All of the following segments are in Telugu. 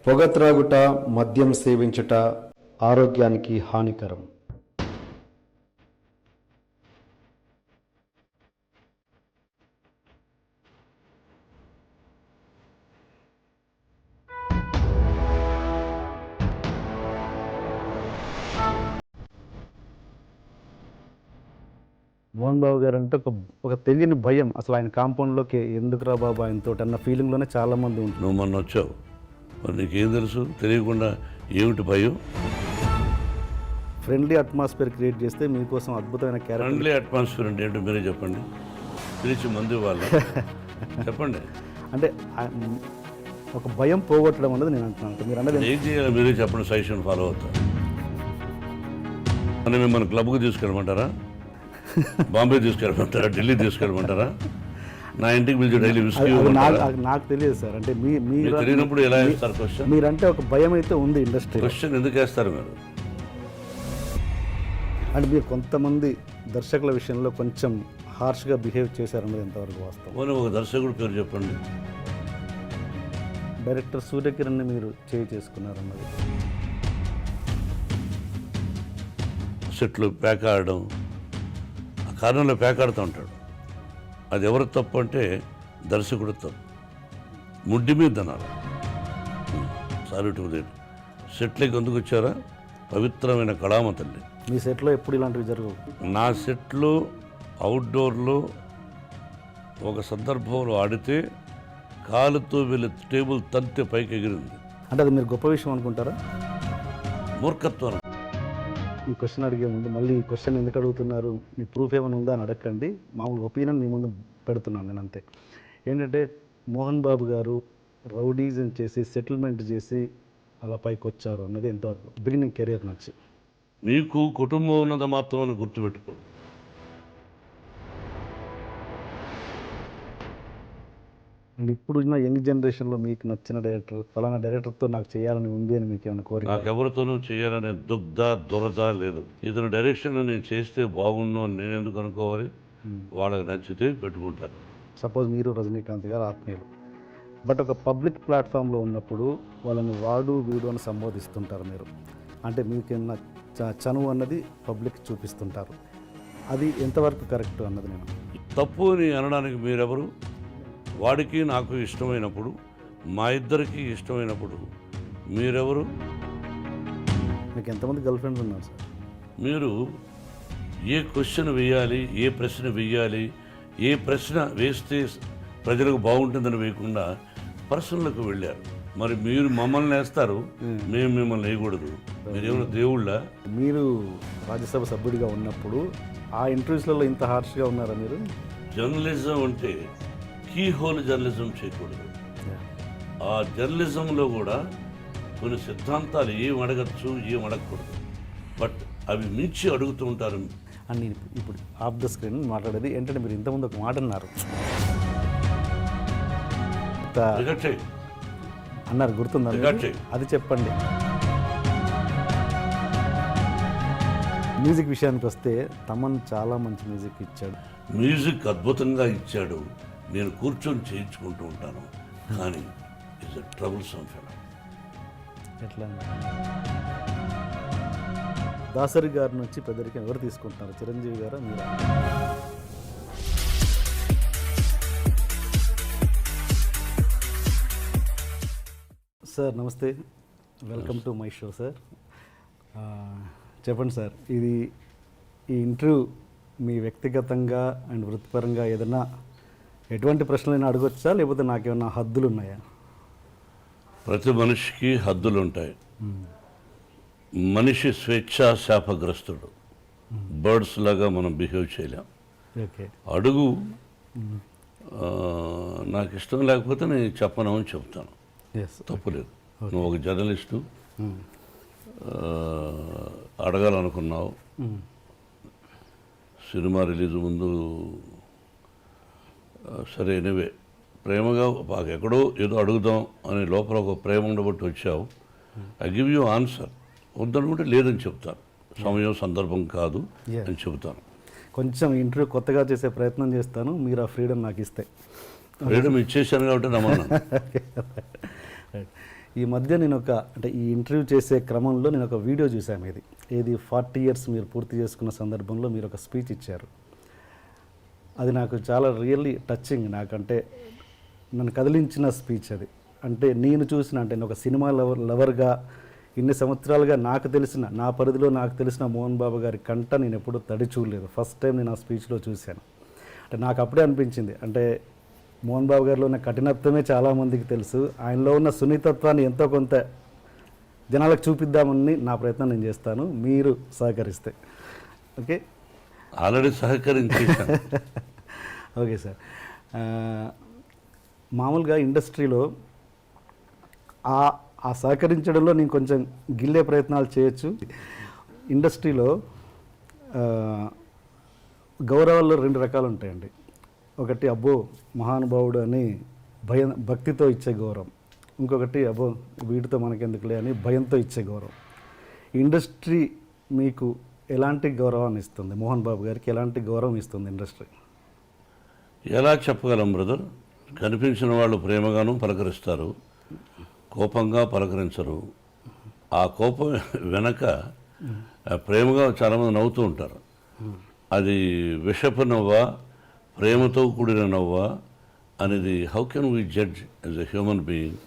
పొగ త్రాగుట, మద్యం సేవించుట ఆరోగ్యానికి హానికరం. మోహన్ బాబు గారు అంటే ఒక తెలియని భయం, అసలు ఆయన కాంపౌండ్లోకి ఎందుకురా బాబు ఆయనతో అన్న ఫీలింగ్లోనే చాలామంది ఉంటుంది. నువ్వు మొన్న వచ్చావు, మరి నీకేం తెలుసు? తెలియకుండా ఏమిటి భయం? ఫ్రెండ్లీ అట్మాస్ఫియర్ క్రియేట్ చేస్తే మీకోసం అద్భుతమైన క్యారెక్టర్. ఫ్రెండ్లీ అట్మాస్ఫియర్ అంటే ఏంటో మీరే చెప్పండి. పిలిచి మందు వాళ్ళ చెప్పండి. అంటే ఒక భయం పోగొట్టడం అన్నది నేను అంటున్నాను. మీరు అన్నది ఏం చేయాలి మీరే చెప్పండి, సజెషన్ ఫాలో అవుతారు. అని మిమ్మల్ని క్లబ్కి తీసుకెళ్ళమంటారా? బాంబే తీసుకెళ్ళమంటారా? ఢిల్లీ తీసుకెళ్ళమంటారా? నా ఇంటికి పిలిచి డైలీ విస్కీ నాకు తెలియదు సార్. అంటే మీరు తెలియనప్పుడు ఎలా వేస్తారు క్వశ్చన్? మీరంటే ఒక భయం అయితే ఉంది ఇండస్ట్రీ. క్వశ్చన్ ఎందుకు వేస్తారు మీరు? అంటే మీరు కొంతమంది దర్శకుల విషయంలో కొంచెం హార్ష్గా బిహేవ్ చేశారన్నది ఎంతవరకు వాస్తవం? పోనీ ఒక దర్శకుడు పేరు చెప్పండి. డైరెక్టర్ సూర్యకిరణ్ని మీరు చేసుకున్నారన్నది. సెట్లు ప్యాక్ ఆడడం, ఆ కారణంలో ప్యాక్ ఆడుతూ ఉంటాడు. అది ఎవరు తప్పు అంటే దర్శకుడు తప్పు. ముడ్డి మీద అన్నారు. Sorry to that. సెట్లకి ఎందుకు వచ్చారా? పవిత్రమైన కళామ తల్లి. మీ సెట్లో ఎప్పుడు ఇలాంటివి జరగవు? నా సెట్లో అవుట్డోర్లో ఒక సందర్భంలో ఆడితే కాలుతో వెళ్ళి టేబుల్ తంతే పైకి ఎగిరింది. అంటే అది మీరు గొప్ప విషయం అనుకుంటారా? మూర్ఖత్వం. ఈ క్వశ్చన్ అడిగే ముందు మళ్ళీ ఈ క్వశ్చన్ ఎందుకు అడుగుతున్నారు, మీ ప్రూఫ్ ఏమైనా ఉందా అని అడగండి. మామూలు ఒపీనియన్ మీ ముందు పెడుతున్నాను నేను, అంతే. ఏంటంటే మోహన్ బాబు గారు రౌడీజం చేసి సెటిల్మెంట్ చేసి అలా పైకి వచ్చారు అన్నది ఎంతవరకు బిగినింగ్ కెరీర్ నుంచి. మీకు కుటుంబం ఉన్నది మాత్రం గుర్తుపెట్టుకో. ఇప్పుడు ఉన్న యంగ్ జనరేషన్లో మీకు నచ్చిన డైరెక్టర్, ఫలానా డైరెక్టర్తో నాకు చేయాలని ఉంది అని మీకు ఏమైనా కోరిక? నాకు ఎవరితోనూ చేయాలనే దురద లేదు. ఇతను డైరెక్షన్లో నేను చేస్తే బాగుండు అని నేను ఎందుకు అనుకోవాలి? వాళ్ళకి నచ్చితే పెట్టుకుంటాను. సపోజ్ మీరు రజనీకాంత్ గారు ఆత్మీయులు, బట్ ఒక పబ్లిక్ ప్లాట్ఫామ్లో ఉన్నప్పుడు వాళ్ళని వాడు వీడు అని సంబోధిస్తుంటారు మీరు. అంటే మీకేమన్నా చనువు అన్నది పబ్లిక్ చూపిస్తుంటారు. అది ఎంతవరకు కరెక్ట్ అన్నది నేను తప్పు అని అనడానికి మీరెవరు? వాడికి నాకు ఇష్టమైనప్పుడు, మా ఇద్దరికి ఇష్టమైనప్పుడు మీరెవరు? మీకు ఎంతమంది గర్ల్ ఫ్రెండ్స్ ఉన్నారు సార్? మీరు ఏ క్వశ్చన్ వేయాలి, ఏ ప్రశ్న వేయాలి, ఏ ప్రశ్న వేస్తే ప్రజలకు బాగుంటుందని వేయకుండా పర్సనల్కి వెళ్ళారు. మరి మీరు మమ్మల్ని వేస్తారు, మేము మిమ్మల్ని వేయకూడదు. మీరేమైనా దేవుళ్ళ? మీరు రాజ్యసభ సభ్యుడిగా ఉన్నప్పుడు ఆ ఇంటర్వ్యూస్లలో ఇంత హార్ష్గా ఉన్నారా మీరు? జర్నలిజం అంటే కీ హోల్ జర్నలిజం చేయకూడదు. ఆ జర్నలిజంలో కూడా కొన్ని సిద్ధాంతాలు ఏం అడగచ్చు, ఏం అడగకూడదు. బట్ అవి మించి అడుగుతూ ఉంటారు. అని నేను ఇప్పుడు ఆఫ్ ద స్క్రీన్ మాట్లాడేది ఏంటంటే, మీరు ఇంతకుముందు ఒక మాట అన్నారు, అన్నారు, గుర్తుందా? అది చెప్పండి. మ్యూజిక్ విషయానికి వస్తే తమన్ చాలా మంచి మ్యూజిక్ ఇచ్చాడు. మ్యూజిక్ అద్భుతంగా ఇచ్చాడు. నేను కూర్చొని చేయించుకుంటూ ఉంటాను. కానీ ఇట్స్ ఎ ట్రబుల్సమ్ ఫెలో. ఎట్లా? దాసరి గారి నుంచి పెద్దరికం ఎవరు తీసుకుంటున్నారు, చిరంజీవి గారా మీరా? సార్ నమస్తే, welcome to my show sir. చెప్పండి సార్, ఈ ఇంటర్వ్యూ మీ వ్యక్తిగతంగా అండ్ వృత్తిపరంగా ఏదైనా ఎటువంటి ప్రశ్నలైనా అడగొచ్చా, లేకపోతే నాకేమన్నా హద్దులు ఉన్నాయా? ప్రతి మనిషికి హద్దులు ఉంటాయి. మనిషి స్వేచ్ఛా శాపగ్రస్తుడు. బర్డ్స్ లాగా మనం బిహేవ్ చేయలేం. అడుగు, నాకు ఇష్టం లేకపోతే నేను చెప్పను అని చెప్తాను, తప్పులేదు. నువ్వు ఒక జర్నలిస్టు, అడగాలనుకున్నావు, సినిమా రిలీజ్ ముందు, సరే ఎనివే ప్రేమగా మాకు ఎక్కడో ఏదో అడుగుదాం అని లోపల ఒక ప్రేమ ఉండబట్టి వచ్చావు. I give you answer. వద్దనుకుంటే లేదని చెప్తాను, సమయం సందర్భం కాదు అని చెబుతాను. కొంచెం ఇంటర్వ్యూ కొత్తగా చేసే ప్రయత్నం చేస్తాను, మీరు ఆ ఫ్రీడమ్ నాకు ఇస్తే. ఫ్రీడమ్ ఇచ్చేసాను కాబట్టి నమ్మను. ఈ మధ్య నేను అంటే ఈ ఇంటర్వ్యూ చేసే క్రమంలో నేను ఒక వీడియో చూశాను ఏది 40 ఇయర్స్ మీరు పూర్తి చేసుకున్న సందర్భంలో మీరు ఒక స్పీచ్ ఇచ్చారు. అది నాకు చాలా రియల్లీ టచింగ్, నాకంటే నన్ను కదిలించిన స్పీచ్ అది. అంటే నేను చూసిన, అంటే నేను ఒక సినిమా లవర్గా ఇన్ని సంవత్సరాలుగా నాకు తెలిసిన, నా పరిధిలో నాకు తెలిసిన మోహన్ బాబు గారి కంట నేను ఎప్పుడూ తడి చూడలేదు. ఫస్ట్ టైం నేను ఆ స్పీచ్లో చూశాను. అంటే నాకు అప్పుడే అనిపించింది, అంటే మోహన్ బాబు గారిలో ఉన్న కఠినత్వమే చాలామందికి తెలుసు, ఆయనలో ఉన్న సున్నితత్వాన్ని ఎంతో కొంత జనాలకు చూపిద్దామని నా ప్రయత్నం నేను చేస్తాను, మీరు సహకరిస్తే. ఓకే, ఆల్రెడీ సహకరించేసాను. Okay sir. మామూలుగా ఇండస్ట్రీలో ఆ సహకరించడంలో నేను కొంచెం గిల్లే ప్రయత్నాలు చేయొచ్చు. ఇండస్ట్రీలో గౌరవాల్లో 2 రకాలు ఉంటాయండి. ఒకటి అబ్బో మహానుభావుడు అని భక్తితో ఇచ్చే గౌరవం, ఇంకొకటి అబ్బో వీటితో మనకెందుకులే అని భయంతో ఇచ్చే గౌరవం. ఇండస్ట్రీ మీకు ఎలాంటి గౌరవాన్ని ఇస్తుంది? మోహన్ బాబు గారికి ఎలాంటి గౌరవం ఇస్తుంది ఇండస్ట్రీ? ఎలా చెప్పగలం బ్రదర్? కనిపించిన వాళ్ళు ప్రేమగాను పలకరిస్తారు, కోపంగా పలకరించరు. ఆ కోపం వెనక ప్రేమగా చాలామంది నవ్వుతూ ఉంటారు. అది విషపు నవ్వా, ప్రేమతో కూడిన నవ్వా అనేది how can we judge as a human being?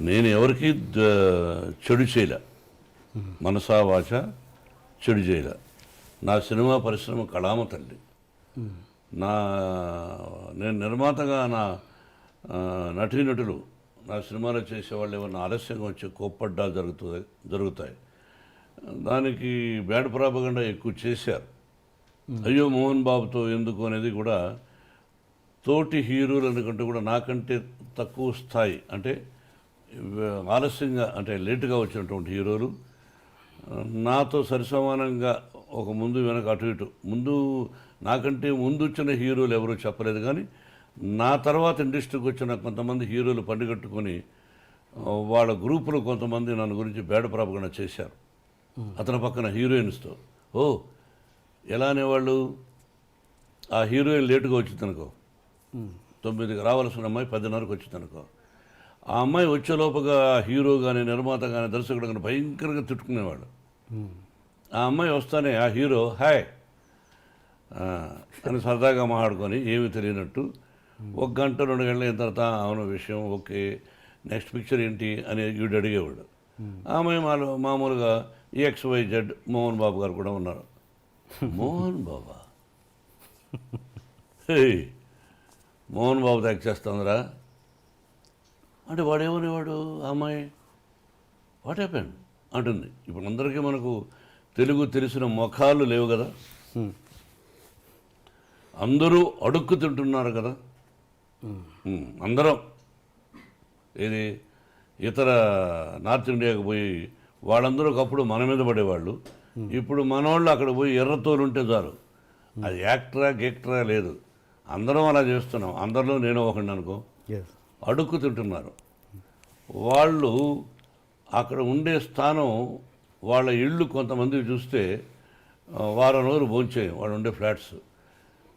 నేను ఎవరికి చెడు చేయలే, మనసా వాచ చెడు చేయలే. నా సినిమా పరిశ్రమ కళామతండి. నేను నిర్మాతగా నా నటీనటులు నా సినిమాలో చేసేవాళ్ళు ఏమన్నా ఆలస్యంగా వచ్చి కోప్పడ్డాలు జరుగుతాయి. దానికి బ్యాడ్ ప్రాపగండా ఎక్కువ చేశారు. అయ్యో మోహన్ బాబుతో ఎందుకు అనేది కూడా తోటి హీరోలు అనుకుంటే కూడా నాకంటే తక్కువ స్థాయి, అంటే ఆలస్యంగా అంటే లేటుగా వచ్చినటువంటి హీరోలు నాతో సరిసమానంగా ఒక ముందు వెనక అటు ఇటు నాకంటే ముందు వచ్చిన హీరోలు ఎవరూ చెప్పలేదు. కానీ నా తర్వాత ఇండస్ట్రీకి వచ్చిన కొంతమంది హీరోలు పండుగట్టుకొని వాళ్ళ గ్రూపులో కొంతమంది నన్ను గురించి బ్యాడ్ ప్రాపగండా చేశారు. అతని పక్కన హీరోయిన్స్తో ఎలా అనేవాళ్ళు, ఆ హీరోయిన్ లేటుగా వచ్చిందనుకో, 9కి రావాల్సిన అమ్మాయి 10:30కి వచ్చిందనుకో, ఆ అమ్మాయి వచ్చేలోపుగా హీరో కానీ నిర్మాత కానీ దర్శకుడు కానీ భయంకరంగా తిట్టుకునేవాడు. ఆ అమ్మాయి వస్తానే ఆ హీరో హాయ్ అని సరదాగా మాట్లాడుకొని ఏమీ తెలియనట్టు 1 గంట 2 గంటలు అయిన తర్వాత అవును విషయం ఓకే, నెక్స్ట్ పిక్చర్ ఏంటి అని వీడు అడిగేవాడు. ఆ అమ్మాయి మామూలుగా XYZ మోహన్ బాబు గారు కూడా ఉన్నారు. మోహన్ బాబా, మోహన్ బాబు యాక్ట్ చేస్తుందిరా అంటే వాడేమనేవాడు, ఆ అమ్మాయి వాట్ హ్యాపెండ్ అంటుంది. ఇప్పుడు అందరికీ మనకు తెలుగు తెలిసిన ముఖాలు లేవు కదా, అందరూ అడుక్కు తింటున్నారు కదా. అందరం ఇది ఇతర నార్త్ ఇండియాకి పోయి వాళ్ళందరూ ఒకప్పుడు మన మీద పడేవాళ్ళు, ఇప్పుడు మనోళ్ళు అక్కడ పోయి ఎర్రతోలు ఉంటే చాలు, అది యాక్టరా గేక్టరా లేదు, అందరం అలా చేస్తున్నాం. అందరిలో నేను ఒకటి అనుకో, అడుక్కు తింటున్నారు. వాళ్ళు అక్కడ ఉండే స్థానం, వాళ్ళ ఇళ్ళు కొంతమంది చూస్తే వారం రోజులు భోంచేయం వాళ్ళు ఉండే ఫ్లాట్స్.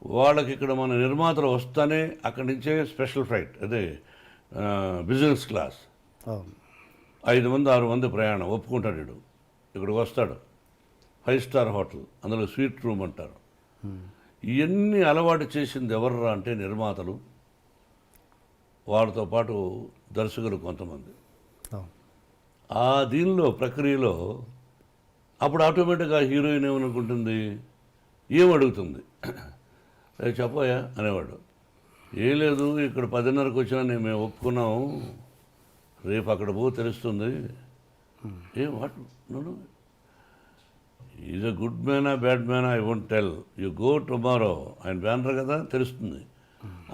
వాళ్ళకి ఇక్కడ మన నిర్మాతలు వస్తానే అక్కడి నుంచే స్పెషల్ ఫ్లైట్, అదే బిజినెస్ క్లాస్, 5 మంది 6 మంది ప్రయాణం ఒప్పుకుంటాడు. వీడు ఇక్కడికి వస్తాడు, 5 స్టార్ హోటల్, అందులో స్వీట్ రూమ్ అంటారు. ఇవన్నీ అలవాటు చేసింది ఎవర్రా అంటే నిర్మాతలు, వారితో పాటు దర్శకులు కొంతమంది. ఆ దీనిలో ప్రక్రియలో అప్పుడు ఆటోమేటిక్గా హీరోయిన్ ఏమనుకుంటుంది, ఏమడుగుతుంది, చెప్పోయా అనేవాడు. ఏం లేదు ఇక్కడ 10:30కి వచ్చినా మేము ఒప్పుకున్నాము, రేపు అక్కడ తెలుస్తుంది. ఏ what no is a good మ్యానా బ్యాడ్ మ్యానా I won't tell, you go tomorrow ఆయన బ్యానర్ కదా తెలుస్తుంది.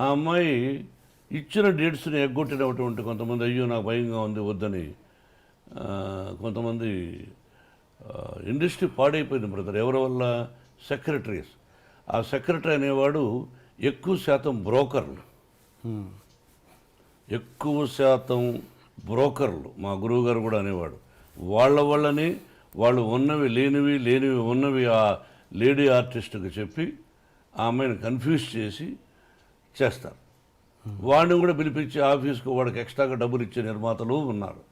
ఆ అమ్మాయి ఇచ్చిన డేట్స్ని ఎగ్గొట్టినటువంటి కొంతమంది అయ్యో నాకు భయంగా ఉంది వద్దని, కొంతమంది ఇండస్ట్రీ పాడైపోయింది బ్రదర్. ఎవరి వల్ల? సెక్రటరీస్. ఆ సెక్రటరీ అనేవాడు ఎక్కువ శాతం బ్రోకర్లు, ఎక్కువ శాతం బ్రోకర్లు. మా గురువు గారు కూడా అనేవాడు, వాళ్ళ వల్లనే వాళ్ళు ఉన్నవి లేనివి, లేనివి ఉన్నవి ఆ లేడీ ఆర్టిస్ట్కి చెప్పి ఆ అమ్మాయిని కన్ఫ్యూజ్ చేసి చేస్తారు. వాడిని కూడా పిలిపించి ఆఫీస్కు వాడికి ఎక్స్ట్రాగా డబ్బులు ఇచ్చే నిర్మాతలు ఉన్నారు.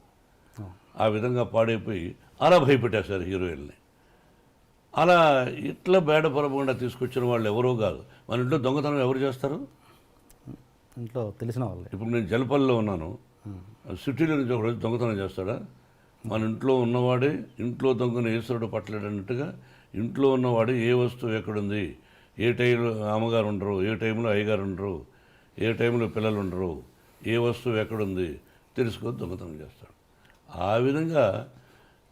ఆ విధంగా పాడైపోయి అలా భయపెట్టేశారు హీరోయిన్ని. అలా ఇట్లా బేడపరకుండా తీసుకొచ్చిన వాళ్ళు ఎవరో కాదు. మన ఇంట్లో దొంగతనం ఎవరు చేస్తారు? ఇంట్లో తెలిసిన వాళ్ళే. ఇప్పుడు నేను జలపల్లిలో ఉన్నాను, సిటీలో నుంచి ఒకరోజు దొంగతనం చేస్తాడా? మన ఇంట్లో ఉన్నవాడే ఇంట్లో దొంగను ఈశ్వరుడు పట్టలేడన్నట్టుగా ఇంట్లో ఉన్నవాడు ఏ వస్తువు ఎక్కడుంది, ఏ టైంలో అమ్మగారు ఉండరు, ఏ టైంలో అయ్యగారు ఉండరు, ఏ టైంలో పిల్లలు ఉండరు, ఏ వస్తువు ఎక్కడుంది తెలుసుకొని దొంగతనం చేస్తాడు. ఆ విధంగా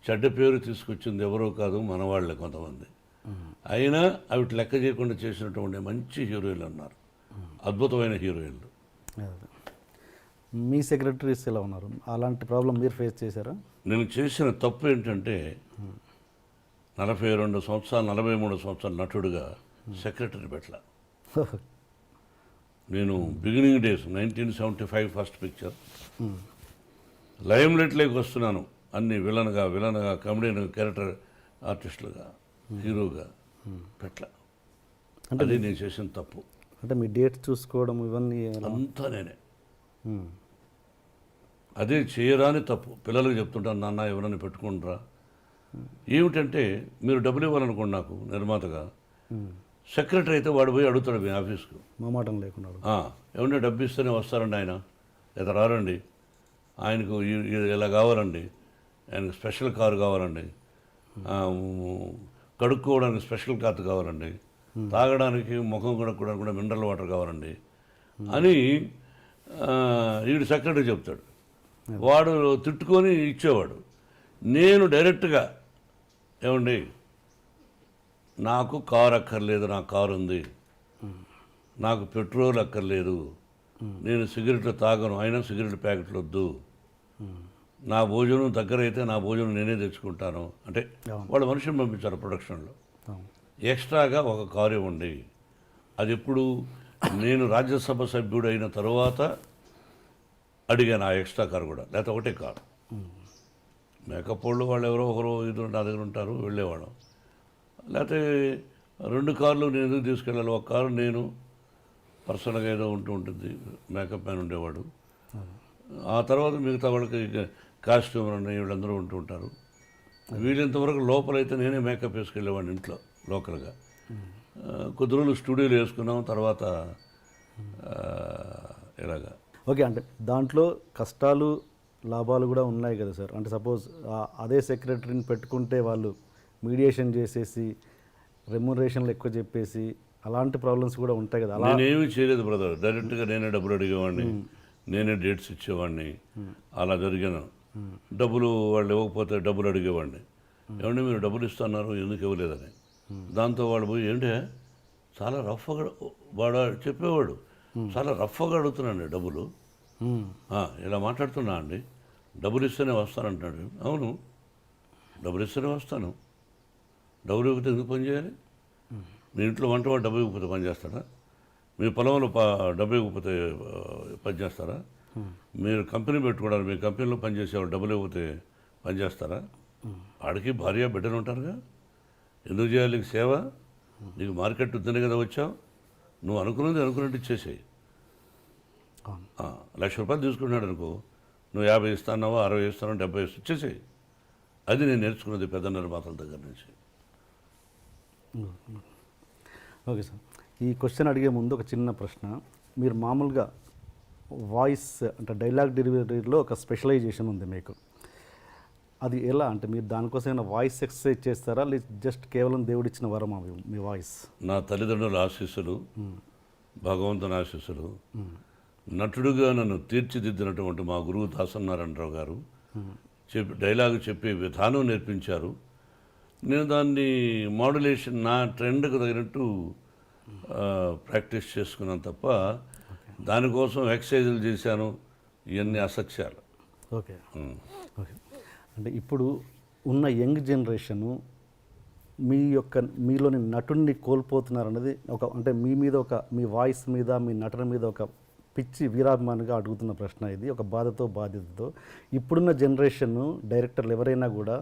చెడ్డ పేరు తీసుకొచ్చింది ఎవరో కాదు, మన వాళ్ళే కొంతమంది. అయినా అవి లెక్క చేయకుండా చేసినటువంటి మంచి హీరోయిన్లు ఉన్నారు, అద్భుతమైన హీరోయిన్లు. మీ సెక్రటరీస్ ఎలా ఉన్నారు? అలాంటి ప్రాబ్లం మీరు ఫేస్ చేశారా? నేను చేసిన తప్పు ఏంటంటే 42 సంవత్సరాలు 43 సంవత్సరాల నటుడుగా సెక్రటరీ పెట్టల. నేను beginning days 1975 first picture lime లైట్లోకి వస్తున్నాను, అన్ని విలన్గా కమెడియన్ క్యారెక్టర్ ఆర్టిస్టులుగా హీరోగా పెట్టల. అంటే అది నేను చేసిన తప్పు. అంటే మీ డేట్ చూసుకోవడం ఇవన్నీ అంతా నేనే. అదే చేయరాని తప్పు. పిల్లలకు చెప్తుంటాను, నాన్న ఎవరైనా పెట్టుకుంటారా? ఏమిటంటే మీరు డబ్బులు ఇవ్వాలనుకోండి నాకు నిర్మాతగా, సెక్రటరీ అయితే వాడు పోయి అడుగుతాడు మీ ఆఫీస్కు, మామాటం లేకుండా ఏమన్నా డబ్బు ఇస్తేనే వస్తారండి ఆయన, లేదా రారండి, ఆయనకు ఇలా కావాలండి, ఆయనకు స్పెషల్ కారు కావాలండి, కడుక్కోవడానికి స్పెషల్ కారు కావాలండి, తాగడానికి ముఖం కడుక్కోవడానికి కూడా మినరల్ వాటర్ కావాలండి అని వీడు సెక్రటరీ చెప్తాడు. వాడు తిట్టుకొని ఇచ్చేవాడు. నేను డైరెక్ట్గా ఏమండి నాకు కారు అక్కర్లేదు, నాకు కారు ఉంది, నాకు పెట్రోల్ అక్కర్లేదు, నేను సిగరెట్లు తాగను, అయినా సిగరెట్ ప్యాకెట్లు వద్దు, నా భోజనం దగ్గర అయితే నా భోజనం నేనే తెచ్చుకుంటాను అంటే వాళ్ళు మనిషిని పంపించారు ప్రొడక్షన్లో. ఎక్స్ట్రాగా ఒక కారు ఇవ్వండి. అది ఎప్పుడు నేను రాజ్యసభ సభ్యుడు అయిన తర్వాత అడిగాను ఆ ఎక్స్ట్రా కారు కూడా, లేకపోతే ఒకటే కారు. మేకప్ వాళ్ళు ఎవరో ఒకరు ఇద్దరు నా దగ్గర ఉంటారు, వెళ్ళేవాళ్ళం. లేకపోతే 2 కార్లు నేను ఎందుకు తీసుకెళ్ళాలి, ఒక కారు నేను పర్సనల్గా ఏదో ఉంటుంది, మేకప్ మ్యాన్ ఉండేవాడు. ఆ తర్వాత మిగతా వాళ్ళకి కాస్ట్యూమర్ అని వీళ్ళందరూ ఉంటూ ఉంటారు. వీళ్ళంతవరకు లోపలైతే నేనే మేకప్ వేసుకెళ్ళేవాడిని ఇంట్లో లోకల్గా. కొద్ది రోజులు స్టూడియోలో వేసుకున్నాం, తర్వాత ఇలాగా. ఓకే, అంటే దాంట్లో కష్టాలు లాభాలు కూడా ఉన్నాయి కదా సార్. అంటే సపోజ్ అదే సెక్రటరీని పెట్టుకుంటే వాళ్ళు మీడియేషన్ చేసేసి రెమ్యునరేషన్లు ఎక్కువ చెప్పేసి అలాంటి ప్రాబ్లమ్స్ కూడా ఉంటాయి కదా. అలా నేనేమీ చేయలేదు బ్రదర్, డైరెక్ట్గా నేనే డబ్బులు అడిగేవాడిని, నేనే డేట్స్ ఇచ్చేవాడిని. అలా జరిగాను. డబ్బులు వాళ్ళు ఇవ్వకపోతే డబ్బులు అడిగేవాడిని, ఏమంటే మీరు డబ్బులు ఇస్తున్నారు ఎందుకు ఇవ్వలేదని. దాంతో వాడు పోయి ఏంటే చాలా రఫ్గా వాడు చెప్పేవాడు, చాలా రఫ్గా అడుగుతున్నాను డబ్బులు, ఇలా మాట్లాడుతున్నా అండి, డబ్బులు ఇస్తేనే వస్తానంటున్నాడు. అవును, డబ్బులు ఇస్తేనే వస్తాను, డబ్బులు ఇవ్వకపోతే ఎందుకు పని చేయాలి? మీ ఇంట్లో వంటవాడు డబ్బు ఇవ్వకపోతే పని చేస్తారా? మీ పొలంలో డబ్బు ఇవ్వకపోతే పని చేస్తారా? మీరు కంపెనీ పెట్టుకోవడానికి మీ కంపెనీలో పనిచేసేవాడు డబ్బులు ఇవ్వకపోతే పని చేస్తారా? వాడికి భార్య బిడ్డలు ఉంటారుగా, ఎందుకు చేయాలి నీకు సేవ? నీకు మార్కెట్ ఉందని కదా వచ్చావు, నువ్వు అనుకున్నట్టు ఇచ్చేసేయి. 1,00,000 రూపాయలు తీసుకున్నాడు అనుకో, నువ్వు 50 ఇస్తాన్నావా, 60 ఇస్తానో, 70 ఇచ్చేసేయి. అది నేను నేర్చుకున్నది పెద్ద నిర్మాతల దగ్గర నుంచి. ఓకే సార్, ఈ క్వశ్చన్ అడిగే ముందు ఒక చిన్న ప్రశ్న. మీరు మామూలుగా వాయిస్ అంటే డైలాగ్ డెలివరీలో ఒక స్పెషలైజేషన్ ఉంది మీకు, అది ఎలా? అంటే మీరు దానికోసం ఏమైనా వాయిస్ ఎక్సర్సైజ్ చేస్తారా, లేదు జస్ట్ కేవలం దేవుడిచ్చిన వరం మీ వాయిస్? నా తల్లిదండ్రుల ఆశీస్సులు, భగవంతుని ఆశీస్సులు, నటుడుగా నన్ను తీర్చిదిద్దినటువంటి మా గురువు దాసనారాయణరావు గారు డైలాగ్ చెప్పే విధానం నేర్పించారు. నేను దాన్ని మాడ్యులేషన్ నా ట్రెండ్కి తగినట్టు ప్రాక్టీస్ చేసుకున్నాను తప్ప దానికోసం ఎక్సర్సైజులు చేశాను, ఇవన్నీ అసత్యాలు. Okay okay. అంటే ఇప్పుడు ఉన్న యంగ్ జనరేషను మీలోని నటుడిని కోల్పోతున్నారన్నది అంటే మీ వాయిస్ మీద, మీ నటన మీద ఒక పిచ్చి వీరాభిమానిగా అడుగుతున్న ప్రశ్న ఇది, ఒక బాధ్యతతో. ఇప్పుడున్న జనరేషన్ డైరెక్టర్లు ఎవరైనా కూడా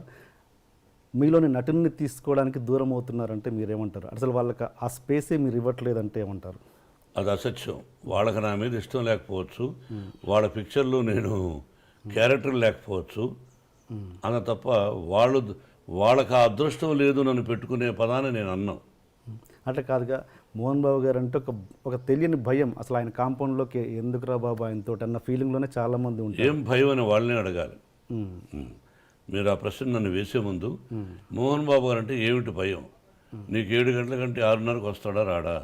మీలోని నటుడిని తీసుకోవడానికి దూరం అవుతున్నారంటే మీరేమంటారు? అసలు వాళ్ళకి ఆ స్పేసే మీరు ఇవ్వట్లేదంటే ఏమంటారు? అది అసత్యం. వాళ్ళకి నా మీద ఇష్టం లేకపోవచ్చు, వాళ్ళ పిక్చర్లో నేను క్యారెక్టర్ లేకపోవచ్చు అన్న తప్ప వాళ్ళకి ఆ అదృష్టం లేదు నన్ను పెట్టుకునే పదాన్ని నేను అన్నాను. అట్లా కాదుగా, మోహన్ బాబు గారు అంటే ఒక తెలియని భయం, అసలు ఆయన కాంపౌండ్లోకి ఎందుకురా బాబు ఆయనతో అన్న ఫీలింగ్లోనే చాలామంది ఉంటారు. ఏం భయం అని వాళ్ళనే అడగాలి. మీరు ఆ ప్రశ్న నన్ను వేసే ముందు మోహన్ బాబు గారు అంటే ఏమిటి భయం, నీకు 7 గంటల కంటే 6:30కు వస్తాడా రాడా,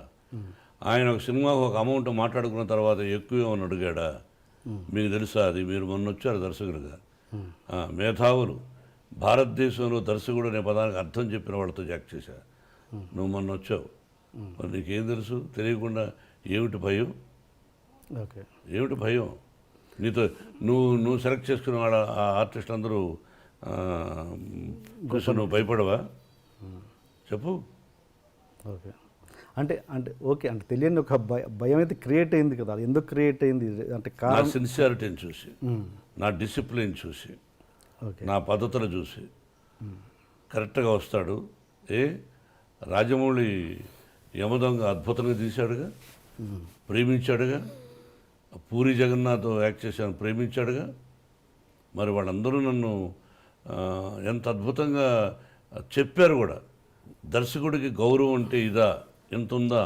ఆయన ఒక సినిమాకు ఒక అమౌంట్ మాట్లాడుకున్న తర్వాత ఎక్కువ ఏమని అడిగాడా, మీకు తెలుసా అది? మీరు మొన్న వచ్చారు దర్శకుడిగా, మేధావులు భారతదేశంలో దర్శకుడు అనే పదానికి అర్థం చెప్పిన వాళ్ళతో యాక్ట్ చేశారు. నువ్వు మొన్న వచ్చావు, మరి నీకేం తెలుసు? తెలియకుండా ఏమిటి భయం? ఓకే, ఏమిటి భయం? నీతో నువ్వు సెలెక్ట్ చేసుకున్న వాళ్ళ ఆ ఆర్టిస్టులు అందరూ కూర్చొని నువ్వు భయపడవా? చెప్పు. ఓకే, అంటే ఓకే, అంటే తెలియని ఒక భయం అయితే క్రియేట్ అయింది కదా, అది ఎందుకు క్రియేట్ అయింది? అంటే నా సిన్సియారిటీని చూసి, నా డిసిప్లిన్ చూసి, ఓకే, నా పద్ధతులు చూసి కరెక్ట్గా వస్తాడు. రాజమౌళి యమదొంగ అద్భుతంగా తీశాడుగా, ప్రేమించాడుగా. పూరి జగన్నాథ్ యాక్ట్ చేశాను, ప్రేమించాడుగా. మరి వాళ్ళందరూ నన్ను ఎంత అద్భుతంగా చెప్పారు కూడా. దర్శకుడికి గౌరవం అంటే ఇదా, ఎంత ఉందా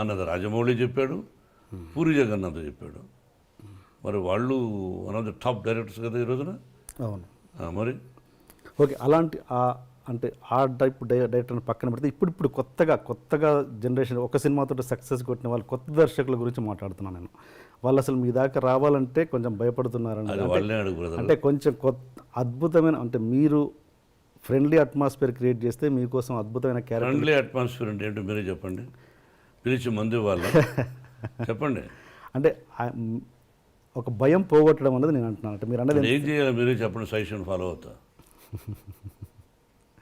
అన్నది రాజమౌళి చెప్పాడు, పూరి జగన్నాథ్ చెప్పాడు. మరి వాళ్ళు one of the top directors కదా ఈ రోజున. అవును, మరి ఓకే, అలాంటి అంటే ఆ టైప్ డైరెక్టర్ని పక్కన పెడితే ఇప్పుడు కొత్తగా జనరేషన్ ఒక సినిమాతో సక్సెస్ కొట్టిన వాళ్ళు కొత్త దర్శకుల గురించి మాట్లాడుతున్నాను నేను. వాళ్ళు అసలు మీ దాకా రావాలంటే కొంచెం భయపడుతున్నారండి. అంటే కొంచెం అద్భుతమైన, అంటే మీరు ఫ్రెండ్లీ అట్మాస్ఫియర్ క్రియేట్ చేస్తే మీకోసం అద్భుతమైన క్యారెక్టర్. ఫ్రెండ్లీ అట్మాస్ఫియర్ అంటే ఏంటో మీరే చెప్పండి, పిలిచి మందు వాళ్ళ చెప్పండి. అంటే ఒక భయం పోగొట్టడం అనేది నేను అంటున్నాను. అంటే మీరు అన్నది ఏం చేయాలి మీరే చెప్పండి, సజెషన్ ఫాలో అవుతా.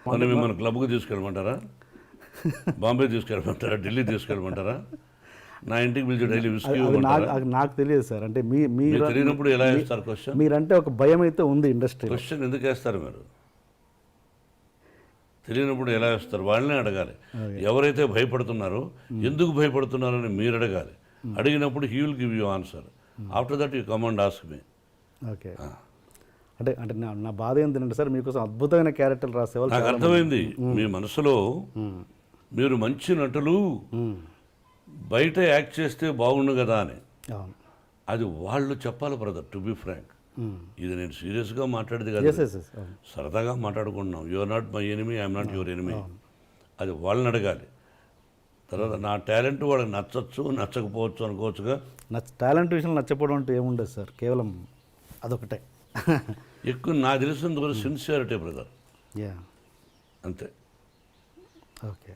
మనం మిమ్మల్ని క్లబ్కి తీసుకెళ్ళమంటారా, బాంబే తీసుకెళ్ళమంటారా, ఢిల్లీ తీసుకెళ్ళమంటారా, నా ఇంటికి పిలిచి డైలీ విస్కీ నాకు తెలియదు సార్. అంటే మీరు తెలియనప్పుడు ఎలా వేస్తారు క్వశ్చన్? మీరంటే ఒక భయం అయితే ఉంది ఇండస్ట్రీ. క్వశ్చన్ ఎందుకు వేస్తారు మీరు? తెలియనప్పుడు ఎలా వేస్తారు? వాళ్ళనే అడగాలి. ఎవరైతే భయపడుతున్నారో ఎందుకు భయపడుతున్నారని మీరు అడగాలి. అడిగినప్పుడు he will give you answer. After that you come and ask me. Okay, అంటే నా బాధ ఏంటంటే సార్, మీకోసం అద్భుతమైన క్యారెక్టర్లు రాసేవాళ్ళు. నాకు అర్థమైంది మీ మనసులో. మీరు మంచి నటులు, బయట యాక్ట్ చేస్తే బాగుండు కదా అని. అది వాళ్ళు చెప్పాలి బ్రదర్, టు బి ఫ్రాంక్. ఇది నేను సీరియస్గా మాట్లాడేది కదా, సరదాగా మాట్లాడుకుంటున్నాం. You are not my enemy, I'm not your enemy. అది వాళ్ళని అడగాలి. తర్వాత నా టాలెంట్ వాళ్ళకి నచ్చచ్చు, నచ్చకపోవచ్చు అనుకోవచ్చుగా. టాలెంట్ విషయంలో నచ్చకపోవడం అంటే ఏముండదు సార్, కేవలం అదొకటే. ఎక్కువ నాకు తెలిసినంత వరకు సిన్సియారిటీ బ్రదర్, అంతే. ఓకే,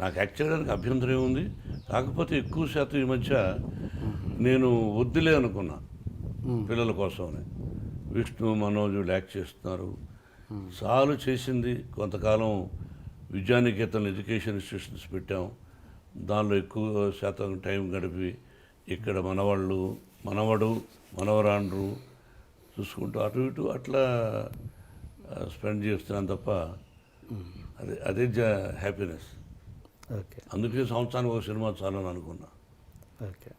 నాకు యాక్ట్ చేయడానికి అభ్యంతరం ఏముంది? కాకపోతే ఎక్కువ శాతం ఈ మధ్య నేను వద్దులే అనుకున్నా పిల్లల కోసమని. విష్ణు, మనోజ్ యాక్ట్ చేస్తున్నారు, చాలు చేసింది. కొంతకాలం విద్యానికేతన్ ఎడ్యుకేషన్ ఇన్స్టిట్యూషన్స్ పెట్టాం, దానిలో ఎక్కువ శాతం టైం గడిపి ఇక్కడ మనవడు మనవరాండ్రు చూసుకుంటూ అటు ఇటు అట్లా స్పెండ్ చేస్తున్నాను తప్ప అదే హ్యాపీనెస్. ఓకే, అందుకే సంవత్సరానికి ఒక సినిమా చాలని అనుకున్నా. ఓకే,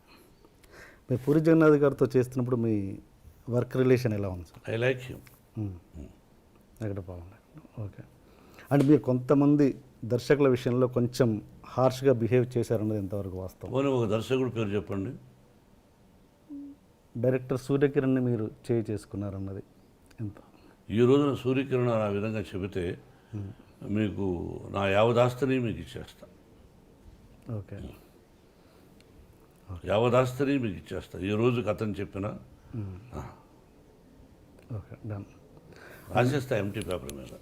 మీరు పూరి జగన్నాథ్ గారితో చేస్తున్నప్పుడు మీ వర్క్ రిలేషన్ ఎలా ఉంది సార్? I like him. ఎక్కడ బాగుంది. ఓకే, అంటే మీరు కొంతమంది దర్శకుల విషయంలో కొంచెం హార్ష్గా బిహేవ్ చేశారన్నది ఎంతవరకు వాస్తవం? పోనీ ఒక దర్శకుడు పేరు చెప్పండి. డైరెక్టర్ సూర్యకిరణ్ని మీరు చేసుకున్నారన్నది ఎంత? ఈ రోజున సూర్యకిరణ్ ఆ విధంగా చెబితే మీకు నా యావదాస్తిని మీకు ఇచ్చేస్తా. ఓకే, యావదాస్తిని మీకు ఇచ్చేస్తా ఈ రోజుకి అతను చెప్పిన. Okay, done. రాసేస్తా ఎంటీ పేపర్ మీద.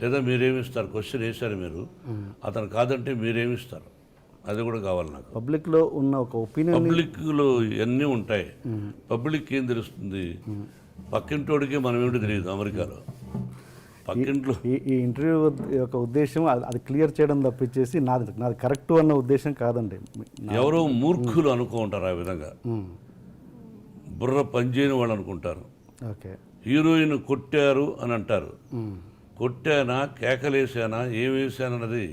లేదా మీరేమిస్తారు? క్వశ్చన్ వేశారు మీరు, అతను కాదంటే మీరేమిస్తారు? అది కూడా కావాలి నాకు. పబ్లిక్లో ఉన్న ఒక ఒపీనియన్, పబ్లిక్లో ఇవన్నీ ఉంటాయి. పబ్లిక్ ఏం తెలుస్తుంది? పక్కింటోడికి మనం ఏమిటి తెలియదు. అమెరికాలో పక్కింట్లో ఈ ఇంటర్వ్యూ యొక్క ఉద్దేశం అది క్లియర్ చేయడం తప్పించేసి నాది కరెక్ట్ అన్న ఉద్దేశం కాదండి. ఎవరో మూర్ఖులు అనుకుంటారు ఆ విధంగా, బుర్ర పనిచేయని వాళ్ళు అనుకుంటారు. ఓకే, హీరోయిన్ కొట్టారు అని అంటారు. కొట్టానా, కేకలేసానా, ఏం వేసానన్నది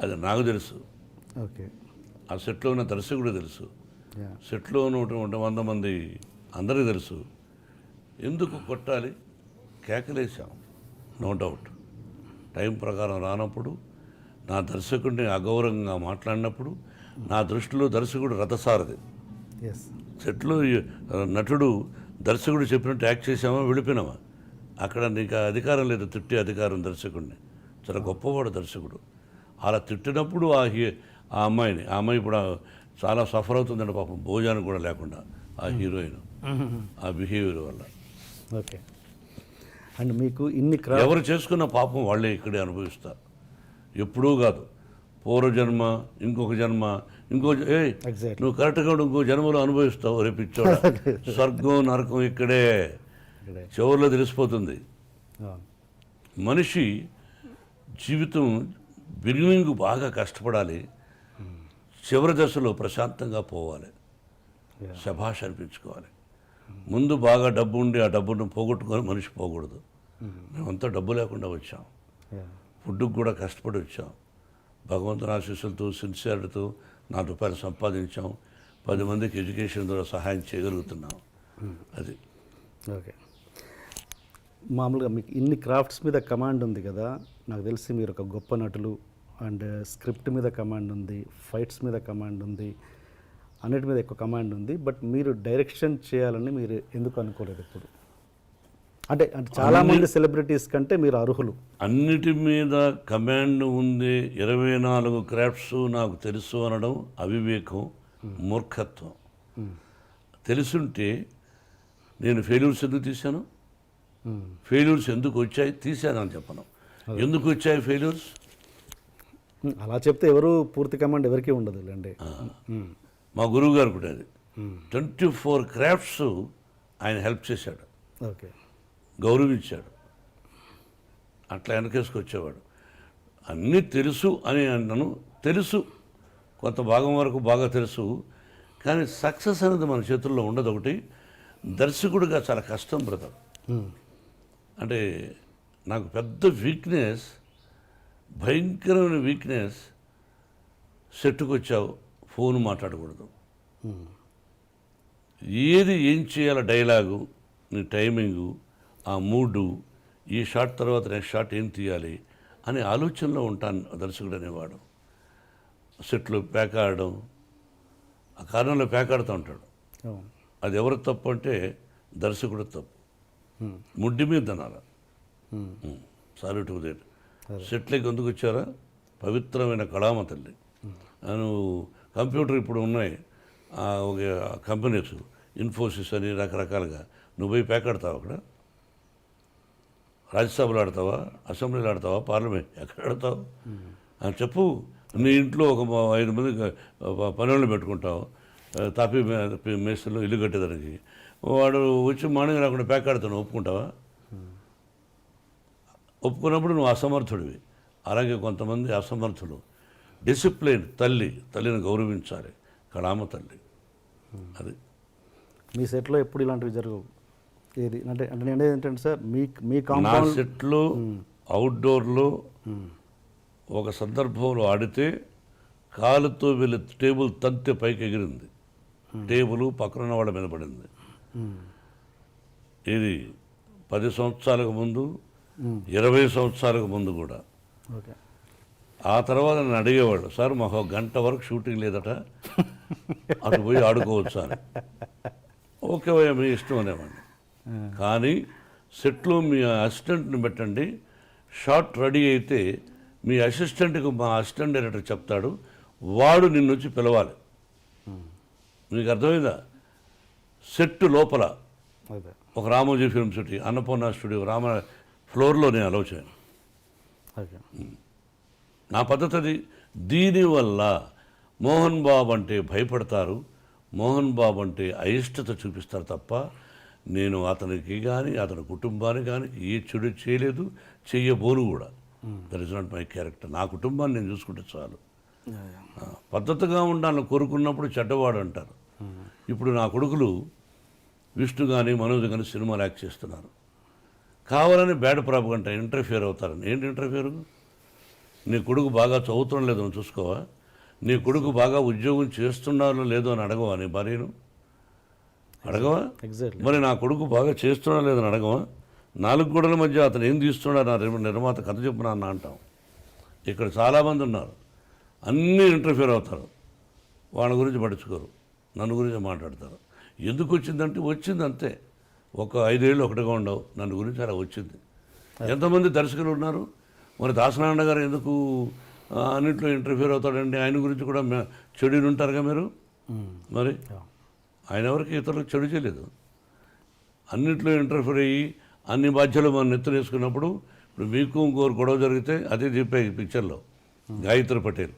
అది నాకు తెలుసు. ఓకే, ఆ సెట్లో ఉన్న దర్శకుడు తెలుసు, Yeah. సెట్లో ఉన్నటువంటి 100 మంది అందరికీ తెలుసు. ఎందుకు కొట్టాలి? కేకలేసాం, నో డౌట్. టైం ప్రకారం రానప్పుడు, నా దర్శకుడిని అగౌరవంగా మాట్లాడినప్పుడు, నా దృష్టిలో దర్శకుడు రథసారథి. Yes. సెట్లో నటుడు దర్శకుడు చెప్పినట్టు యాక్ట్ చేసామా, వెళ్ళిపోయినామా? అక్కడ నీకు అధికారం లేదు, తిట్టే అధికారం దర్శకుడిని. చాలా గొప్పవాడు దర్శకుడు. అలా తిట్టినప్పుడు ఆ అమ్మాయి ఇప్పుడు చాలా సఫర్ అవుతుందండి పాపం, భోజనం కూడా లేకుండా ఆ హీరోయిన్ ఆ బిహేవియర్ వల్ల. ఓకే. అండ్ మీకు ఇన్ని ఎవరు చేసుకున్న పాపం వాళ్ళే ఇక్కడే అనుభవిస్తారు. ఎప్పుడూ కాదు, పూర్వజన్మ, ఇంకొక జన్మ, Exactly. నువ్వు కరెక్ట్గా ఇంకో జన్మలో అనుభవిస్తావు రేపు ఇచ్చోడ. స్వర్గం నరకం ఇక్కడే చివరిలో తెలిసిపోతుంది. మనిషి జీవితం బిగినింగ్ బాగా కష్టపడాలి, చివరి దశలో ప్రశాంతంగా పోవాలి, శభాష్ అనిపించుకోవాలి. ముందు బాగా డబ్బు ఉండి ఆ డబ్బును పోగొట్టుకొని మనిషి పోకూడదు. మేమంతా డబ్బు లేకుండా వచ్చాం, ఫుడ్కి కూడా కష్టపడి వచ్చాం, భగవంతుని ఆశీస్సులతో సిన్సియారిటీతో ₹4 సంపాదించాం, 10 మందికి ఎడ్యుకేషన్ ద్వారా సహాయం చేయగలుగుతున్నాం. అది ఓకే. మామూలుగా మీకు ఇన్ని క్రాఫ్ట్స్ మీద కమాండ్ ఉంది కదా, నాకు తెలిసి మీరు ఒక గొప్ప నటులు. అండ్ స్క్రిప్ట్ మీద కమాండ్ ఉంది, ఫైట్స్ మీద కమాండ్ ఉంది, అన్నిటి మీద ఎక్కువ కమాండ్ ఉంది. బట్ మీరు డైరెక్షన్ చేయాలని మీరు ఎందుకు అనుకోలేదు ఎప్పుడు? అంటే చాలామంది సెలబ్రిటీస్ కంటే మీరు అర్హులు. అన్నిటి మీద కమాండ్ ఉంది, 24 క్రాఫ్ట్స్ నాకు తెలుసు అనడం అవివేకం, మూర్ఖత్వం. తెలుసుంటే నేను ఫెయిల్యూర్స్ ఎందుకు తీశాను, ఫెయిల్యూర్స్ ఎందుకు వచ్చాయి తీశానని చెప్పను. ఎందుకు వచ్చాయి ఫెయిల్యూర్స్? అలా చెప్తే ఎవరు పూర్తి కమాండ్ ఎవరికీ ఉండదు లేండి. మా గురువు గారు కూడా అది 24 క్రాఫ్ట్స్ ఆయన హెల్ప్ చేశాడు, ఓకే, గౌరవించాడు, అట్లా వెనకేసుకొచ్చేవాడు. అన్నీ తెలుసు అని అన్నాను, తెలుసు, కొంత భాగం వరకు బాగా తెలుసు, కానీ సక్సెస్ అనేది మన చేతుల్లో ఉండదు. ఒకటి దర్శకుడిగా చాలా కష్టం బ్రదర్. అంటే నాకు పెద్ద వీక్నెస్, భయంకరమైన వీక్నెస్, సెట్టుకు వచ్చావు ఫోన్ మాట్లాడకూడదు, ఏం చేయాలో డైలాగు, నీ టైమింగు, ఆ మూడు, ఈ షాట్ తర్వాత నెక్స్ట్ షాట్ ఏం తీయాలి అనే ఆలోచనలో ఉంటాను దర్శకుడు అనేవాడు. సెట్లు ప్యాక్ ఆడడం, ఆ కారణంలో ప్యాక్ ఆడుతూ ఉంటాడు. అది ఎవరు తప్పు అంటే దర్శకుడు తప్పు. ముడ్డి మీద తినాలి. Salute to that. సెట్లకి ఎందుకు వచ్చారా? పవిత్రమైన కళామ తల్లి. నువ్వు కంప్యూటర్ ఇప్పుడు ఉన్నాయి ఒక కంపెనీస్, ఇన్ఫోసిస్ అని రకరకాలుగా, నువ్వు పోయి ప్యాక్ ఆడతావు అక్కడ? రాజ్యసభలో ఆడతావా, అసెంబ్లీలో ఆడతావా, పార్లమెంట్ ఎక్కడ ఆడతావు? చెప్పు. నీ ఇంట్లో ఒక 5 మంది పనులను పెట్టుకుంటావు, తాపీ మేస్త్రిలో ఇల్లు కట్టేదానికి. వాడు వచ్చి మార్నింగ్ రాకుండా ప్యాక్ ఆడుతాను, ఒప్పుకుంటావా? ఒప్పుకున్నప్పుడు నువ్వు అసమర్థుడివి. అలాగే కొంతమంది అసమర్థులు. డిసిప్లిన్ తల్లిని గౌరవించాలి, కళామ తల్లి. అది మీ సెట్లో ఎప్పుడు ఇలాంటివి జరగవు. ఏది అంటే నేను ఏంటంటే సార్, మీ నా కాంపౌండ్ సెట్లో అవుట్డోర్లో ఒక సందర్భంలో ఆడితే కాలుతో వెళ్ళి టేబుల్ తంతె పైకి ఎగిరింది, టేబుల్ పక్కన వాళ్ళ మీద పడింది. ఇది 10 సంవత్సరాలకు ముందు, 20 సంవత్సరాలకు ముందు కూడా. ఓకే. ఆ తర్వాత నన్ను అడిగేవాడు, సార్ మాకు 1 గంట వరకు షూటింగ్ లేదట, అటు పోయి ఆడుకోవచ్చు అని. ఓకే భయ్యా మీ ఇష్టం అనేవాడిని. కానీ సెట్లో మీ అసిస్టెంట్ని పెట్టండి, షాట్ రెడీ అయితే మీ అసిస్టెంట్కి మా అసిస్టెంట్ డైరెక్టర్ చెప్తాడు, వాడు నిన్ను వచ్చి పిలవాలి. మీకు అర్థమైందా? సెట్ లోపల అదే ఒక Ramoji film city, Annapurna studio, ఫ్లోర్లో నేను అలౌ చేయను. ఓకే. నా పద్ధతి అది. దీనివల్ల మోహన్ బాబు అంటే భయపడతారు, మోహన్ బాబు అంటే అయిష్టత చూపిస్తారు తప్ప నేను అతనికి కానీ అతని కుటుంబానికి కానీ ఏ చెడు చేయలేదు, చెయ్యబోను కూడా. That is not my character. నా కుటుంబాన్ని నేను చూసుకుంటే చాలు. పద్ధతిగా ఉండాలని కోరుకున్నప్పుడు చెడ్డవాడు అంటారు. ఇప్పుడు నా కొడుకులు విష్ణు కానీ మనోజ్ కానీ సినిమాలు యాక్ట్ చేస్తున్నారు, కావాలని బ్యాడ్ ప్రాపగంట ఇంటర్ఫియర్ అవుతారని. ఏంటి ఇంటర్ఫియర్? నీ కొడుకు బాగా చదువుతుండలేదు, నువ్వు చూసుకోవా? నీ కొడుకు బాగా ఉద్యోగం చేస్తున్నారో లేదో అని అడగవా నీ భార్యను? అడగవా? ఎగ్జాక్ట్లీ. మరి నా కొడుకు బాగా చేస్తున్నా లేదని అడగవా? 4 గోడల మధ్య అతను ఏం తీస్తున్నాడు నా నిర్మాత కథ చెప్పునా అన్న అంటాం. ఇక్కడ చాలామంది ఉన్నారు, అన్నీ ఇంటర్ఫియర్ అవుతారు, వాళ్ళ గురించి పడుచుకోరు, నన్ను గురించి మాట్లాడతారు. ఎందుకు వచ్చిందంటే వచ్చింది అంతే. ఒక 5 ఏళ్ళు ఒకటిగా ఉండవు, నన్ను గురించి అలా వచ్చింది. ఎంతమంది దర్శకులు ఉన్నారు? మరి దాసనారాయణ గారు ఎందుకు అన్నింటిలో ఇంటర్ఫియర్ అవుతాడండి? ఆయన గురించి కూడా చెడు ఉంటారుగా మీరు. మరి ఆయన ఎవరికి ఇతరులకు చెడు చేయలేదు. అన్నింటిలో ఇంటర్ఫియర్ అయ్యి అన్ని బాధ్యతలు మనం నెత్తునేసుకున్నప్పుడు ఇప్పుడు మీకు ఇంకోరు గొడవ జరిగితే అదే చెప్పే ఈ పిక్చర్లో గాయత్రి పటేల్,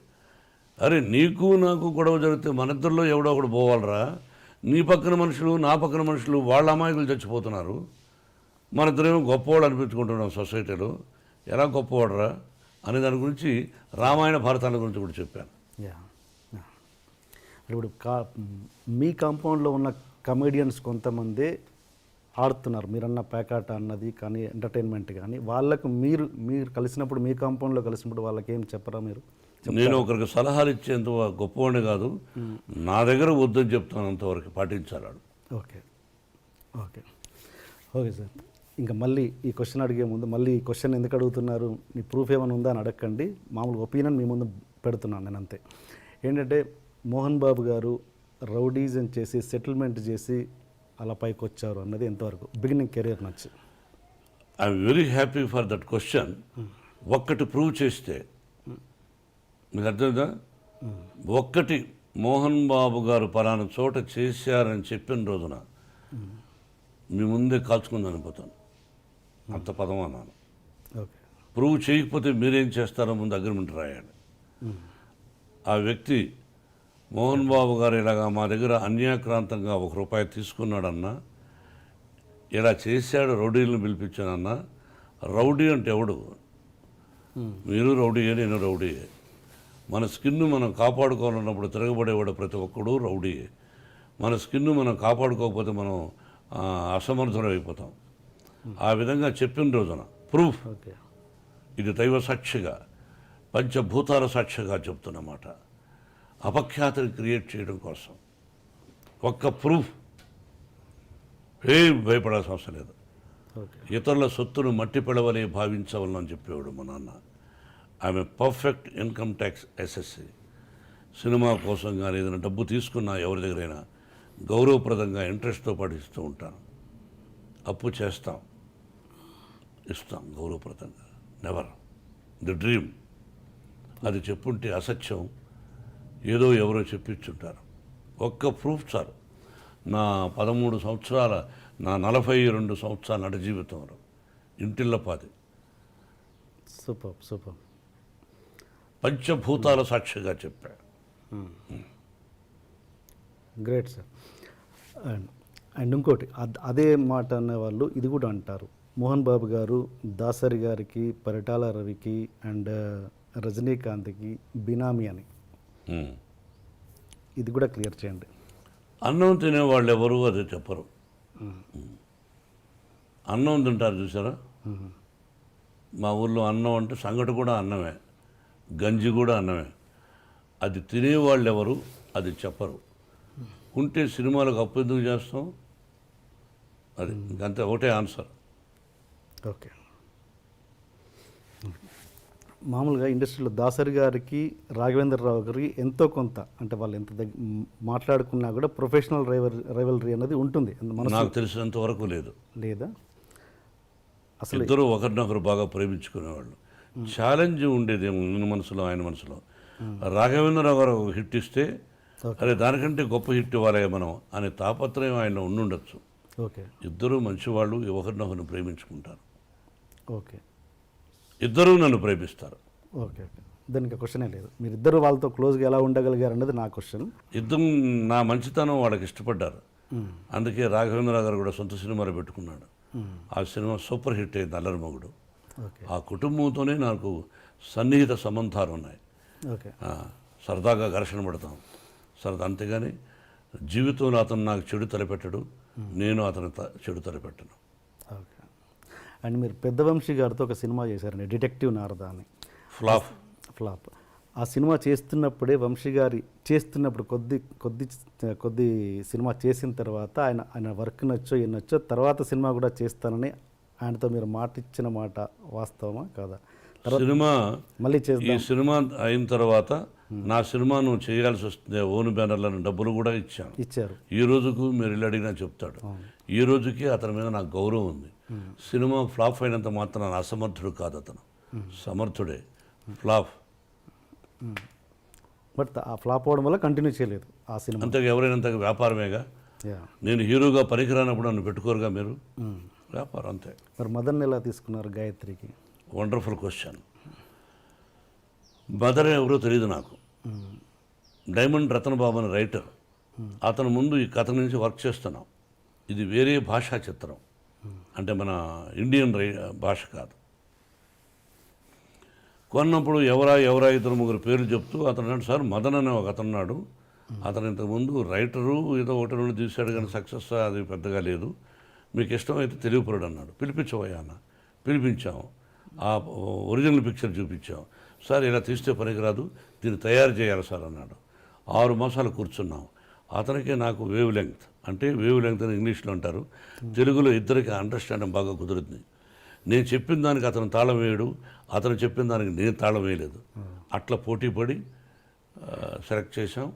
అరే నీకు నాకు గొడవ జరిగితే మన ఇద్దరిలో ఎవడో ఒకడు పోవాలరా, నీ పక్కన మనుషులు నా పక్కన మనుషులు వాళ్ళ అమాయకులు చచ్చిపోతున్నారు, మన ఇద్దరేమో గొప్పవాడు అనిపించుకుంటున్నాం సొసైటీలో, ఎలా గొప్పవాడరా అనే దాని గురించి రామాయణ భారతాల గురించి కూడా చెప్పాను. యా, ఇప్పుడు మీ కాంపౌండ్లో ఉన్న కమెడియన్స్ కొంతమంది ఆడుతున్నారు, మీరన్న పేకాట అన్నది కానీ ఎంటర్టైన్మెంట్ కానీ, వాళ్ళకు మీరు కలిసినప్పుడు మీ కాంపౌండ్లో కలిసినప్పుడు వాళ్ళకి ఏం చెప్పరా మీరు? నేను ఒకరికి సలహాలు ఇచ్చేంత గొప్పవాడిని కాదు, నా దగ్గర వద్దని చెప్తాను, అంతవరకు పాటించాలి. Okay okay okay sir. ఇంకా మళ్ళీ ఈ క్వశ్చన్ అడిగే ముందు మళ్ళీ ఈ క్వశ్చన్ ఎందుకు అడుగుతున్నారు, మీ ప్రూఫ్ ఏమైనా ఉందా అని అడగండి, మామూలుగా ఒపీనియన్ మీ ముందు పెడుతున్నాను నేను అంతే. ఏంటంటే మోహన్ బాబు గారు రౌడీజం చేసి సెటిల్మెంట్ చేసి అలా పైకి వచ్చారు అన్నది ఎంతవరకు బిగినింగ్ కెరీర్ నుంచి? I'm very happy for that question. ఒక్కటి ప్రూవ్ చేస్తే మీకు అర్థమైందా? ఒక్కటి మోహన్ బాబు గారు పలానా చోట చేశారని చెప్పిన రోజున మీ ముందే కాల్చుకుంది అనిపోతాను, అంత పదం అన్నాను. ఓకే. ప్రూవ్ చేయకపోతే మీరేం చేస్తారో ముందు అగ్రిమెంట్ రాయాలి. ఆ వ్యక్తి మోహన్ బాబు గారు ఇలాగా మా దగ్గర అన్యాక్రాంతంగా ₹1 తీసుకున్నాడన్నా, ఇలా చేశాడు, రౌడీలను పిలిపించానన్నా. రౌడీ అంటే ఎవడు? మీరు రౌడీయే, నేను రౌడీయే. మన స్కిన్ను మనం కాపాడుకోవాలన్నప్పుడు తిరగబడేవాడు ప్రతి ఒక్కడు రౌడీయే. మన స్కిన్ను మనం కాపాడుకోకపోతే మనం అసమర్థులు అయిపోతాం. ఆ విధంగా చెప్పిన రోజున ప్రూఫ్, ఓకే, ఇది దైవ సాక్షిగా పంచభూతాల సాక్షిగా చెప్తున్నమాట, అపఖ్యాతిని క్రియేట్ చేయడం కోసం ఒక్క ప్రూఫ్. ఏం భయపడాల్సిన అవసరం లేదు. ఓకే, ఇతరుల సొత్తును మట్టి పిడవలే భావించవాలని చెప్పేవాడు మా నాన్న. ఆమె perfect income tax SSC. Cinema కోసం కానీ ఏదైనా డబ్బు తీసుకున్నా ఎవరి దగ్గరైనా గౌరవప్రదంగా ఇంట్రెస్ట్తో పాటు ఇస్తూ ఉంటాను. అప్పు చేస్తాం, ఇస్తాం గౌరవప్రదంగా, నెవర్ ది డ్రీమ్. అది చెప్పుంటే అసత్యం, ఏదో ఎవరో చెప్పించుంటారు. ఒక్క ప్రూఫ్ చాలు. నా 13 సంవత్సరాల, నా 42 సంవత్సరాల నట జీవితంలో ఇంటిల్లపాది సూపర్ సూపర్, పంచభూతాల సాక్షిగా చెప్పా. Great sir. అండ్ ఇంకోటి అదే మాట అనేవాళ్ళు ఇది కూడా అంటారు, మోహన్ బాబు గారు దాసరి గారికి, పరిటాల రవికి అండ్ రజనీకాంత్కి బినామీ అని. ఇది కూడా క్లియర్ చేయండి. అన్నం తినేవాళ్ళు ఎవరు అది చెప్పరు. అన్నం తింటారు చూసారా? మా ఊళ్ళో అన్నం అంటే సంగటి కూడా అన్నమే, గంజి కూడా అన్నమే. అది తినేవాళ్ళు ఎవరు అది చెప్పరు. ఉంటే సినిమాలకు అప్పు ఎందుకు చేస్తాం? అది ఇంకంతే, ఒకటే ఆన్సర్. ఓకే. మామూలుగా ఇండస్ట్రీలో దాసరి గారికి, రాఘవేంద్రరావు గారికి ఎంతో కొంత, అంటే వాళ్ళు ఎంత మాట్లాడుకున్నా కూడా ప్రొఫెషనల్ రైవలరీ అనేది ఉంటుంది. నాకు తెలిసినంత వరకు లేదు. లేదా? అసలు ఇద్దరు ఒకరినొకరు బాగా ప్రేమించుకునేవాళ్ళు. ఛాలెంజ్ ఉండేదేమో నిన్న మనసులో, ఆయన మనసులో. రాఘవేంద్రరావు గారు ఒక హిట్ ఇస్తే అరే దానికంటే గొప్ప హిట్ ఇవ్వాలి మనం అనే తాపత్రయం ఆయన ఉండుండొచ్చు. ఓకే. ఇద్దరు మంచివాళ్ళు, ఒకరినొకరిని ప్రేమించుకుంటారు. ఓకే. ఇద్దరూ నన్ను ప్రేమిస్తారు. ఓకే ఓకే, దానికి క్వశ్చనే లేదు. మీరిద్దరు వాళ్ళతో క్లోజ్గా ఎలా ఉండగలిగారు అన్నది నా క్వశ్చన్. ఇద్దరు నా మంచితనం వాళ్ళకి ఇష్టపడ్డారు. అందుకే రాఘవేంద్రరావు గారు కూడా సొంత సినిమాలు పెట్టుకున్నాడు. ఆ సినిమా సూపర్ హిట్ అయింది, అల్లరిమొగుడు. ఓకే. ఆ కుటుంబంతోనే నాకు సన్నిహిత సంబంధాలు ఉన్నాయి. ఓకే. సరదాగా ఘర్షణ పడతాం సరదా, అంతేగాని జీవితంలో అతను నాకు చెడు తలపెట్టడు, నేను అతను చెడు తలపెట్టను. ఓకే. అండ్ మీరు పెద్దవంశీ గారితో ఒక సినిమా చేశారండి, డిటెక్టివ్ నారద అని. ఫ్లాప్. ఆ సినిమా చేస్తున్నప్పుడే వంశీ గారి చేస్తున్నప్పుడు కొద్ది సినిమా చేసిన తర్వాత ఆయన వర్క్ నచ్చో ఏం నచ్చో తర్వాత సినిమా కూడా చేస్తానని ఆయనతో మీరు మాట ఇచ్చిన మాట వాస్తవమా కాదా? తర్వాత సినిమా మళ్ళీ ఈ చేద్దాం సినిమా అయిన తర్వాత నా సినిమా నువ్వు చేయాల్సి వస్తుంది ఓన్ బ్యానర్లను డబ్బులు కూడా ఇచ్చాను. ఇచ్చారు. ఈ రోజుకు మీరు ఇల్లు అడిగినా చెప్తాడు. ఈ రోజుకి అతని మీద నాకు గౌరవం ఉంది. సినిమా ఫ్లాప్ అయినంత మాత్రం అసమర్థుడు కాదు అతను, సమర్థుడే. ఫ్లాప్ బట్ ఆ ఫ్లాప్ అవ్వడం వల్ల కంటిన్యూ చేయలేదు ఆ సినిమా. అంతగా ఎవరైనంత వ్యాపారమేగా. యా. నేను హీరోగా పనికిరానప్పుడు నన్ను పెట్టుకోరుగా మీరు. వ్యాపారం అంతే. మరి మదన్ ఎలా తీసుకున్నారు గాయత్రికి? Wonderful question. మదర్ ఎవరో తెలియదు నాకు. డైమండ్ రతన్ బాబు అని రైటర్, అతను ముందు ఈ కథ నుంచి వర్క్ చేస్తున్నాం. ఇది వేరే భాషా చిత్రం, అంటే మన ఇండియన్ భాష కాదు. కొన్నప్పుడు ఎవరా ఇద్దరు ముగ్గురు పేర్లు చెప్తూ అతను అన్నాడు, సార్ మదన్ అనే ఒక అతనున్నాడు, అతను ఇంతకుముందు రైటరు ఏదో ఒకటి రెండు తీశాడు కానీ సక్సెస్ అది పెద్దగా లేదు, మీకు ఇష్టమైతే తెలియపరుడు అన్నాడు. పిలిపించవయ్యా అన్న. పిలిపించాము. ఆ ఒరిజినల్ పిక్చర్ చూపించాం. సార్ ఇలా తీస్తే పనికిరాదు, దీన్ని తయారు చేయాలి సార్ అన్నాడు. 6 మాసాలు కూర్చున్నాం. అతనికి నాకు వేవ్ లెంగ్త్, అంటే వేవ్ లెంగ్త్ అని ఇంగ్లీష్లో అంటారు, తెలుగులో ఇద్దరికి అండర్స్టాండింగ్ బాగా కుదురుతుంది. నేను చెప్పిన దానికి అతను తాళం వేయడు, అతను చెప్పిన దానికి నేను తాళం వేయలేదు. అట్లా పోటీ పడి సెలెక్ట్ చేసాం.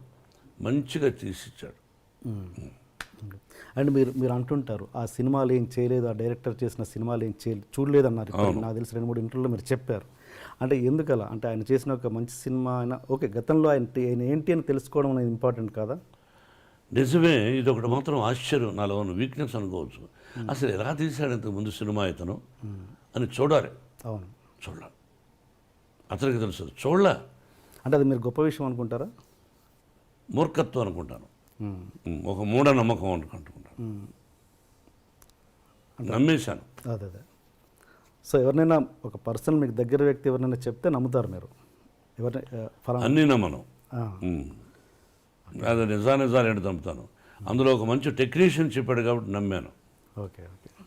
మంచిగా తీసిచ్చాడు. అండ్ మీరు అంటుంటారు ఆ సినిమాలు ఏం చేయలేదు, ఆ డైరెక్టర్ చేసిన సినిమాలు ఏం చూడలేదు అన్నారు. నాకు తెలిసి 2-3 ఇంటర్వ్యూలో మీరు చెప్పారు. అంటే ఎందుకలా? అంటే ఆయన చేసిన ఒక మంచి సినిమా అయినా ఓకే, గతంలో ఆయన ఏంటి అని తెలుసుకోవడం అనేది ఇంపార్టెంట్ కాదా? నిజమే. ఇది ఒకటి మాత్రం ఆశ్చర్యం, నాలో ఉన్న వీక్నెస్ అనుకోవచ్చు. అసలు ఎలా తీశాడు ఇంతకుముందు సినిమా ఇతను అని చూడాలి. అవును, చూడాలి. అతనికి తెలుసు. చూడలే అంటే అది మీరు గొప్ప విషయం అనుకుంటారా? మూర్ఖత్వం అనుకుంటాను. ఒక మూఢ నమ్మకం అనుకుంటాను. నమ్మేశాను. అదే. సో ఎవరినైనా ఒక పర్సన్ మీకు దగ్గర వ్యక్తి ఎవరినైనా చెప్తే నమ్ముతారు మీరు? అన్నీ నమ్మను. అది నిజాలు ఏంటి నమ్ముతాను. అందులో ఒక మంచి టెక్నీషియన్ చెప్పాడు కాబట్టి నమ్మాను. ఓకే.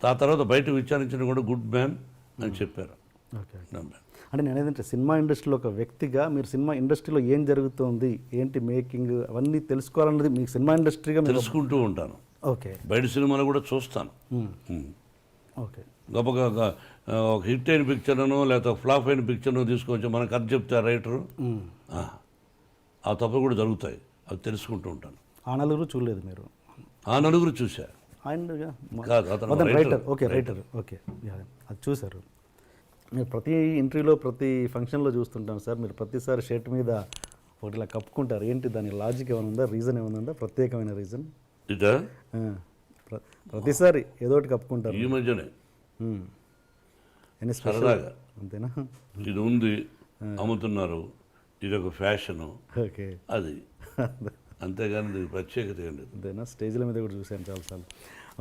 ఆ తర్వాత బయట విచారించిన కూడా గుడ్ మ్యాన్ అని చెప్పారు. ఓకే. నమ్మాను. అంటే నేను ఏదంటే సినిమా ఇండస్ట్రీలో ఒక వ్యక్తిగా మీరు సినిమా ఇండస్ట్రీలో ఏం జరుగుతుంది, ఏంటి మేకింగ్, అవన్నీ తెలుసుకోవాలన్నది మీకు సినిమా ఇండస్ట్రీగా తెలుసుకుంటూ ఉంటాను. ఓకే. బయట సినిమాలు కూడా చూస్తాను. ఓకే. గొప్పగా ఒక హిట్ అయిన పిక్చర్ను లేకపోతే ఫ్లాప్ అయిన పిక్చర్ను తీసుకొచ్చి మనకు అది చెప్తే రైటరు, ఆ తప్పు కూడా జరుగుతాయి. అది తెలుసుకుంటూ ఉంటాను. ఆ నలుగురు చూడలేదు మీరు? ఆ నలుగురు చూసా. ఆయన కాదు, అతను రైటర్. Okay, writer. ఓకే, అది చూశారు. మీరు ప్రతి ఇంటర్వ్యూలో ప్రతి ఫంక్షన్లో చూస్తుంటాను సార్, మీరు ప్రతిసారి షర్ట్ మీద ఒకటిలా కప్పుకుంటారు. ఏంటి దాని లాజిక్ ఏమైనా ఉందా, రీజన్ ఏమైనా ఉందా, ప్రత్యేకమైన రీజన్? ఇదా ప్రతిసారి ఏదో ఒకటి కప్పుకుంటారు. ఈ మధ్యనే సరదాగా అంతేనా? ఇది ఉంది, అమ్ముతున్నారు, ఇది ఒక ఫ్యాషను, ఓకే, అది అంతేగాని దీనికి ప్రత్యేకత ఏం లేదు. అంతేనా? స్టేజ్ల మీద కూడా చూశాను చాలాసార్లు.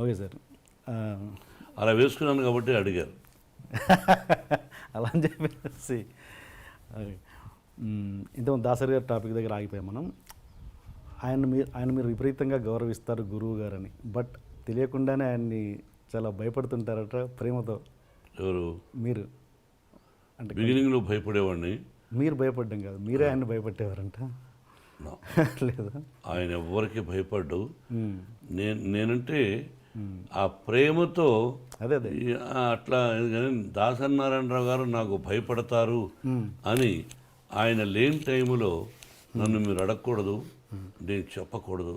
Okay sir. అలా వేసుకున్నాను కాబట్టి అడిగారు. అలా అని చెప్పేసి ఇంతకుముందు దాసరి గారి టాపిక్ దగ్గర ఆగిపోయాం మనం. ఆయన మీరు విపరీతంగా గౌరవిస్తారు గురువు గారని, బట్ తెలియకుండానే ఆయన్ని చాలా భయపడుతుంటారట ప్రేమతో. ఎవరు? మీరు. అంటే బిగినింగ్లో భయపడేవాడిని. మీరు భయపడ్డం కాదు, మీరే ఆయన్ని భయపట్టేవారంట. లేదా? ఆయన ఎవరికి భయపడ్డు. నేనంటే ఆ ప్రేమతో అదే అట్లా. దాసనారాయణరావు గారు నాకు భయపడతారు అని ఆయన లేని టైంలో నన్ను మీరు అడగకూడదు, నేను చెప్పకూడదు.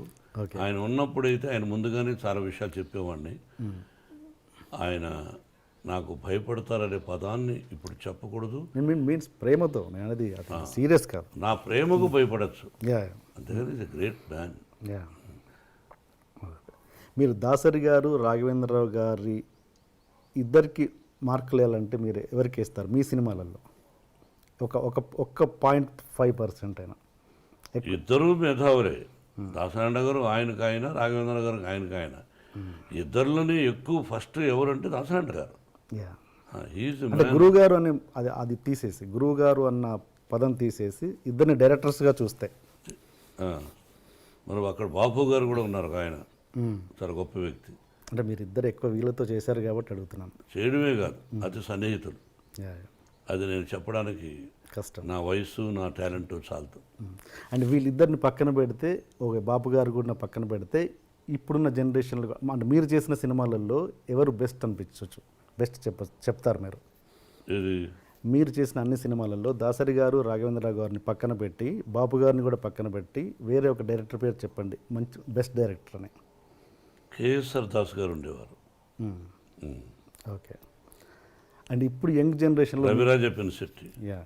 ఆయన ఉన్నప్పుడైతే ఆయన ముందుగానే చాలా విషయాలు చెప్పేవాడిని. ఆయన నాకు భయపడతారనే పదాన్ని ఇప్పుడు చెప్పకూడదు. మీన్స్ ప్రేమతో, నేను అది సీరియస్ కాదు. నా ప్రేమకు భయపడచ్చు, అంతేగాని ఇస్ ఎ గ్రేట్ మ్యాన్. మీరు దాసరి గారు, రాఘవేంద్రరావు గారి ఇద్దరికి మార్కులు వేయాలంటే మీరు ఎవరికి ఇస్తారు మీ సినిమాలలో? ఒక్క 0.5% అయినా. ఇద్దరు మేధావులే. దాసనారాయణ గారు ఆయనకు ఆయన, రాఘవేంద్ర గారు ఆయనకు ఆయన. ఇద్దరిలోనే ఎక్కువ ఫస్ట్ ఎవరంటే దాసనారాయణ గారు. అంటే గురువు గారు అని అది తీసేసి, గురువు గారు అన్న పదం తీసేసి ఇద్దరిని డైరెక్టర్స్గా చూస్తే మరి అక్కడ బాపు గారు కూడా ఉన్నారు. ఆయన చాలా గొప్ప వ్యక్తి. అంటే మీరు ఇద్దరు ఎక్కువ వీళ్ళతో చేశారు కాబట్టి అడుగుతున్నాను. చేయడమే కాదు, అతి సన్నిహితులు. అది నేను చెప్పడానికి కష్టం. నా వయసు నా టాలెంట్ చాలదు. అండ్ వీళ్ళిద్దరిని పక్కన పెడితే, ఒక బాపు గారు కూడా పక్కన పెడితే, ఇప్పుడున్న జనరేషన్లో అంటే మీరు చేసిన సినిమాలలో ఎవరు బెస్ట్ అనిపించవచ్చు? బెస్ట్ చెప్తారు మీరు? ఇది మీరు చేసిన అన్ని సినిమాలలో దాసరి గారు, రాఘవేంద్రరావు గారిని పక్కన పెట్టి, బాపు గారిని కూడా పక్కన పెట్టి, వేరే ఒక డైరెక్టర్ పేరు చెప్పండి, మంచి బెస్ట్ డైరెక్టర్ అని. కేఎస్ఆర్ దాస్ గారు ఉండేవారు. ఓకే. అండ్ ఇప్పుడు యంగ్ జనరేషన్లో రవిరాజ పినిశెట్టి, యా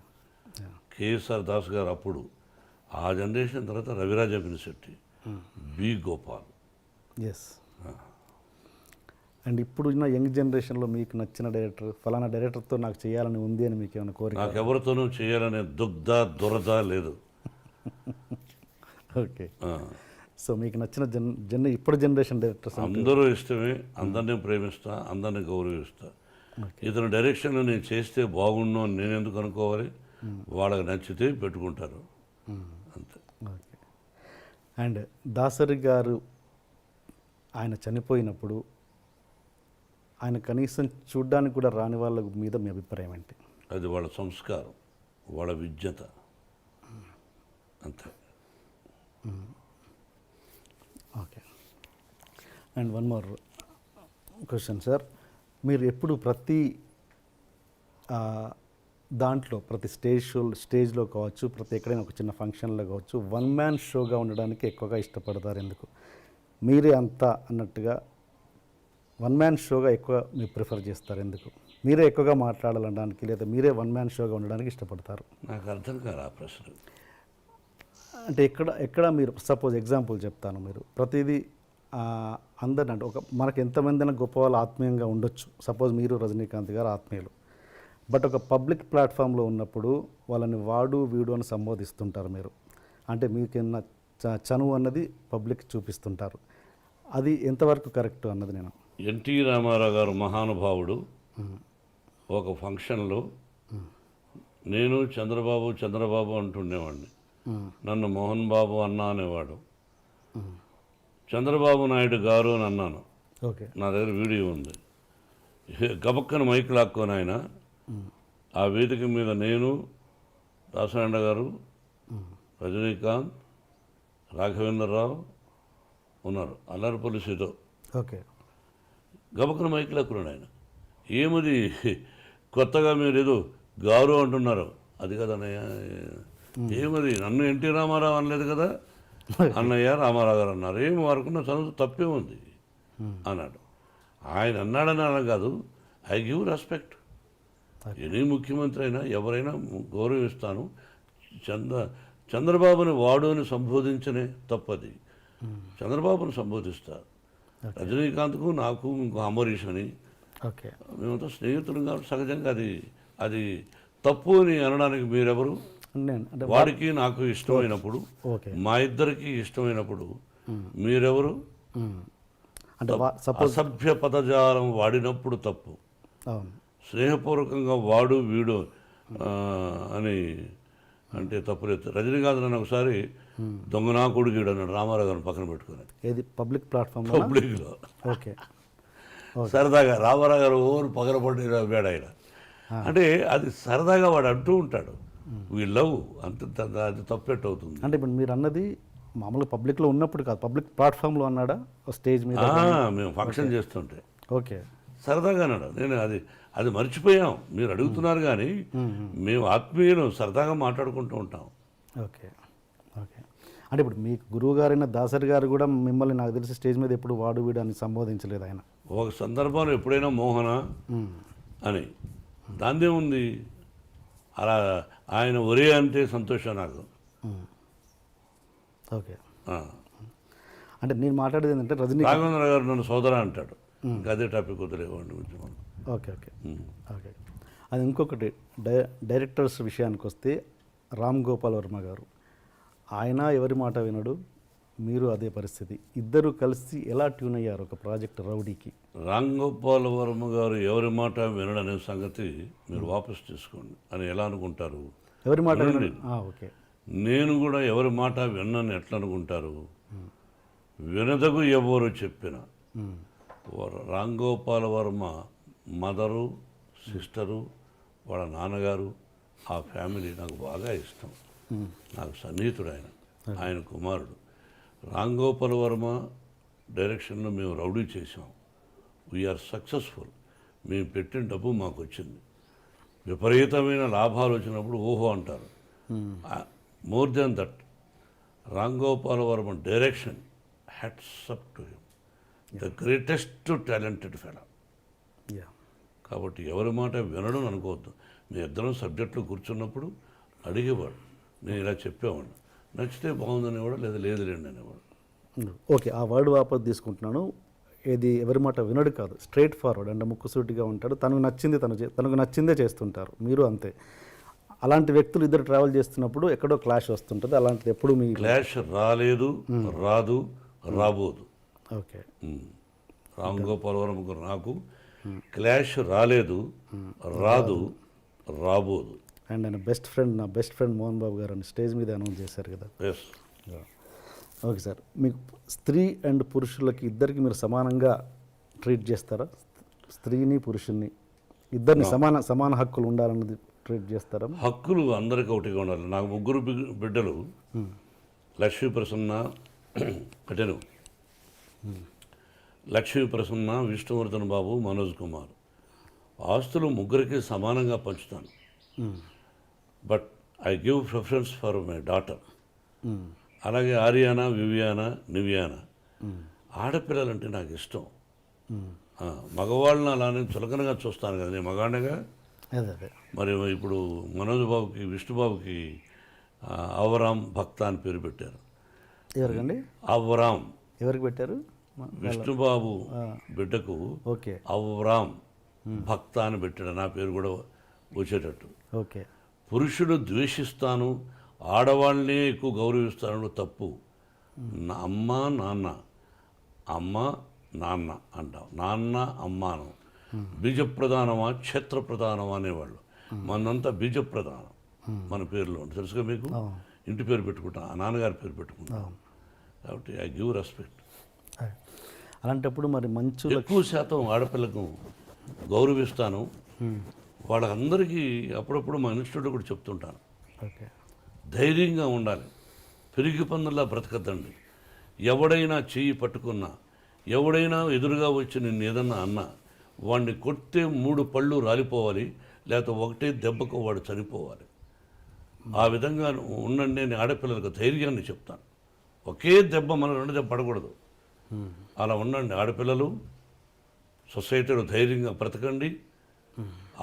కేఎస్ఆర్ దాస్ గారు అప్పుడు, ఆ జనరేషన్ తర్వాత Raviraja Pinisetty, B Gopal. Yes. And ఇప్పుడు ఉన్న యంగ్ జనరేషన్లో మీకు నచ్చిన డైరెక్టర్, ఫలానా డైరెక్టర్తో నాకు చేయాలని ఉంది అని మీకు ఏమైనా కోరిక? నాకు ఎవరితోనూ చేయాలనే దురద లేదు. ఓకే. సో మీకు నచ్చిన ఇప్పుడు జనరేషన్ డైరెక్టర్స్? అందరూ ఇష్టమే, అందరినీ ప్రేమిస్తా, అందరినీ గౌరవిస్తా. ఇతని డైరెక్షన్లో నేను చేస్తే బాగుండు అని నేను ఎందుకు అనుకోవాలి? వాళ్ళకి నచ్చితే పెట్టుకుంటారు, అంతే. ఓకే. అండ్ దాసరి గారు ఆయన చనిపోయినప్పుడు ఆయన కనీసం చూడ్డానికి కూడా రాని వాళ్ళ మీద మీ అభిప్రాయం ఏంటి? అది వాళ్ళ సంస్కారం, వాళ్ళ విజ్ఞత, అంతే. Okay. And one more question sir, మీరు ఎప్పుడు ప్రతి దాంట్లో, ప్రతి స్టేజ్లో కావచ్చు, ప్రతి ఎక్కడైనా ఒక చిన్న ఫంక్షన్లో కావచ్చు, వన్ మ్యాన్ షోగా ఉండడానికి ఎక్కువగా ఇష్టపడతారు ఎందుకు? మీరే అంతా అన్నట్టుగా వన్ మ్యాన్ షోగా ఎక్కువ మీరు ప్రిఫర్ చేస్తారు ఎందుకు? మీరే ఎక్కువగా మాట్లాడాలనడానికి, లేదా మీరే వన్ మ్యాన్ షోగా ఉండడానికి ఇష్టపడతారు? నాకు అర్థం కాదు ఆ ప్రశ్న. అంటే ఎక్కడ మీరు సపోజ్ ఎగ్జాంపుల్ చెప్తాను, మీరు ప్రతిదీ అందరిని అంటే మనకు ఎంతమందిన గొప్ప వాళ్ళు ఆత్మీయంగా ఉండొచ్చు, సపోజ్ మీరు రజనీకాంత్ గారు ఆత్మీయులు, బట్ ఒక పబ్లిక్ ప్లాట్ఫామ్లో ఉన్నప్పుడు వాళ్ళని వాడు వీడు అని సంబోధిస్తుంటారు మీరు. అంటే మీకున్న చనువు అన్నది పబ్లిక్ చూపిస్తుంటారు. అది ఎంతవరకు కరెక్ట్ అన్నది నేను. ఎన్టీ రామారావు గారు మహానుభావుడు. ఒక ఫంక్షన్లో నేను చంద్రబాబు అంటుండేవాడిని. నన్ను మోహన్ బాబు అన్నా అనేవాడు. చంద్రబాబు నాయుడు గారు అని అన్నాను. ఓకే. నా దగ్గర వీడియో ఉంది. గబక్కన మైక్ లాక్కొని ఆయన ఆ వేదిక మీద నేను, దాసనారాయణ గారు, రజనీకాంత్, రాఘవేంద్రరావు ఉన్నారు, అల్లరిపల్లి సీతో. ఓకే. గబక్కన మైక్ లాక్కున్నాడు ఆయన. ఏమది కొత్తగా మీరు ఏదో గారు అంటున్నారు? అది కదన్నయ్య, ఏమది నన్ను ఎన్టీ రామారావు అనలేదు కదా, అన్నయ్య రామారావు గారు అన్నారు. ఏమి వారుకున్న చదువు తప్పే ఉంది అన్నాడు. ఆయన అన్నాడని అనడం కాదు, ఐ గివ్ రెస్పెక్ట్. ఎనీ ముఖ్యమంత్రి అయినా ఎవరైనా గౌరవిస్తాను. చంద్రబాబుని వాడు అని సంబోధించనే తప్పది, చంద్రబాబుని సంబోధిస్తా. రజనీకాంత్కు నాకు ఇంకో అంబరీష్ అని, ఓకే, మేమంతా స్నేహితులు కాబట్టి సహజంగా అది తప్పు అని అనడానికి మీరెవరు? అంటే వాడికి నాకు ఇష్టమైనప్పుడు, ఓకే, మా ఇద్దరికి ఇష్టమైనప్పుడు మీరెవరు? అంటే అసభ్య పదజాలం వాడినప్పుడు తప్పు. అవును. స్నేహపూర్వకంగా వాడు వీడు అని అంటే తప్పులేదు. రజనీకాంత్ నన్ను ఒకసారి దొంగనా కొడుకుడు అన్నాడు రామారావు గారిని పక్కన పెట్టుకుని. ఏది పబ్లిక్ ప్లాట్ఫామ్? పబ్లిక్లో. ఓకే. సరదాగా రామారావు గారు ఓరు పగలపడి వేడ ఆయన. అంటే అది సరదాగా వాడు అంటూ ఉంటాడు. వీ లవ్ అంత, అది తప్పెట్టు అవుతుంది. అంటే ఇప్పుడు మీరు అన్నది మామూలుగా పబ్లిక్లో ఉన్నప్పుడు కాదు, పబ్లిక్ ప్లాట్ఫామ్లో అన్నాడా స్టేజ్ మీద? మేము ఫంక్షన్ చేస్తుంటే ఓకే, సరదాగా అన్నాడు. నేను అది మర్చిపోయాం, మీరు అడుగుతున్నారు కానీ మేము ఆత్మీయులు సరదాగా మాట్లాడుకుంటూ ఉంటాం. ఓకే. ఓకే. అంటే ఇప్పుడు మీకు గురువు గారైన దాసరి గారు కూడా మిమ్మల్ని నాకు తెలిసి స్టేజ్ మీద ఎప్పుడు వాడు వీడు అని సంబోధించలేదు ఆయన. ఒక సందర్భంలో ఎప్పుడైనా మోహన అని, దాందే ఉంది. అలా ఆయన ఒరే అంటే సంతోషం నాకు. ఓకే. అంటే నేను మాట్లాడేది ఏంటంటే రాఘవేంద్ర గారు నన్ను సోదర అంటాడు. ఇంకా అదే టాపిక్ వదిలేవాడిని గురించి మనం. ఓకే. ఓకే. ఓకే. అది ఇంకొకటి డైరెక్టర్స్ విషయానికి వస్తే రామ్ గోపాల్ వర్మ గారు, ఆయన ఎవరి మాట వినడు, మీరు అదే పరిస్థితి. ఇద్దరు కలిసి ఎలా ట్యూన్ అయ్యారు ఒక ప్రాజెక్ట్ రౌడీకి? రామ్ గోపాల్ వర్మ గారు ఎవరి మాట వినడనే సంగతి మీరు వాపస్ తీసుకోండి అని ఎలా అనుకుంటారు? ఎవరి మాట వినడు? ఓకే. నేను కూడా ఎవరి మాట విన్నాను ఎట్లా అనుకుంటారు? వినదగు ఎవరు చెప్పిన రామ్ గోపాల్ వర్మ మదరు, సిస్టరు, వాళ్ళ నాన్నగారు ఆ ఫ్యామిలీ నాకు బాగా ఇష్టం. నాకు సన్నిహితుడు ఆయన కుమారుడు. రామ్ గోపాల్ వర్మ డైరెక్షన్లో మేము రౌడీ చేసాం. We are successful. మేము పెట్టిన డబ్బు మాకు వచ్చింది. విపరీతమైన లాభాలు వచ్చినప్పుడు ఓహో అంటారు. More than that, Ram Gopal Varma direction, hats up to him, the greatest talented fellow. Yeah, కాబట్టి ఎవరి మాట వినడం అనుకోవద్దు. మీ ఇద్దరం సబ్జెక్టులో కూర్చున్నప్పుడు అడిగేవాడు, నేను ఇలా చెప్పేవాడు, నచ్చితే బాగుందనేవాడు, లేదా లేదులేండి అనేవాడు. ఓకే, ఆ వర్డ్ వాపస్ తీసుకుంటున్నాను. ఏది ఎవరి మాట వినడు కాదు, స్ట్రైట్ ఫార్వర్డ్, అంటే ముక్కుసూటిగా ఉంటాడు. తనకు నచ్చింది తనకు నచ్చిందే చేస్తుంటారు. మీరు అంతే. అలాంటి వ్యక్తులు ఇద్దరు ట్రావెల్ చేస్తున్నప్పుడు ఎక్కడో క్లాష్ వస్తుంటుంది. అలాంటిది ఎప్పుడు మీ క్లాష్ రాలేదు, రాదు, రాబోదు. ఓకే. రామ్ గోపాల్ వర్మ నాకు క్లాష్ రాలేదు, రాదు, రాబోదు. అండ్ ఆయన నా బెస్ట్ ఫ్రెండ్ మోహన్ బాబు గారు అని స్టేజ్ మీద అనౌన్స్ చేశారు కదా. ఎస్. ఓకే సార్, మీకు స్త్రీ అండ్ పురుషులకి ఇద్దరికి మీరు సమానంగా ట్రీట్ చేస్తారా? స్త్రీని పురుషుల్ని ఇద్దరిని సమాన హక్కులు ఉండాలన్నది ట్రీట్ చేస్తారా? హక్కులు అందరికీ ఒకటిగా ఉండాలి. నాకు ముగ్గురు బిడ్డలు, లక్ష్మీ ప్రసన్న, అటెను లక్ష్మీ ప్రసన్న, విష్ణువర్ధన్ బాబు, మనోజ్ కుమార్. ఆస్తులు ముగ్గురికి సమానంగా పంచుతాను. But I give preference for my daughter. అలాగే ఆర్యానా, వివియానా, నివియానా. ఆడపిల్లలంటే నాకు ఇష్టం. మగవాళ్ళని అలానే చులకనగా చూస్తాను కదా, నేను మగాడిగా. అదే మరి ఇప్పుడు మనోజ్ బాబుకి, విష్ణుబాబుకి అవరామ్ భక్త అని పేరు పెట్టారు. ఎవరికండి? అవరామ్. ఎవరికి పెట్టారు? విష్ణుబాబు బిడ్డకు ఓకే, అవరామ్ భక్త అని పెట్టాడు. నా పేరు కూడా వచ్చేటట్టు. ఓకే. పురుషుడు ద్వేషిస్తాను, ఆడవాళ్ళనే ఎక్కువ గౌరవిస్తాను, తప్పు. నా అమ్మ నాన్న, అమ్మ నాన్న అంటాం. నాన్న అమ్మాను. బీజప్రధానమా క్షేత్రప్రధానమా అనేవాళ్ళు. మనంతా బీజప్రధానం మన పేరులో ఉంటుంది. తెలుసుగా మీకు. ఇంటి పేరు పెట్టుకుంటాం, ఆ నాన్నగారి పేరు పెట్టుకుంటాం. కాబట్టి ఐ గివ్ రెస్పెక్ట్. అలాంటప్పుడు మరి మంచు ఎక్కువ శాతం ఆడపిల్లకు గౌరవిస్తాను. వాళ్ళందరికీ అప్పుడప్పుడు మా ఇన్స్టిట్యూట్లో కూడా చెప్తుంటాను, ఓకే, ధైర్యంగా ఉండాలి, పెరిగి పందుల్లా బ్రతకద్దండి. ఎవడైనా చెయ్యి పట్టుకున్నా, ఎవడైనా ఎదురుగా వచ్చి నిన్ను ఏదన్నా అన్నా, వాడిని కొడితే 3 పళ్ళు రాలిపోవాలి, లేకపోతే ఒకటే దెబ్బకు వాడు చనిపోవాలి. ఆ విధంగా ఉండండి అని ఆడపిల్లలకు ధైర్యాన్ని చెప్తాను. ఒకే దెబ్బ, మనం 2 దెబ్బ పడకూడదు. అలా ఉండండి ఆడపిల్లలు. సొసైటీలో ధైర్యంగా బ్రతకండి.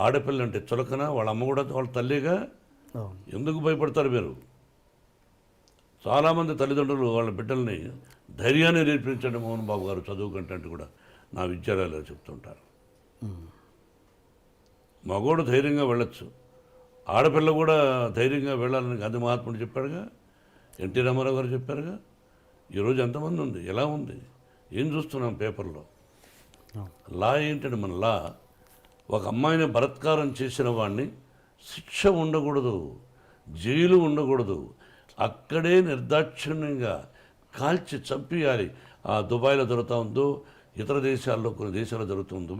ఆడపిల్ల అంటే చులకన, వాళ్ళ అమ్మ కూడా వాళ్ళ తల్లిగా. ఎందుకు భయపడతారు మీరు? చాలామంది తల్లిదండ్రులు వాళ్ళ బిడ్డల్ని ధైర్యాన్ని నేర్పించండి మోహన్ బాబు గారు చదువు కంటే కూడా నా విద్యాలయాల్లో చెప్తుంటారు. మగోడు ధైర్యంగా వెళ్ళొచ్చు, ఆడపిల్ల కూడా ధైర్యంగా వెళ్ళాలని గాంధీ మహాత్ముడు చెప్పాడుగా, ఎన్టీ రామారావు గారు చెప్పారుగా. ఈరోజు ఎంతమంది ఉంది, ఎలా ఉంది, ఏం చూస్తున్నాం పేపర్లో. లా ఏంటంటే మన లా, ఒక అమ్మాయిని బలాత్కారం చేసిన వాడిని శిక్ష ఉండకూడదు, జైలు ఉండకూడదు, అక్కడే నిర్దాక్షిణ్యంగా కాల్చి చంపేయాలి. ఆ దుబాయ్లో జరుగుతూ ఉందో, ఇతర దేశాల్లో కొన్ని దేశాల్లో జరుగుతుందో,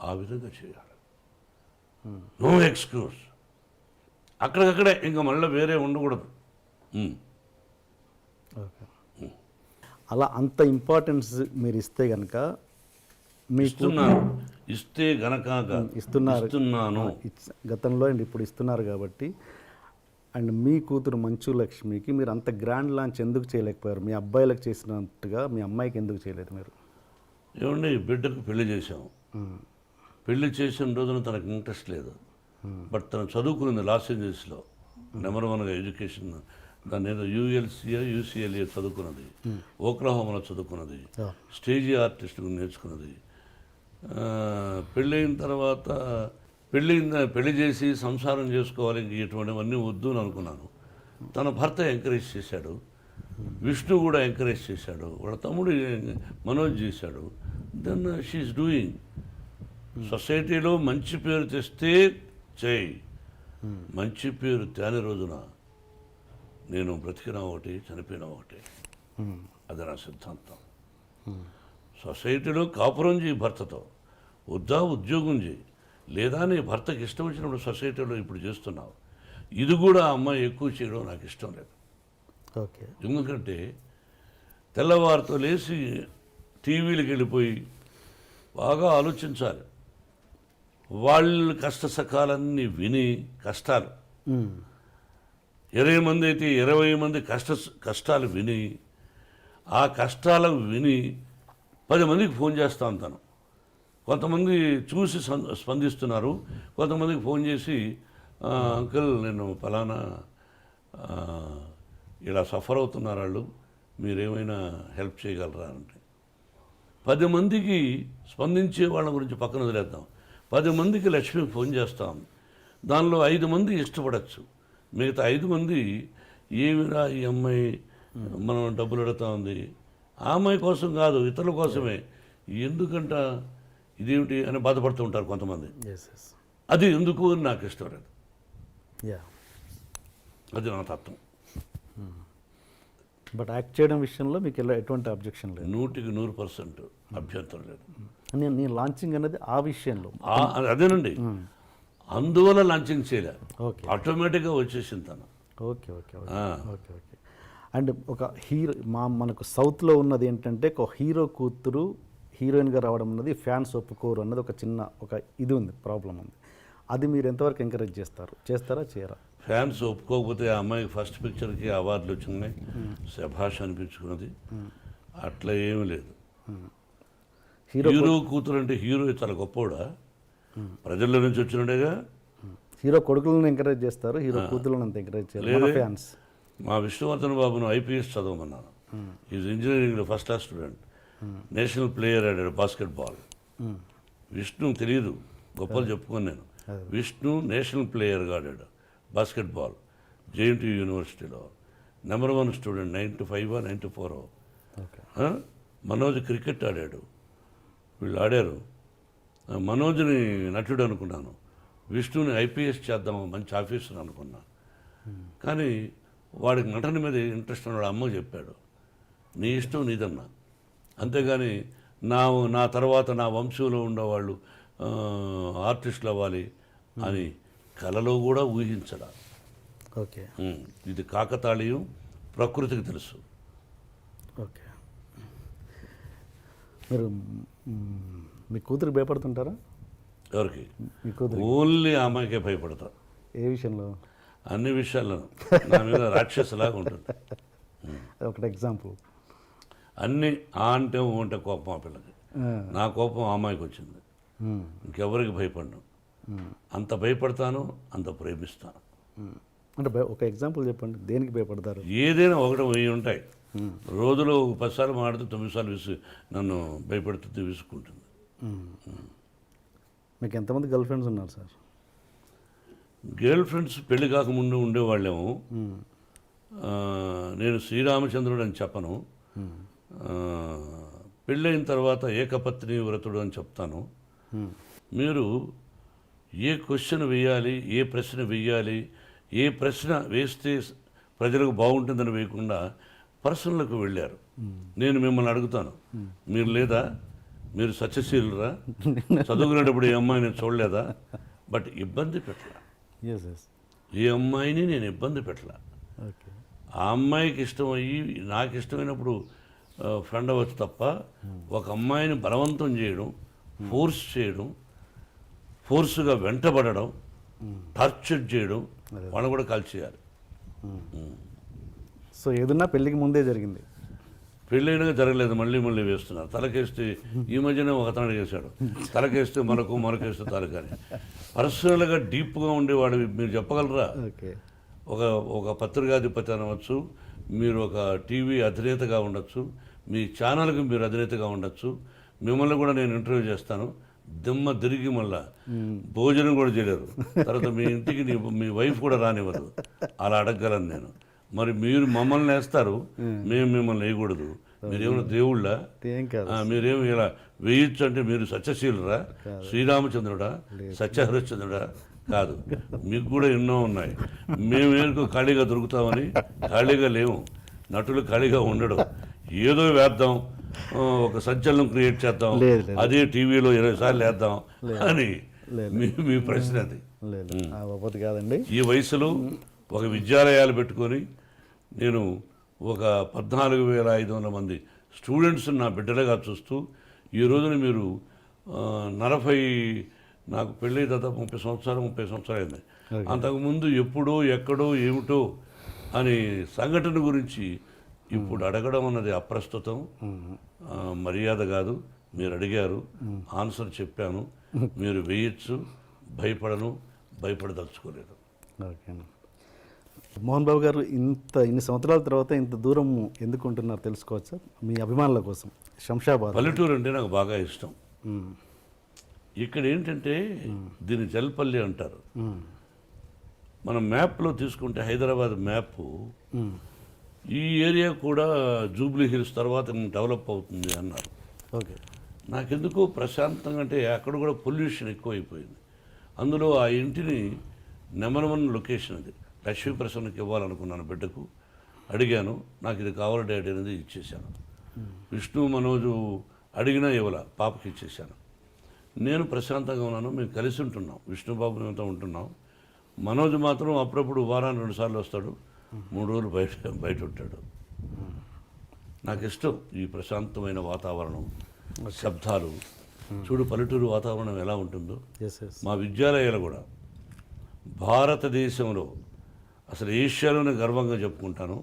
ఆ విధంగా చేయాలి. No excuse. అక్కడికక్కడే, ఇంకా మళ్ళీ వేరే ఉండకూడదు. ఓకే. అలా అంత ఇంపార్టెన్స్ మీరు ఇస్తే కనుక ఇస్తే గనక ఇస్తున్నాను గతంలో అండ్ ఇప్పుడు ఇస్తున్నారు కాబట్టి. అండ్ మీ కూతురు మంచు లక్ష్మికి మీరు అంత గ్రాండ్ లాంచ్ ఎందుకు చేయలేకపోయారు? మీ అబ్బాయిలకు చేసినట్టుగా మీ అమ్మాయికి ఎందుకు చేయలేదు మీరు? ఏమండి, బిడ్డకు పెళ్లి చేసాం. పెళ్లి చేసిన రోజున తనకు ఇంట్రెస్ట్ లేదు. బట్ తను చదువుకున్నది లాస్ ఏంజల్స్లో నెంబర్ 1గా ఎడ్యుకేషన్. దాన్ని ఏదో యూఎల్సీఏ యూసీఎల్ఏ చదువుకున్నది, ఓక్లహోమాలో చదువుకున్నది, స్టేజీ ఆర్టిస్ట్ నేర్చుకున్నది. పెళ్ళైన తర్వాత పెళ్లి చేసి సంసారం చేసుకోవాలి, ఇంక ఇటువంటివన్నీ వద్దు అని అనుకున్నాను. తన భర్త ఎంకరేజ్ చేశాడు, విష్ణు కూడా ఎంకరేజ్ చేశాడు, వాళ్ళ తమ్ముడు మనోజ్ చేశాడు. Then she is doing. సొసైటీలో మంచి పేరు తెస్తే చేయి, మంచి పేరు తేని రోజున నేను బ్రతికినా ఒకటి, చనిపోయినా ఒకటి. అది నా సిద్ధాంతం. సొసైటీలో కాపురం చేయి భర్తతో, వద్దా ఉద్యోగం చేయి, లేదా నీ భర్తకి ఇష్టం వచ్చినప్పుడు సొసైటీలో ఇప్పుడు చేస్తున్నావు. ఇది కూడా ఆ అమ్మాయి ఎక్కువ చేయడం నాకు ఇష్టం లేదు. ఓకే. ఎందుకంటే తెల్లవారితో లేచి టీవీలకు వెళ్ళిపోయి బాగా ఆలోచించాలి. వాళ్ళ కష్ట సకాలన్నీ విని కష్టాలు 20 మంది అయితే 20 మంది కష్టాలు విని ఆ కష్టాలు విని 10 మందికి ఫోన్ చేస్తాను తను. కొంతమంది చూసి స్పందిస్తున్నారు, కొంతమందికి ఫోన్ చేసి అంకుల్ నేను ఫలానా ఇలా సఫర్ అవుతున్నారు వాళ్ళు, మీరేమైనా హెల్ప్ చేయగలరా అంటే 10 మందికి స్పందించే వాళ్ళ గురించి పక్కన వదిలేద్దాం. 10 మందికి లక్ష్మి ఫోన్ చేస్తాం. దానిలో 5 మంది ఇష్టపడచ్చు, మిగతా 5 మంది ఏమిరా ఈ అమ్మాయి మనం డబ్బులు అడుగుతా ఉంది, ఆ అమ్మాయి కోసం కాదు ఇతరుల కోసమే, ఎందుకంట ఇదేమిటి అని బాధపడుతూ ఉంటారు కొంతమంది. అది ఎందుకు అని నాకు ఇష్టం లేదు. అది నా తత్వం. బట్ యాక్ట్ చేయడం విషయంలో మీకు ఎటువంటి అబ్జెక్షన్ లేదు? 100% అభ్యంతరం లేదు. నేను లాంచింగ్ అనేది ఆ విషయంలో అదేనండి, అందువల్ల లాంచింగ్ చేయలే, ఓకే ఆటోమేటిక్గా వచ్చేసింది తను. Okay okay okay okay. And ఒక హీరో మనకు సౌత్లో ఉన్నది ఏంటంటే ఒక హీరో కూతురు హీరోయిన్గా రావడం అన్నది ఫ్యాన్స్ ఒప్పుకోరు అన్నది ఒక ఇది ఉంది, ప్రాబ్లం ఉంది. అది మీరు ఎంతవరకు ఎంకరేజ్ చేస్తారా చేయరా? ఫ్యాన్స్ ఒప్పుకోకపోతే ఆ అమ్మాయికి ఫస్ట్ పిక్చర్కి అవార్డులు వచ్చినాయి, శభాష్ అనిపించుకున్నది, అట్లా ఏమీ లేదు. హీరో కూతురు అంటే హీరో చాలా గొప్పవాడా, ప్రజల్లో నుంచి వచ్చినడేగా. హీరో కొడుకులను ఎంకరేజ్ చేస్తారు, హీరో కూతురులను అంత ఎంకరేజ్ చేయలేదు ఫ్యాన్స్. మా విష్ణువర్ధన్ బాబును ఐపీఎస్ చదవమన్నాను, ఈజ్ ఇంజనీరింగ్లో first class student, national player ఆడాడు బాస్కెట్బాల్. విష్ణు తెలియదు, గొప్పలు చెప్పుకొని నేను. విష్ణు నేషనల్ ప్లేయర్గా ఆడాడు బాస్కెట్బాల్, జేఎన్టీ యూనివర్సిటీలో నెంబర్ 1 స్టూడెంట్, 95 94. మనోజ్ క్రికెట్ ఆడాడు, వీళ్ళు ఆడారు. మనోజ్ని నటుడు అనుకున్నాను, విష్ణుని ఐపీఎస్ చేద్దాం మంచి ఆఫీసర్ అనుకున్నా. కానీ వాడికి నటన మీద ఇంట్రెస్ట్ ఉన్నాడు, అమ్మకు చెప్పాడు నీ ఇష్టం నీదన్నా, అంతేగాని నా తర్వాత నా వంశంలో ఉండేవాళ్ళు ఆర్టిస్టులు అవ్వాలి అని కలలో కూడా ఊహించడా. ఓకే, ఇది కాకతాళీయం, ప్రకృతికి తెలుసు. ఓకే. మీరు మీ కూతురు భయపడుతుంటారా? ఎవరికి? మీ కూతురు. ఓన్లీ ఆ అమ్మాయికే భయపడతా. ఏ విషయంలో? అన్ని విషయాల్లో నా మీద రాక్షసులాగా ఉంటుంది. ఒకటి ఎగ్జాంపుల్. అన్నీ అంటే ఉంటే కోపం ఆ పిల్లకి, నా కోపం ఆ అమ్మాయికి వచ్చింది, ఇంకెవరికి భయపడను. అంత భయపడతాను, అంత ప్రేమిస్తాను. అంటే ఒక ఎగ్జాంపుల్ చెప్పండి, దేనికి భయపడతారు? ఏదైనా 1 10 ఉంటాయి. రోజులో 10 సార్లు మాడితే 9 సార్లు నన్ను భయపడుతుంది, విసుక్కుంటుంది. మీకు ఎంతమంది గర్ల్ ఫ్రెండ్స్ ఉన్నారు సార్? గర్ల్ ఫ్రెండ్స్ పెళ్లి కాకముందు ఉండేవాళ్ళేమో. నేను శ్రీరామచంద్రుడు అని చెప్పను, పెళ్ళైన తర్వాత ఏకపత్ని వ్రతుడు అని చెప్తాను. మీరు ఏ క్వశ్చన్ వేయాలి, ఏ ప్రశ్న వేయాలి, ఏ ప్రశ్న వేస్తే ప్రజలకు బాగుంటుందని వేయకుండా పర్సనల్కు వెళ్ళారు. నేను మిమ్మల్ని అడుగుతాను, మీరు లేదా, మీరు సత్యశీలురా, చదువుకునేటప్పుడు ఏ అమ్మాయిని చూడలేదా? బట్ ఇబ్బంది పెట్టలా, ఏ అమ్మాయిని నేను ఇబ్బంది పెట్టలా. ఆ అమ్మాయికి ఇష్టమయ్యి నాకు ఇష్టమైనప్పుడు ఫ్రెండ్ అవ్వచ్చు తప్ప ఒక అమ్మాయిని బలవంతం చేయడం, ఫోర్స్ చేయడం, ఫోర్స్గా వెంటబడడం, టార్చర్ చేయడం, వాళ్ళని కూడా కాల్చేయాలి. సో ఏదన్నా పెళ్ళికి ముందే జరిగింది? పెళ్ళైనా జరగలేదు, మళ్ళీ వేస్తున్నారు. తలకేస్తే ఈ మధ్యనే ఒక అతను చేశాడు, తలకేస్తే మరకేస్తే తలకని. పర్సనల్గా డీప్గా ఉండేవాడు మీరు చెప్పగలరా? ఒక పత్రికాధిపతి అనవచ్చు, మీరు ఒక టీవీ అధినేతగా ఉండొచ్చు, మీ ఛానల్కి మీరు అధినేతగా ఉండొచ్చు, మిమ్మల్ని కూడా నేను ఇంటర్వ్యూ చేస్తాను, దిమ్మ తిరిగి మళ్ళా భోజనం కూడా చేయలేరు, తర్వాత మీ ఇంటికి మీ వైఫ్ కూడా రానివ్వదు, అలా అడగగలను నేను. మరి మీరు మమ్మల్ని వేస్తారు, మేము మిమ్మల్ని వేయకూడదు. మీరేమైనా దేవుళ్ళ? మీరేమి ఇలా వేయచ్చు అంటే మీరు సత్యశీలురా, శ్రీరామచంద్రుడా, సత్యహరిశ్చంద్రుడా? కాదు, మీకు కూడా ఎన్నో ఉన్నాయి. మేమేందుకు ఖాళీగా దొరుకుతామని ఖాళీగా లేవు, నటులు ఖాళీగా ఉండడు. ఏదో వేద్దాం, ఒక సంచలనం క్రియేట్ చేద్దాం, అదే టీవీలో 20 సార్లు వేద్దాం అని మీ ప్రశ్న అది. లేదు ఆ బహుమతి కాదండి. ఈ వయసులో ఒక విద్యాలయాలు పెట్టుకొని నేను ఒక 14,500 మంది స్టూడెంట్స్ నా బిడ్డలుగా చూస్తూ ఈ రోజున మీరు 40 నాకు పెళ్ళి దాదాపు 30 సంవత్సరాలు అయింది. అంతకుముందు ఎప్పుడో ఎక్కడో ఏమిటో అని సంఘటన గురించి ఇప్పుడు అడగడం అన్నది అప్రస్తుతం, మర్యాద కాదు. మీరు అడిగారు, ఆన్సర్ చెప్పాను. మీరు వేయచ్చు, భయపడదలుచుకోలేదు. ఓకే. మోహన్ బాబు గారు ఇన్ని సంవత్సరాల తర్వాత ఇంత దూరం ఎందుకు ఉంటున్నారు తెలుసుకోవచ్చా? మీ అభిమానుల కోసం. శంషాబాద్ పల్లెటూరు అంటే నాకు బాగా ఇష్టం. ఇక్కడ ఏంటంటే దీన్ని జల్పల్లి అంటారు. మనం మ్యాప్లో తీసుకుంటే హైదరాబాద్ మ్యాప్ ఈ ఏరియా కూడా జూబ్లీ హిల్స్ తర్వాత డెవలప్ అవుతుంది అన్నారు. ఓకే. నాకెందుకో ప్రశాంతంగా, అంటే అక్కడ కూడా పొల్యూషన్ ఎక్కువైపోయింది. అందులో ఆ ఇంటిని నెంబర్ 1 లొకేషన్ అది. లక్ష్మీ ప్రసన్నకి ఇవ్వాలనుకున్నాను, బిడ్డకు అడిగాను. నాకు ఇది కావాలి డాడీ అనేది ఇచ్చేసాను. విష్ణు మనోజు అడిగినా ఇవ్వాల, పాపకి ఇచ్చేసాను. నేను ప్రశాంతంగా ఉన్నాను. మేము కలిసి ఉంటున్నాం, విష్ణుబాబు మేమంతా ఉంటున్నాం. మనోజ్ మాత్రం అప్పుడప్పుడు వారానికి 2 సార్లు వస్తాడు, 3 రోజులు బయట ఉంటాడు. నాకు ఇష్టం ఈ ప్రశాంతమైన వాతావరణం, శబ్దాలు. చూడు పల్లెటూరు వాతావరణం ఎలా ఉంటుందో. మా విద్యాలయాలు కూడా భారతదేశంలో, అసలు ఏషియాలోనే గర్వంగా చెప్పుకుంటాను.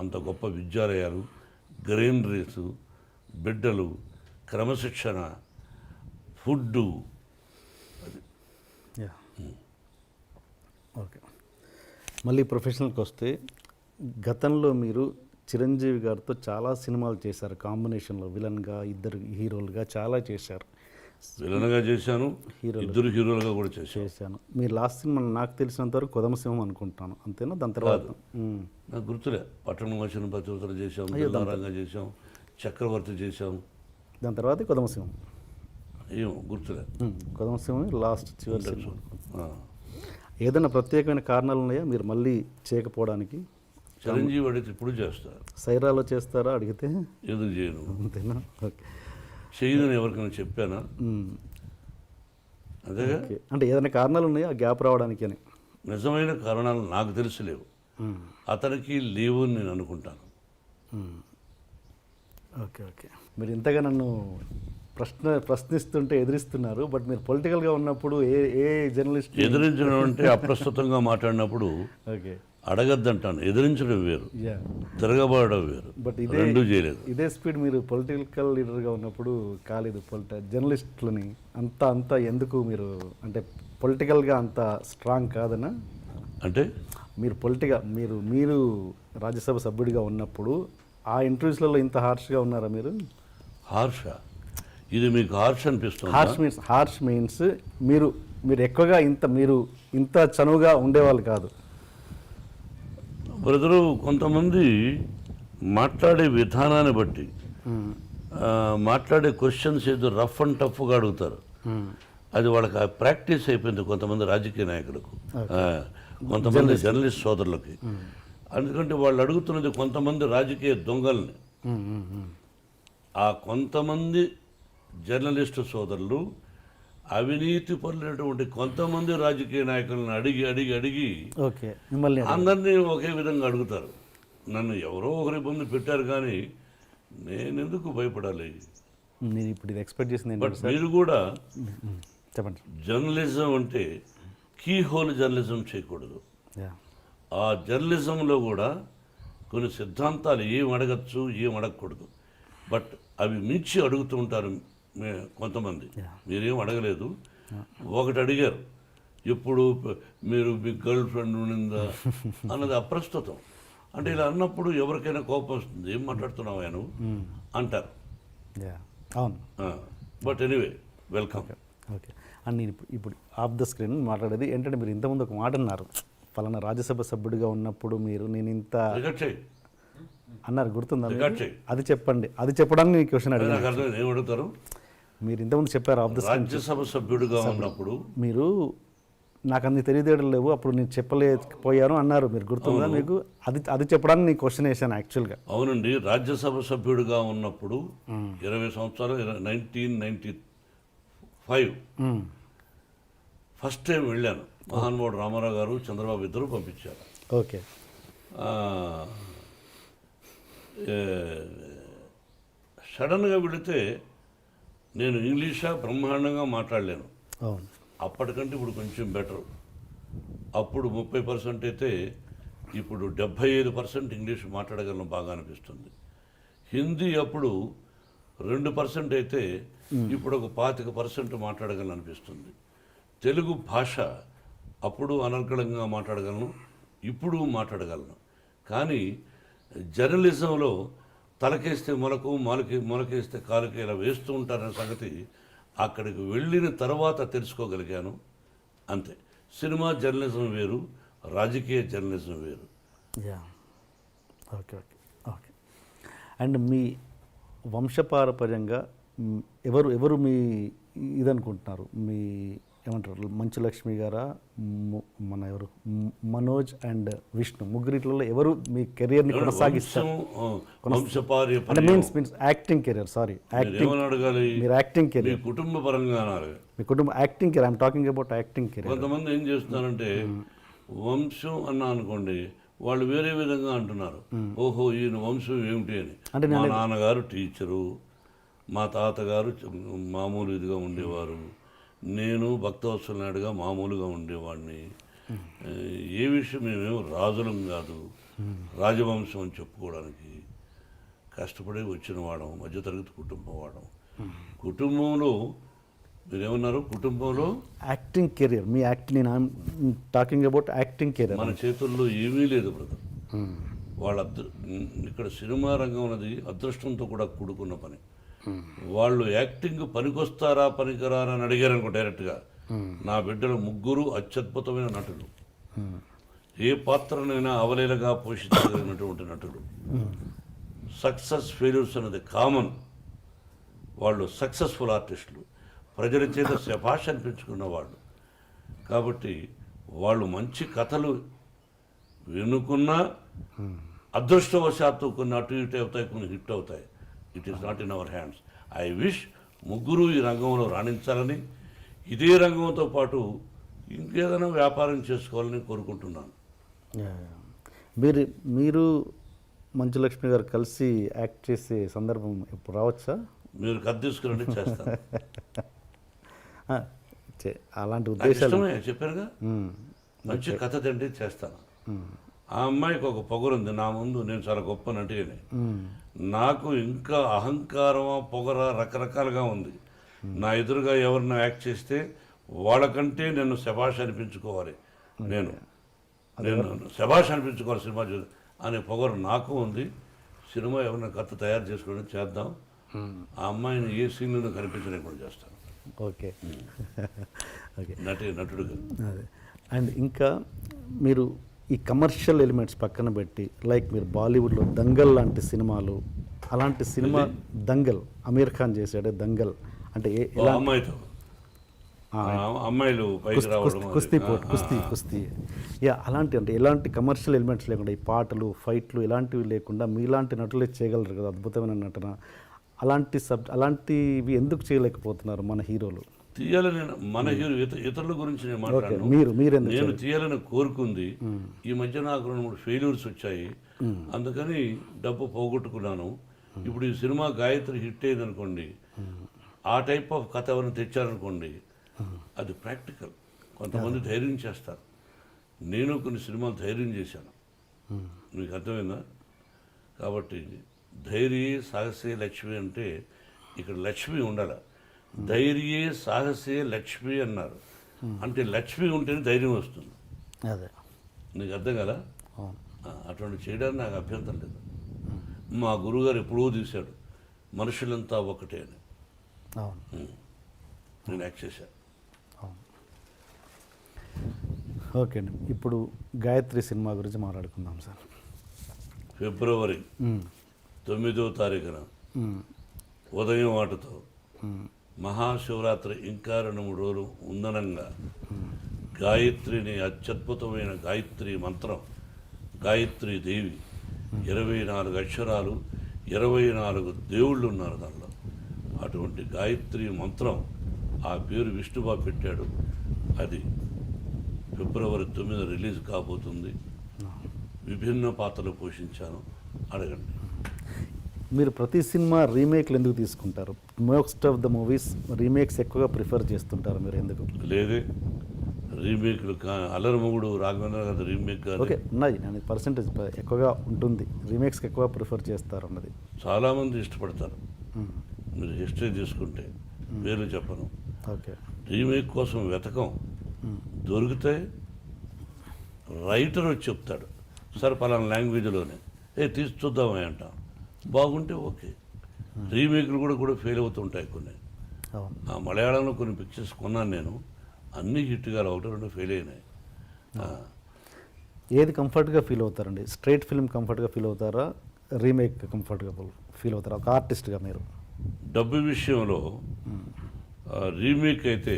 అంత గొప్ప విద్యాలయాలు, గ్రీనరీస్, బిడ్డలు, క్రమశిక్షణ, ఫుడ్డు. ఓకే. మళ్ళీ ప్రొఫెషనల్కి వస్తే, గతంలో మీరు చిరంజీవి గారితో చాలా సినిమాలు చేశారు. కాంబినేషన్లో విలన్గా, 2 హీరోలుగా చాలా చేశారు. విలన్గా చేశాను, 2 హీరోలుగా కూడా చేశాను. మీరు లాస్ట్ సినిమా నాకు తెలిసినంత వరకు కొదమసింహం అనుకుంటాను, అంతేనా? దాని తర్వాత నాకు గుర్తులే. పట్టణం వచ్చిన పతివతలు చేసాం, దిల్లారంగా చేసాం, చక్రవర్తి చేసాం. దాని తర్వాత కొదమసింహం ఏమో గుర్తులే. కొదమసింహం లాస్ట్ చివరి సినిమా. ఏదైనా ప్రత్యేకమైన కారణాలు ఉన్నాయా మీరు మళ్ళీ చేయకపోవడానికి? చిరంజీవి అడిగితే ఇప్పుడు చేస్తారు. సైరాలో చేస్తారా అడిగితే? ఎందుకు చేయను, అంతేనా? ఓకే. చేయదని ఎవరికైనా చెప్పానా? అదేగా. అంటే ఏదైనా కారణాలు ఉన్నాయా ఆ గ్యాప్ రావడానికి అని? నిజమైన కారణాలు నాకు తెలిసి లేవు, అతనికి లేవు అని నేను అనుకుంటాను. ఓకే. ఓకే. మీరు ఇంతగా నన్ను ప్రశ్నిస్తుంటే ఎదిరిస్తున్నారు. బట్ మీరు పొలిటికల్గా ఉన్నప్పుడు ఏ జర్నలిస్ట్ ఎదిరించడం అంటే అప్రస్తుతంగా మాట్లాడినప్పుడు ఓకే అడగద్దంటాను. ఎదిరించడం వేరు, తిరగబడడం వేరు. బట్ రెండూ చేయలేదు. ఇదే స్పీడ్ మీరు పొలిటికల్ లీడర్గా ఉన్నప్పుడు కాలేదు. జర్నలిస్టులని అంతా ఎందుకు మీరు, అంటే పొలిటికల్గా అంత స్ట్రాంగ్ కాదనా? అంటే మీరు రాజ్యసభ సభ్యుడిగా ఉన్నప్పుడు ఆ ఇంటర్వ్యూస్లలో ఇంత హార్ష్గా ఉన్నారా మీరు? హార్షా? ఇది మీకు హార్ష్ అనిపిస్తుంది? హార్ష్ మీన్స్ మీరు ఎక్కువగా ఇంత చనువుగా ఉండేవాళ్ళు కాదు. బ్రదరు, కొంతమంది మాట్లాడే విధానాన్ని బట్టి, మాట్లాడే క్వశ్చన్స్ ఏదో రఫ్ అండ్ టఫ్గా అడుగుతారు. అది వాళ్ళకి ప్రాక్టీస్ అయిపోయింది కొంతమంది రాజకీయ నాయకులకు, కొంతమంది జర్నలిస్ట్ సోదరులకి. ఎందుకంటే వాళ్ళు అడుగుతున్నది కొంతమంది రాజకీయ దొంగల్ని. ఆ కొంతమంది జర్నలిస్టు సోదరులు అవినీతి పరులైనటువంటి కొంతమంది రాజకీయ నాయకులను అడిగి అందరినీ ఒకే విధంగా అడుగుతారు. నన్ను ఎవరో ఒకరి ఇబ్బంది పెట్టారు, కానీ నేను ఎందుకు భయపడాలి? నేను ఇప్పుడు ఇది ఎక్స్పెక్ట్ చేసింది. బట్ మీరు కూడా చెప్పండి. జర్నలిజం అంటే కీ హోల్ జర్నలిజం చేయకూడదు. ఆ జర్నలిజంలో కూడా కొన్ని సిద్ధాంతాలు ఏం అడగచ్చు, ఏం అడగకూడదు. బట్ అవి మించి అడుగుతూ ఉంటారు కొంతమంది. మీరేం అడగలేదు, ఒకటి అడిగారు, ఎప్పుడు మీరు మీ గర్ల్ ఫ్రెండ్ ఉండిందా అన్నది అప్రస్తుతం. అంటే ఇలా అన్నప్పుడు ఎవరికైనా కోపం వస్తుంది. ఏం మాట్లాడుతున్నావు నువ్వు అంటారు. అవును. But anyway, welcome. Okay. And నేను ఇప్పుడు ఆఫ్ ద స్క్రీన్ మాట్లాడేది ఏంటంటే, మీరు ఇంతకుముందు ఒక మాట అన్నారు, ఫలానా రాజ్యసభ సభ్యుడిగా ఉన్నప్పుడు నేను ఇంత అన్నారు, గుర్తుందా? అది చెప్పండి. అది చెప్పడానికి నేను క్వశ్చన్ అడిగాను. ఏం అడుగుతారు? మీరు ఇంతకుముందు చెప్పారు ఆఫ్ ద స్క్రీన్, రాజ్యసభ సభ్యుడిగా ఉన్నప్పుడు మీరు నాకు అన్ని తెలియదేయడం లేవు, అప్పుడు నేను చెప్పలేకపోయాను అన్నారు. మీరు గుర్తుందా మీకు? అది చెప్పడానికి నేను క్వశ్చన్ వేసాను యాక్చువల్గా. అవునండి. రాజ్యసభ సభ్యుడిగా ఉన్నప్పుడు 20 సంవత్సరాలు, 1995 ఫస్ట్ టైం వెళ్ళాను. మహానుభావుడు రామారావు గారు, చంద్రబాబు ఇద్దరు పంపించారు. ఓకే. సడన్గా వెళితే నేను ఇంగ్లీషా బ్రహ్మాండంగా మాట్లాడలేను. అవును. అప్పటికంటే ఇప్పుడు కొంచెం బెటర్. అప్పుడు 30% అయితే ఇప్పుడు 75% ఇంగ్లీష్ మాట్లాడగలను బాగా అనిపిస్తుంది. హిందీ అప్పుడు 2% అయితే ఇప్పుడు ఒక 25% మాట్లాడగలను అనిపిస్తుంది. తెలుగు భాష అప్పుడు అనర్గళంగా మాట్లాడగలను, ఇప్పుడు మాట్లాడగలను. కానీ జర్నలిజంలో తలకేస్తే మొలకు, మొలకేస్తే కాలుకి ఇలా వేస్తూ ఉంటారనే సంగతి అక్కడికి వెళ్ళిన తర్వాత తెలుసుకోగలిగాను. అంతే. సినిమా జర్నలిజం వేరు, రాజకీయ జర్నలిజం వేరు. Yeah. Okay okay okay. And మీ వంశపారపర్యంగా ఎవరు మీ ఇదనుకుంటున్నారు? మీ ఏమంటారు, మంచు లక్ష్మి గారా, మన ఎవరు, మనోజ్ అండ్ విష్ణు, ముగ్గురిట్లో ఎవరు మీ కెరియర్ని కొనసాగిస్తారు? అంటే means acting career. Sorry, acting అడగాలి. మీరు యాక్టింగ్ కెరియర్, కుటుంబ పరంగా అనాలి. మీ కుటుంబ acting career. I'm talking about acting career. కొంతమంది ఏం చేస్తున్నారంటే వంశం అన్నా అనుకోండి, వాళ్ళు వేరే విధంగా అంటున్నారు. ఓహో, ఈయన వంశం ఏమిటి అని. మా నాన్నగారు టీచరు, మా తాతగారు మామూలు ఇదిగా ఉండేవారు, నేను భక్తవత్సల నాయుడుగా మామూలుగా ఉండేవాడిని. ఏ విషయం మేమేమో రాజులం కాదు, రాజవంశం అని చెప్పుకోవడానికి కష్టపడి వచ్చిన వాడం, మధ్యతరగతి కుటుంబం వాడం. కుటుంబంలో మీరేమన్నారు? కుటుంబంలో యాక్టింగ్ కెరియర్, మీ నేను టాకింగ్ అబౌట్ యాక్టింగ్ కెరియర్. మన చేతుల్లో ఏమీ లేదు బ్రదర్. వాళ్ళ ఇక్కడ సినిమా రంగం అనేది అదృష్టంతో కూడా కూడుకున్న పని. వాళ్ళు యాక్టింగ్ పనికొస్తారా పనికిరారా అని అడిగారు అనుకో డైరెక్ట్గా. నా బిడ్డలు ముగ్గురు అత్యద్భుతమైన నటులు, ఏ పాత్రనైనా అవలీలగా పోషించగలిగినటువంటి నటులు. సక్సెస్ ఫెయిల్యూర్స్ అనేది కామన్. వాళ్ళు సక్సెస్ఫుల్ ఆర్టిస్టులు, ప్రజల చేత శభాష్ అనిపించుకున్న వాళ్ళు. కాబట్టి వాళ్ళు మంచి కథలు వినుకున్నా అదృష్టవశాత్తు కొన్ని అటు ఇటు అవుతాయి, కొన్ని హిట్ అవుతాయి. It is not in our hands. I wish ముగ్గురు ఈ రంగంలో రాణించాలని, ఇదే రంగంతో పాటు ఇంకేదైనా వ్యాపారం చేసుకోవాలని కోరుకుంటున్నాను. మీరు మంచు లక్ష్మి గారు కలిసి యాక్ట్ చేసే సందర్భం ఎప్పుడు రావచ్చా? మీరు కథ తీసుకురండి, చేస్తాను. అలాంటి ఉద్దేశాలు చెప్పారుగా, మంచి కథ తండ్రి చేస్తాను. ఆ అమ్మాయికి ఒక పొగరుంది నా ముందు, నేను చాలా గొప్ప నటిని. నాకు ఇంకా అహంకారమా పొగర రకరకాలుగా ఉంది. నా ఎదురుగా ఎవరినో యాక్ట్ చేస్తే వాళ్ళకంటే నేను శభాష్ అనిపించుకోవాలి, నేను శభాష్ అనిపించుకోవాలి సినిమా చూసి అనే పొగరు నాకు ఉంది. సినిమా ఎవరైనా కథ తయారు చేసుకోవడం చేద్దాం. ఆ అమ్మాయిని ఏ సీన్లను కనిపించలేకుండా చేస్తాను. Okay okay. నటుడుగా. అదే. అండ్ ఇంకా మీరు ఈ కమర్షియల్ ఎలిమెంట్స్ పక్కన పెట్టి, లైక్ మీరు బాలీవుడ్లో దంగల్ లాంటి సినిమాలు, అలాంటి సినిమా దంగల్ అమీర్ ఖాన్ చేశాడే దంగల్, అంటే అమ్మాయితో అమ్మాయిలు కుస్తీ యా, అలాంటి అంటే ఎలాంటి కమర్షియల్ ఎలిమెంట్స్ లేకుండా, ఈ పాటలు ఫైట్లు ఇలాంటివి లేకుండా మీలాంటి నటులే చేయగలరు కదా, అద్భుతమైన నటన. అలాంటివి ఎందుకు చేయలేకపోతున్నారు మన హీరోలు? తీయాలని మన హీరో ఇతరుల గురించి నేను మాట్లాడాను. నేను తీయాలని కోరుకుంది. ఈ మధ్య నాకు 2-3 ఫెయిల్యూర్స్ వచ్చాయి, అందుకని డబ్బు పోగొట్టుకున్నాను. ఇప్పుడు ఈ సినిమా గాయత్రి హిట్ అయింది అనుకోండి, ఆ టైప్ ఆఫ్ కథ ఎవరైనా తెచ్చారనుకోండి, అది ప్రాక్టికల్. కొంతమంది ధైర్యం చేస్తారు. నేను కొన్ని సినిమాలు ధైర్యం చేశాను, మీకు అర్థమైందా? కాబట్టి ధైర్యే సాహసే లక్ష్మి అంటే ఇక్కడ లక్ష్మి ఉండాలి. ధైర్యే సాహసే లక్ష్మి అన్నారు అంటే లక్ష్మి ఉంటేనే ధైర్యం వస్తుంది. అదే నీకు అర్థం కదా? అటువంటి చేయడానికి నాకు అభ్యంతరం లేదు. మా గురువుగారు ఎప్పుడూ తీశాడు మనుషులంతా ఒకటే అని. నేను యాక్ట్ చేశాను. ఓకే అండి, ఇప్పుడు గాయత్రి సినిమా గురించి మాట్లాడుకుందాం సార్. ఫిబ్రవరి 9వ తారీఖున ఉదయం వాటితో మహాశివరాత్రి ఇంకా 2-3 రోజులు ఉందనంగా గాయత్రిని, అత్యద్భుతమైన గాయత్రి మంత్రం, గాయత్రి దేవి, 24 అక్షరాలు, 24 దేవుళ్ళు ఉన్నారు దానిలో. అటువంటి గాయత్రి మంత్రం, ఆ పేరు విష్ణుబాబు పెట్టాడు. అది ఫిబ్రవరి 9 రిలీజ్ కాబోతుంది. విభిన్న పాత్రలు పోషించాను. అడగండి. మీరు ప్రతి సినిమా రీమేక్లు ఎందుకు తీసుకుంటారు? Most of the movies remakes ఎక్కువగా ప్రిఫర్ చేస్తుంటారు మీరు ఎందుకు? లేదే రీమేక్లు అల్లరమగుడు రాఘవేంద్ర గారి రీమేక్ కానీ ఓకే ఉన్నాయి, నేను పర్సెంటేజ్ ఎక్కువగా ఉంటుంది, రీమేక్స్కి ఎక్కువ ప్రిఫర్ చేస్తారు అన్నది. చాలామంది ఇష్టపడతారు. మీరు హిస్టరీ తీసుకుంటే పేర్లు చెప్పను, ఓకే రీమేక్ కోసం వెతకం, దొరికితే రైటర్ వచ్చి చెప్తాడు, సార్ పలానా లాంగ్వేజ్లోనే తీసి చూద్దామని అంటాం, బాగుంటే ఓకే. రీమేక్లు కూడా ఫెయిల్ అవుతుంటాయి కొన్ని. అవును. ఆ మలయాళంలో కొన్ని పిక్చర్స్ కొన్నాను నేను, అన్నీ హిట్గా 1-2 ఫెయిల్ అయినాయి. ఏది కంఫర్ట్గా ఫీల్ అవుతారండి? స్ట్రైట్ ఫిల్మ్ కంఫర్ట్గా ఫీల్ అవుతారా, రీమేక్ కంఫర్ట్గా ఫీల్ అవుతారా ఒక ఆర్టిస్ట్గా మీరు? డబ్బు విషయంలో రీమేక్ అయితే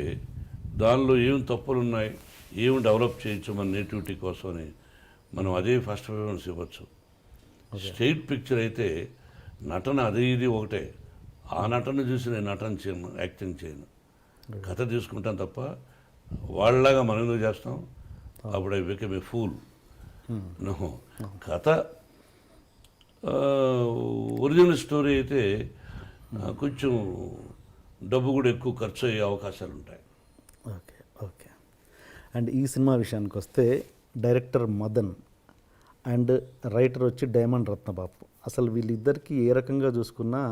దానిలో ఏం తప్పులు ఉన్నాయి, ఏం డెవలప్ చేయొచ్చు మన నేటివిటీ కోసమని మనం అదే ఫస్ట్ ప్రిఫరెన్స్ ఇవ్వచ్చు. స్ట్రైట్ పిక్చర్ అయితే నటన అదే ఇది ఒకటే, ఆ నటన చూసి నేను నటన చేయను, యాక్టింగ్ చేయను, కథ తీసుకుంటాను తప్ప వాళ్ళలాగా మనం ఎందుకు చేస్తాం, అప్పుడు I become a fool. No, కథ ఒరిజినల్ స్టోరీ అయితే కొంచెం డబ్బు కూడా ఎక్కువ ఖర్చు అయ్యే అవకాశాలు ఉంటాయి. Okay okay. అండ్ ఈ సినిమా విషయానికి వస్తే డైరెక్టర్ మదన్ అండ్ రైటర్ వచ్చి డైమండ్ రత్నబాబు, అసలు వీళ్ళిద్దరికీ ఏ రకంగా చూసుకున్నా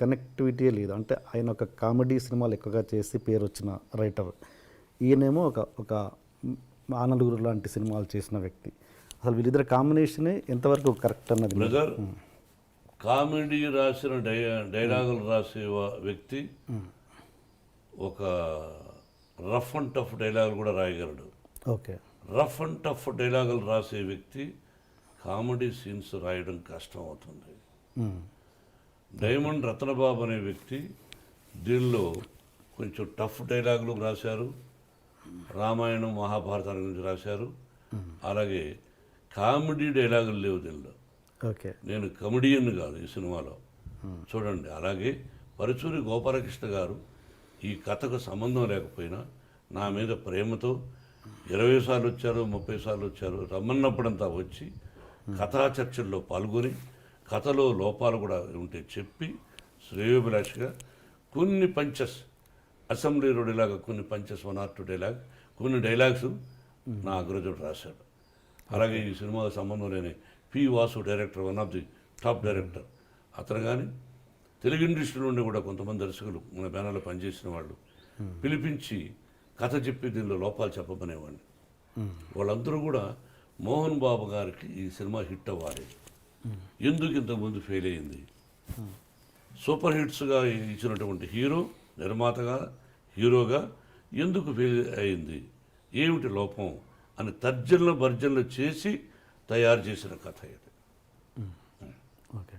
కనెక్టివిటీ లేదు. అంటే ఆయన ఒక కామెడీ సినిమాలు ఎక్కువగా చేసి పేరు వచ్చిన రైటర్, ఈయనేమో ఒక ఆనలుగురు లాంటి సినిమాలు చేసిన వ్యక్తి. అసలు వీళ్ళిద్దరు కాంబినేషనే ఎంతవరకు కరెక్ట్ అన్నది? బ్రదర్, కామెడీ రాసిన డైలాగులు రాసే వ్యక్తి ఒక రఫ్ అండ్ టఫ్ డైలాగులు కూడా రాయగలడు. ఓకే. రఫ్ అండ్ టఫ్ డైలాగులు రాసే వ్యక్తి కామెడీ సీన్స్ రాయడం కష్టం అవుతుంది. డైమండ్ రత్నబాబు అనే వ్యక్తి దీనిలో కొంచెం టఫ్ డైలాగులు రాశారు, రామాయణం మహాభారతాల గురించి రాశారు, అలాగే కామెడీ డైలాగులు లేవు దీనిలో. ఓకే. నేను కమెడియన్ కాదు ఈ సినిమాలో, చూడండి. అలాగే పరుచూరి గోపాలకృష్ణ గారు ఈ కథకు సంబంధం లేకపోయినా నా మీద ప్రేమతో 20 సార్లు వచ్చారు, 30 సార్లు వచ్చారు, రమ్మన్నప్పుడంతా వచ్చి కథా చర్చల్లో పాల్గొని కథలో లోపాలు కూడా ఉంటే చెప్పి శ్రేయోభిలాషిగా కొన్ని పంచెస్, అసెంబ్లీ రోడ్లాగా కొన్ని పంచెస్, 1 or 2 డైలాగ్, కొన్ని డైలాగ్స్ నా అగ్రజుడు రాశాడు. అలాగే ఈ సినిమాకు సంబంధం లేని P Vasu director, one of the top director అతను. కానీ తెలుగు ఇండస్ట్రీ నుండి కూడా కొంతమంది దర్శకులు మన బ్యానర్లో పనిచేసిన వాళ్ళు పిలిపించి కథ చెప్పి దీనిలో లోపాలు చెప్పమనేవాడిని. వాళ్ళందరూ కూడా మోహన్ బాబు గారికి ఈ సినిమా హిట్ అవ్వాలి, ఎందుకు ఇంతకుముందు ఫెయిల్ అయింది, సూపర్ హిట్స్గా ఇచ్చినటువంటి హీరో, నిర్మాతగా, హీరోగా ఎందుకు ఫెయిల్ అయింది, ఏమిటి లోపం అని తర్జనలు భర్జనలు చేసి తయారు చేసిన కథ ఇది. ఓకే.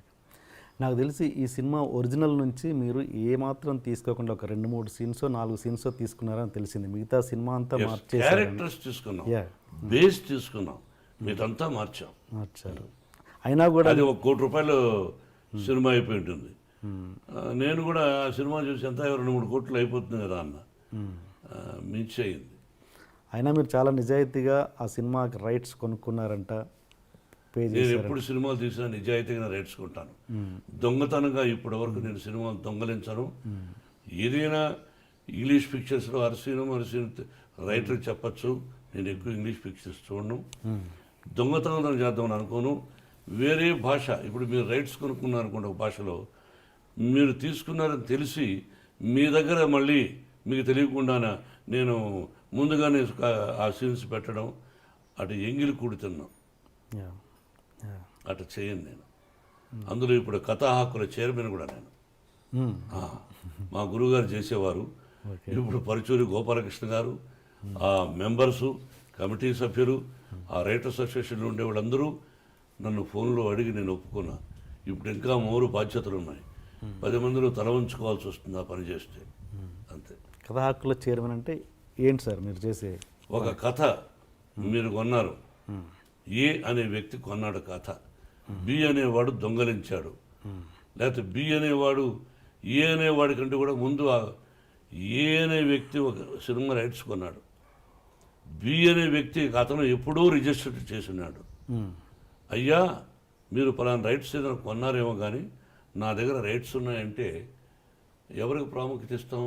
నాకు తెలిసి ఈ సినిమా ఒరిజినల్ నుంచి మీరు ఏమాత్రం తీసుకోకుండా ఒక 2-3 సీన్స్ 4 సీన్స్ తీసుకున్నారని తెలిసింది. మిగతా సినిమా అంతా మార్చేసారు. క్యారెక్టర్స్ తీసుకున్నాం, బేస్ తీసుకున్నాం, మిగతా మార్చారు. అయినా కూడా అది 1 కోటి రూపాయలు సినిమా అయిపోయి ఉంటుంది. నేను కూడా ఆ సినిమా చూసి ఎంత 2-3 కోట్లు అయిపోతుంది కదా అన్న, మించి అయింది. అయినా మీరు చాలా నిజాయితీగా ఆ సినిమాకి రైట్స్ కొనుక్కున్నారంట, పే నేను చేశారు. ఎప్పుడు సినిమాలు తీసినా నిజాయితీగా రైట్స్ కొంటాను. దొంగతనంగా ఇప్పటి వరకు నేను సినిమాలు దొంగలించను. ఏదైనా ఇంగ్లీష్ పిక్చర్స్లో అరసీను రైటర్ చెప్పచ్చు, నేను ఎక్కువ ఇంగ్లీష్ పిక్చర్స్ చూడను. దొంగతనం చేద్దామని అనుకోను. వేరే భాష, ఇప్పుడు మీరు రైట్స్ కొనుక్కున్నారనుకోండి ఒక భాషలో, మీరు తీసుకున్నారని తెలిసి మీ దగ్గర మళ్ళీ మీకు తెలియకుండా నేను ముందుగానే ఆ సీన్స్ పెట్టడం, అటు ఎంగిలి కూడుతున్నాం, అటు చేయను నేను. అందులో ఇప్పుడు కథా హక్కుల చైర్మన్ కూడా నేను. మా గురువుగారు చేసేవారు, ఇప్పుడు పరుచూరి గోపాలకృష్ణ గారు, ఆ మెంబర్సు, కమిటీ సభ్యులు, ఆ రైటర్స్ అసోసియేషన్లో ఉండే వాళ్ళందరూ నన్ను ఫోన్లో అడిగి నేను ఒప్పుకున్నా. ఇప్పుడు ఇంకా 3 బాధ్యతలు ఉన్నాయి, 10 మందిలో తల ఉంచుకోవాల్సి వస్తుంది ఆ పని చేస్తే, అంతే. కథా హక్కుల చైర్మన్ అంటే ఏంటి సార్ మీరు చేసే? ఒక కథ మీరు కొన్నారు, ఏ అనే వ్యక్తి కొన్నాడు కథ, బి అనేవాడు దొంగలించాడు, లేకపోతే బి అనేవాడు ఏ అనేవాడి కంటే కూడా ముందు ఏ అనే వ్యక్తి ఒక సినిమా రైట్స్ కొన్నాడు, బి అనే వ్యక్తి అతను ఎప్పుడూ రిజిస్టర్ చేసున్నాడు. అయ్యా మీరు పలానా రైట్స్ ఏదైనా కొన్నారేమో కానీ నా దగ్గర రైట్స్ ఉన్నాయంటే ఎవరికి ప్రాముఖ్యత ఇస్తాం?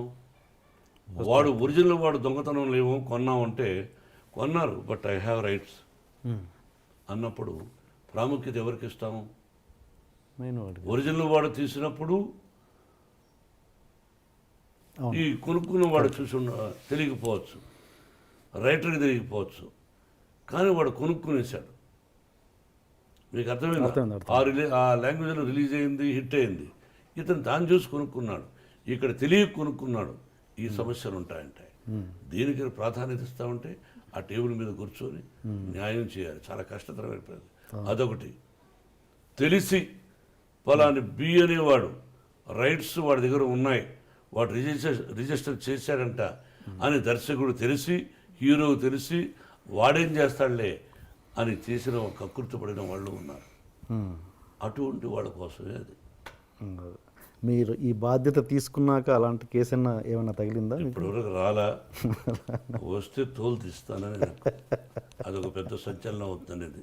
వాడు ఒరిజినల్ వాడు దొంగతనం లేవు కొన్నామంటే కొన్నారు, బట్ ఐ హ్యావ్ రైట్స్ అన్నప్పుడు ప్రాముఖ్యత ఎవరికి ఇస్తాము? ఒరిజినల్ వాడు తీసినప్పుడు ఈ కొనుక్కున్న వాడు తెలియకపోవచ్చు, రైటర్కి తెలియకపోవచ్చు, కానీ వాడు కొనుక్కునేశాడు. మీకు అర్థమైంది? ఆ లాంగ్వేజ్లో రిలీజ్ అయింది, హిట్ అయింది, ఇతను దాన్ని చూసి కొనుక్కున్నాడు, ఇక్కడ తెలియ కొనుక్కున్నాడు. ఈ సమస్యలు ఉంటాయంటే దీనికి ప్రాధాన్యత ఇస్తామంటే ఆ టేబుల్ మీద కూర్చొని న్యాయం చేయాలి. చాలా కష్టతరమైన పని. అదొకటి. తెలిసి పలాని బి అనేవాడు రైట్స్ వాడి దగ్గర ఉన్నాయి, వాడు రిజిస్టర్ చేశాడంట అని దర్శకుడు తెలిసి, హీరో తెలిసి వాడేం చేస్తాడులే అని చేసిన కకృతి వాళ్ళు ఉన్నారు. అటువంటి వాళ్ళ కోసమే అది. మీరు ఈ బాధ్యత తీసుకున్నాక అలాంటి కేసు ఏమైనా తగిలిందా? ఇప్పటివరకు రాలా, వస్తే తోలు తీస్తానని అదొక పెద్ద సంచలనం అవుతుందనేది.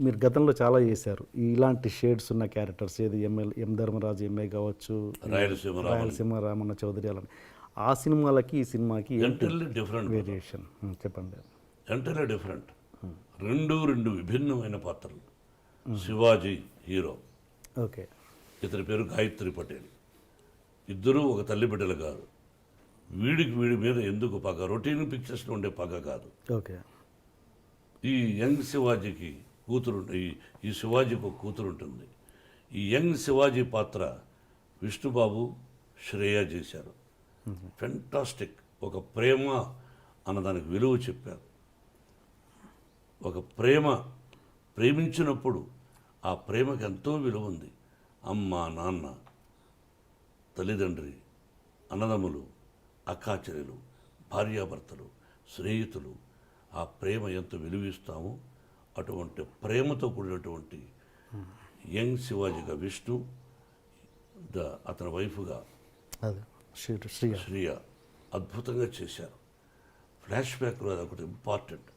మీరు గతంలో చాలా చేశారు ఇలాంటి షేడ్స్ ఉన్న క్యారెక్టర్స్, ఏది ఎం ధర్మరాజు ఎంఏ కావచ్చు, రాయలసీమ రామన్న చౌదరి, అలా. ఆ సినిమాలకి ఈ సినిమాకి ఎంటర్లీ డిఫరెంట్ వేరియేషన్ చెప్పండి. Entirely different. రెండు విభిన్నమైన పాత్రలు. శివాజీ హీరో, ఓకే, ఇతని పేరు గాయత్రి పటేల్. ఇద్దరూ ఒక తల్లి బిడ్డలు కాదు. వీడి మీద ఎందుకు పగ? రొటీన్ పిక్చర్స్లో ఉండే పగ కాదు. ఓకే. ఈ యంగ్ శివాజీకి కూతురు, ఈ శివాజీకి ఒక కూతురు ఉంటుంది. ఈ యంగ్ శివాజీ పాత్ర విష్ణుబాబు, శ్రేయ చేశారు. ఫెంటాస్టిక్. ఒక ప్రేమ అన్నదానికి విలువ చెప్పారు. ఒక ప్రేమించినప్పుడు ఆ ప్రేమకి ఎంతో విలువ ఉంది. అమ్మ, నాన్న, తల్లిదండ్రి, అన్నదమ్ములు, అక్కాచెల్లెలు, భార్యాభర్తలు, స్నేహితులు, ఆ ప్రేమ ఎంత విలువిస్తామో అటువంటి ప్రేమతో కూడినటువంటి యంగ్ శివాజీగా విష్ణు, అతని వైఫ్గా శ్రీయ అద్భుతంగా చేశారు. ఫ్లాష్ బ్యాక్లో అదొకటి ఇంపార్టెంట్.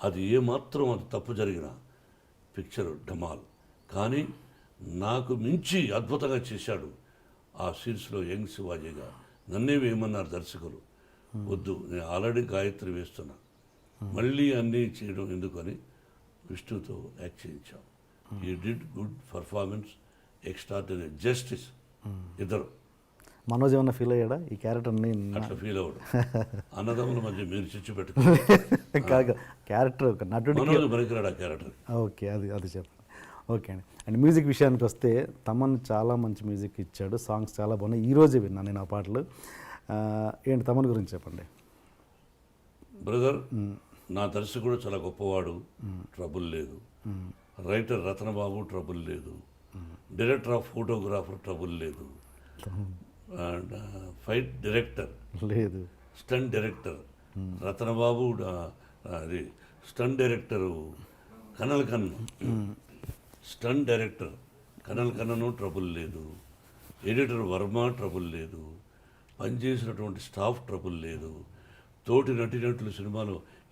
అది ఏమాత్రం అది తప్పు జరిగిన పిక్చర్ డమాల్. కానీ నాకు మించి అద్భుతంగా చేశాడు ఆ సీన్స్లో యంగ్ శివాజీగా. నన్నే వేయమన్నారు దర్శకులు. వద్దు, నేను ఆల్రెడీ గాయత్రి వేస్తున్నా, మళ్ళీ అన్నీ చేయడం ఎందుకని విష్ణుతో యాక్ట్ చేయించాం. ఈ did good performance, extraordinary justice. ఇద్దరు. మనోజ్ ఏమన్నా ఫీల్ అయ్యాడా ఈ క్యారెక్టర్ని? అట్లా ఫీల్ అవ్వడు. అన్నదమ్ముల మధ్య మీరు చిచ్చు క్యారెక్టర్ ఒక నటుడు పనికిరాడు ఆ క్యారెక్టర్. ఓకే, అది చెప్పండి. ఓకే అండి. అండ్ మ్యూజిక్ విషయానికి వస్తే తమన్ చాలా మంచి మ్యూజిక్ ఇచ్చాడు, సాంగ్స్ చాలా బాగున్నాయి. ఈరోజే విన్నాను నేను ఆ పాటలు. ఏంటి తమన్ గురించి చెప్పండి. బ్రదర్, నా దర్శకుడు చాలా గొప్పవాడు, ట్రబుల్ లేదు. రైటర్ రత్నబాబు, ట్రబుల్ లేదు. డైరెక్టర్ ఆఫ్ ఫోటోగ్రాఫర్, ట్రబుల్ లేదు. అండ్ ఫైట్ డైరెక్టర్ లేదు. స్టంట్ డైరెక్టర్ రత్నబాబు, అది స్టంట్ డైరెక్టరు కనల్ కన్ను, స్టంట్ డైరెక్టర్ కనల్ కన్నను ట్రబుల్ లేదు. ఎడిటర్ వర్మ ట్రబుల్ లేదు. పనిచేసినటువంటి స్టాఫ్ ట్రబుల్ లేదు. తోటి నటినట్లు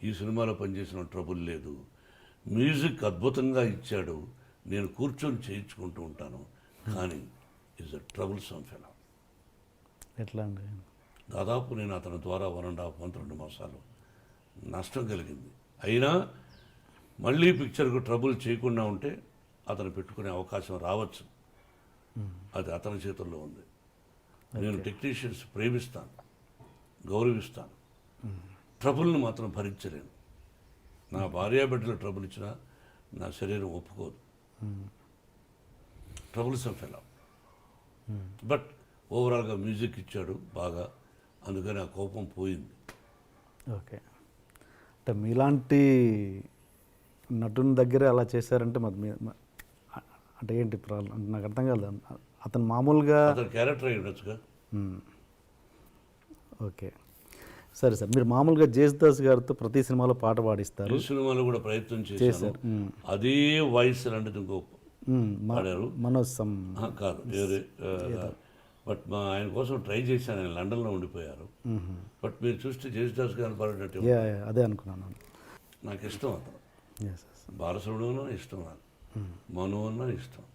ఈ సినిమాలో పనిచేసిన ట్రబుల్ లేదు. మ్యూజిక్ అద్భుతంగా ఇచ్చాడు. నేను కూర్చొని చేయించుకుంటూ ఉంటాను. కానీ is a trouble some fellow. ఎట్లా అండి? దాదాపు నేను అతని ద్వారా 1.5 months 2 మాసాలు నష్టం కలిగింది. అయినా మళ్ళీ పిక్చర్కు ట్రబుల్ చేయకుండా ఉంటే అతను పెట్టుకునే అవకాశం రావచ్చు. అది అతని చేతుల్లో ఉంది. నేను టెక్నీషియన్స్ ప్రేమిస్తాను, గౌరవిస్తాను. ట్రబుల్ని మాత్రం భరించలేను. నా భార్యాబిడ్డలు ట్రబుల్ ఇచ్చినా నా శరీరం ఒప్పుకోదు. Troublesome fellow. బట్ ఓవరాల్గా మ్యూజిక్ ఇచ్చాడు బాగా, అందుకని ఆ కోపం పోయింది. ఓకే. అంటే మీలాంటి నటుని దగ్గరే అలా చేశారంటే అంటే ఏంటి ప్రాబ్లం? నాకు అర్థం కాదు. అతను మామూలుగా అతను క్యారెక్టర్ అయి ఉండొచ్చుగా. ఓకే, సరే సార్. మీరు మామూలుగా జేసుదాస్ గారితో ప్రతి సినిమాలో పాట పాడిస్తారు. ఈ సినిమాలో కూడా ప్రయత్నం చేశారు. అదే వాయిస్ లాంటిది ఇంకో పాడారు. మనోజ్ కాదు, వేరే బట్ ఆయన కోసం ట్రై చేశాను, ఆయన లండన్లో ఉండిపోయారు. బట్ మీరు చూస్తే జేసుదాస్ గారిని పాడినట్టు యా అదే అనుకున్నాను. నాకు ఇష్టం అతను. Yes yes. బాలసుబ్రహ్మణ్యం ఇష్టం నాకు, మను అన్న ఇష్టం.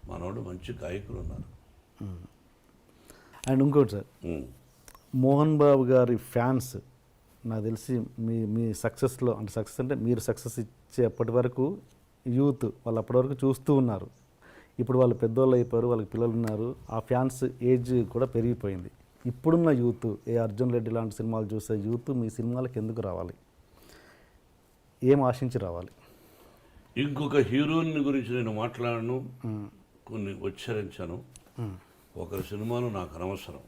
మనోడు మంచి గాయకులు ఉన్నారు. అండ్ ఇంకోటి సార్, మోహన్ బాబు గారి ఫ్యాన్స్ నాకు తెలిసి మీ సక్సెస్లో, అంటే సక్సెస్ అంటే మీరు సక్సెస్ ఇచ్చేప్పటి వరకు యూత్ వాళ్ళు అప్పటి వరకు చూస్తూ ఉన్నారు. ఇప్పుడు వాళ్ళు పెద్దోళ్ళు అయిపోయారు, వాళ్ళకి పిల్లలు ఉన్నారు, ఆ ఫ్యాన్స్ ఏజ్ కూడా పెరిగిపోయింది. ఇప్పుడున్న యూత్, ఏ అర్జున్ రెడ్డి లాంటి సినిమాలు చూసే యూత్ మీ సినిమాలకు ఎందుకు రావాలి, ఏం ఆశించి రావాలి? ఇంకొక హీరోయిన్ గురించి నేను మాట్లాడను, కొన్ని ఉచ్చరించాను. ఒకరి సినిమాలు నాకు అనవసరం.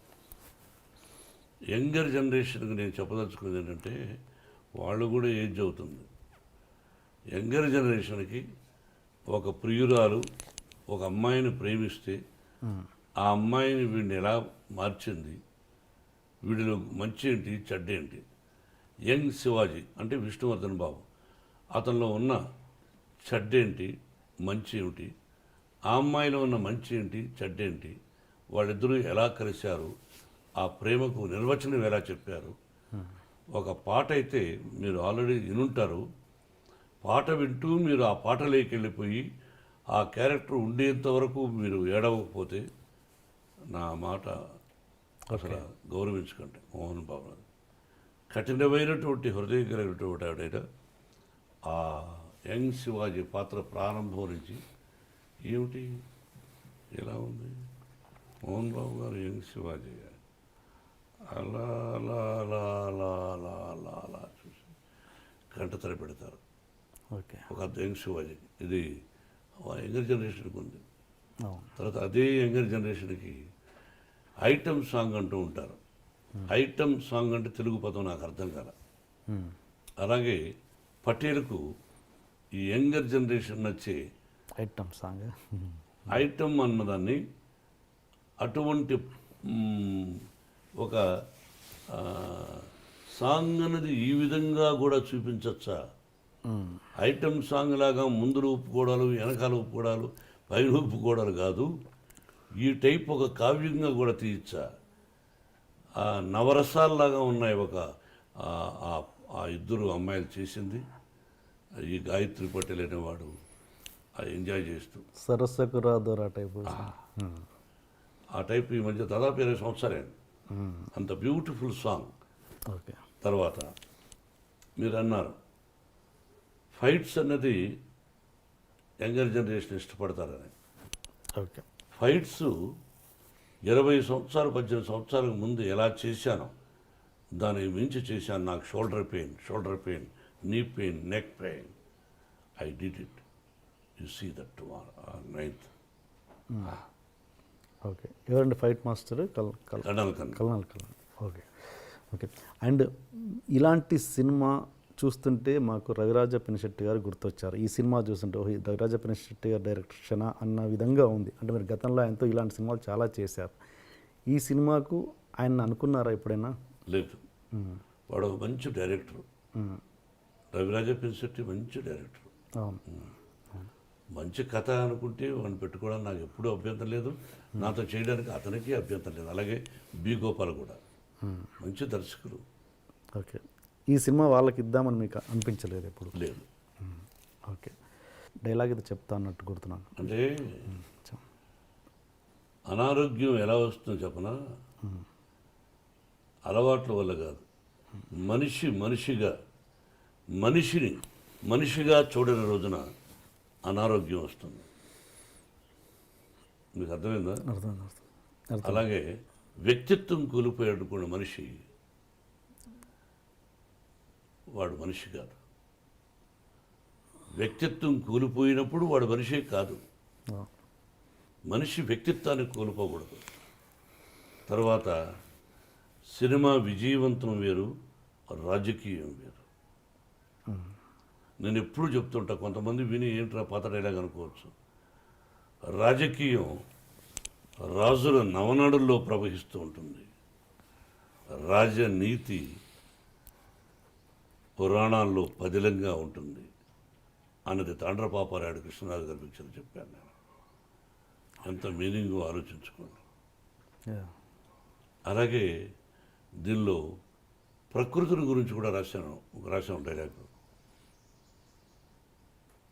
యంగర్ జనరేషన్కి నేను చెప్పదలుచుకున్నది ఏంటంటే, వాళ్ళు కూడా ఏజ్ అవుతుంది. యంగర్ జనరేషన్కి ఒక ప్రియురాలు ఒక అమ్మాయిని ప్రేమిస్తే ఆ అమ్మాయిని వీడిని ఎలా మార్చింది, వీడిలో మంచి ఏంటి చెడ్డేంటి. యంగ్ శివాజీ అంటే విష్ణువర్ధన్ బాబు, అతనిలో ఉన్న చెడ్డేంటి మంచి ఏమిటి, ఆ అమ్మాయిలో ఉన్న మంచి ఏంటి చెడ్డేంటి, వాళ్ళిద్దరూ ఎలా కలిశారు, ఆ ప్రేమకు నిర్వచనం ఎలా చెప్పారు. ఒక పాట అయితే మీరు ఆల్రెడీ వినుంటారు. పాట వింటూ మీరు ఆ పాటలోకి వెళ్ళిపోయి ఆ క్యారెక్టర్ ఉండేంత వరకు మీరు ఏడవకపోతే నా మాట అసలు గౌరవించకండి. మోహన్ బాబు కఠినమైనటువంటి హృదయం కలిగినటువంటి ఆవిడైనా ఆ యంగ్ శివాజీ పాత్ర ప్రారంభం నుంచి ఏమిటి ఎలా ఉంది మోహన్ బాబు గారు యంగ్ శివాజీ గారు అలా అలా అలా అలా అలా అలా అలా చూసి గంట తర పెడతారు. ఓకే. ఒక యంగ్ శివాజీ ఇది యంగర్ జనరేషన్కి ఉంది. తర్వాత అదే యంగర్ జనరేషన్కి ఐటమ్ సాంగ్ అంటూ ఉంటారు. ఐటమ్ సాంగ్ అంటే తెలుగు పదం నాకు అర్థం కాల. అలాగే పటేల్కు ఈ యంగర్ జనరేషన్ నచ్చే ఐటమ్ సాంగ్, ఐటమ్ అన్నదాన్ని అటువంటి ఒక సాంగ్ అన్నది ఈ విధంగా కూడా చూపించచ్చా? ఐటమ్ సాంగ్ లాగా ముందులు ఒప్పుకోవడాలు, వెనకాల ఒప్పుకోవడాలు, పైన ఒప్పుకోవడాలు కాదు. ఈ టైప్ ఒక కావ్యంగా కూడా తీయచ్చా? ఆ నవరసాల్లాగా ఉన్నాయి ఒక ఆ ఇద్దరు అమ్మాయిలు చేసింది. ఈ గాయత్రి పటేల్ అనేవాడు ఎంజాయ్ చేస్తూ సరస్సుకు రాదోరా టైపు, ఆ టైప్ ఈ మధ్య దాదాపు 20 సంవత్సరాలు అంత బ్యూటిఫుల్ సాంగ్. ఓకే. తర్వాత మీరు అన్నారు ఫైట్స్ అన్నది యంగర్ జనరేషన్ ఇష్టపడతారని. ఓకే. ఫైట్స్ 20 సంవత్సరాలు 18 సంవత్సరాలకు ముందు ఎలా చేశానో దాన్ని మించి చేశాను. నాకు shoulder pain, knee pain, neck pain, I did it. You see that tomorrow 9th. Okay. ఎవరండి ఫైట్ మాస్టర్? కల్నల్. ఓకే. ఓకే. అండ్ ఇలాంటి సినిమా చూస్తుంటే మాకు రవిరాజ పినిశెట్టి గారు గుర్తొచ్చారు. ఈ సినిమా చూస్తుంటే రవిరాజ పినిశెట్టి గారి డైరెక్షన్ అన్న విధంగా ఉంది. అంటే మీరు గతంలో ఆయనతో ఇలాంటి సినిమాలు చాలా చేశారు. ఈ సినిమాకు ఆయన అనుకున్నారా ఎప్పుడైనా? లేదు. వాడు ఒక మంచి డైరెక్టర్. రవిరాజ పినిశెట్టి మంచి డైరెక్టర్. అవును. మంచి కథ అనుకుంటే వాడిని పెట్టుకోవడానికి నాకు ఎప్పుడూ అభ్యంతరం లేదు. నాతో చేయడానికి అతనికి అభ్యంతరం లేదు. అలాగే బి గోపాల్ కూడా మంచి దర్శకులు. ఓకే. ఈ సినిమా వాళ్ళకి ఇద్దామని మీకు అనిపించలేదు ఎప్పుడు? లేదు. ఓకే. డైలాగ్ ఇది చెప్తా అన్నట్టు గుర్తున్నాను. అంటే అనారోగ్యం ఎలా వస్తుందో చెప్పనా? అలవాట్ల వల్ల కాదు. మనిషిగా చూడని రోజున అనారోగ్యం వస్తుంది. మీకు అర్థమైందా? అర్థం. అలాగే వ్యక్తిత్వం కోల్పోయాడుకున్న మనిషి వాడు మనిషి కాదు. వ్యక్తిత్వం కోల్పోయినప్పుడు వాడు మనిషే కాదు. మనిషి వ్యక్తిత్వాన్ని కోల్పోకూడదు. తర్వాత సినిమా విజయవంతం వేరు, రాజకీయం వేరు. నేను ఎప్పుడూ చెప్తుంటా, కొంతమంది విని ఏంట్రా పాత డైలాగ్ అనుకోవచ్చు. రాజకీయం రాజుల నవనాడుల్లో ప్రవహిస్తూ ఉంటుంది. రాజనీతి పురాణాల్లో పదిలంగా ఉంటుంది అన్నది తాండ్రపాపారాయుడు కృష్ణరాజు గారి పిక్చర్ చెప్పాను నేను. ఎంత మీనింగ్ ఆలోచించుకోండి. అలాగే దీనిలో ప్రకృతిని గురించి కూడా రాశాను డైలాగ్.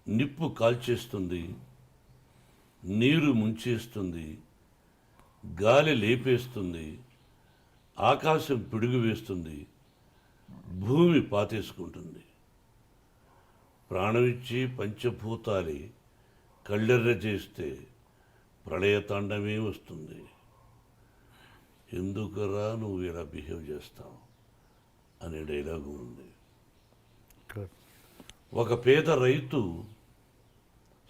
నిప్పు కాల్చేస్తుంది, నీరు ముంచేస్తుంది, గాలి లేపేస్తుంది, ఆకాశం పిడుగు వేస్తుంది, భూమి పాతేసుకుంటుంది. ప్రాణమిచ్చి పంచభూతాలి కళ్ళెర్ర చేస్తే ప్రళయతాండమే వస్తుంది. ఎందుకురా నువ్వు ఇలా బిహేవ్ చేస్తావు అనే డైలాగు ఉంది. ఒక పేద రైతు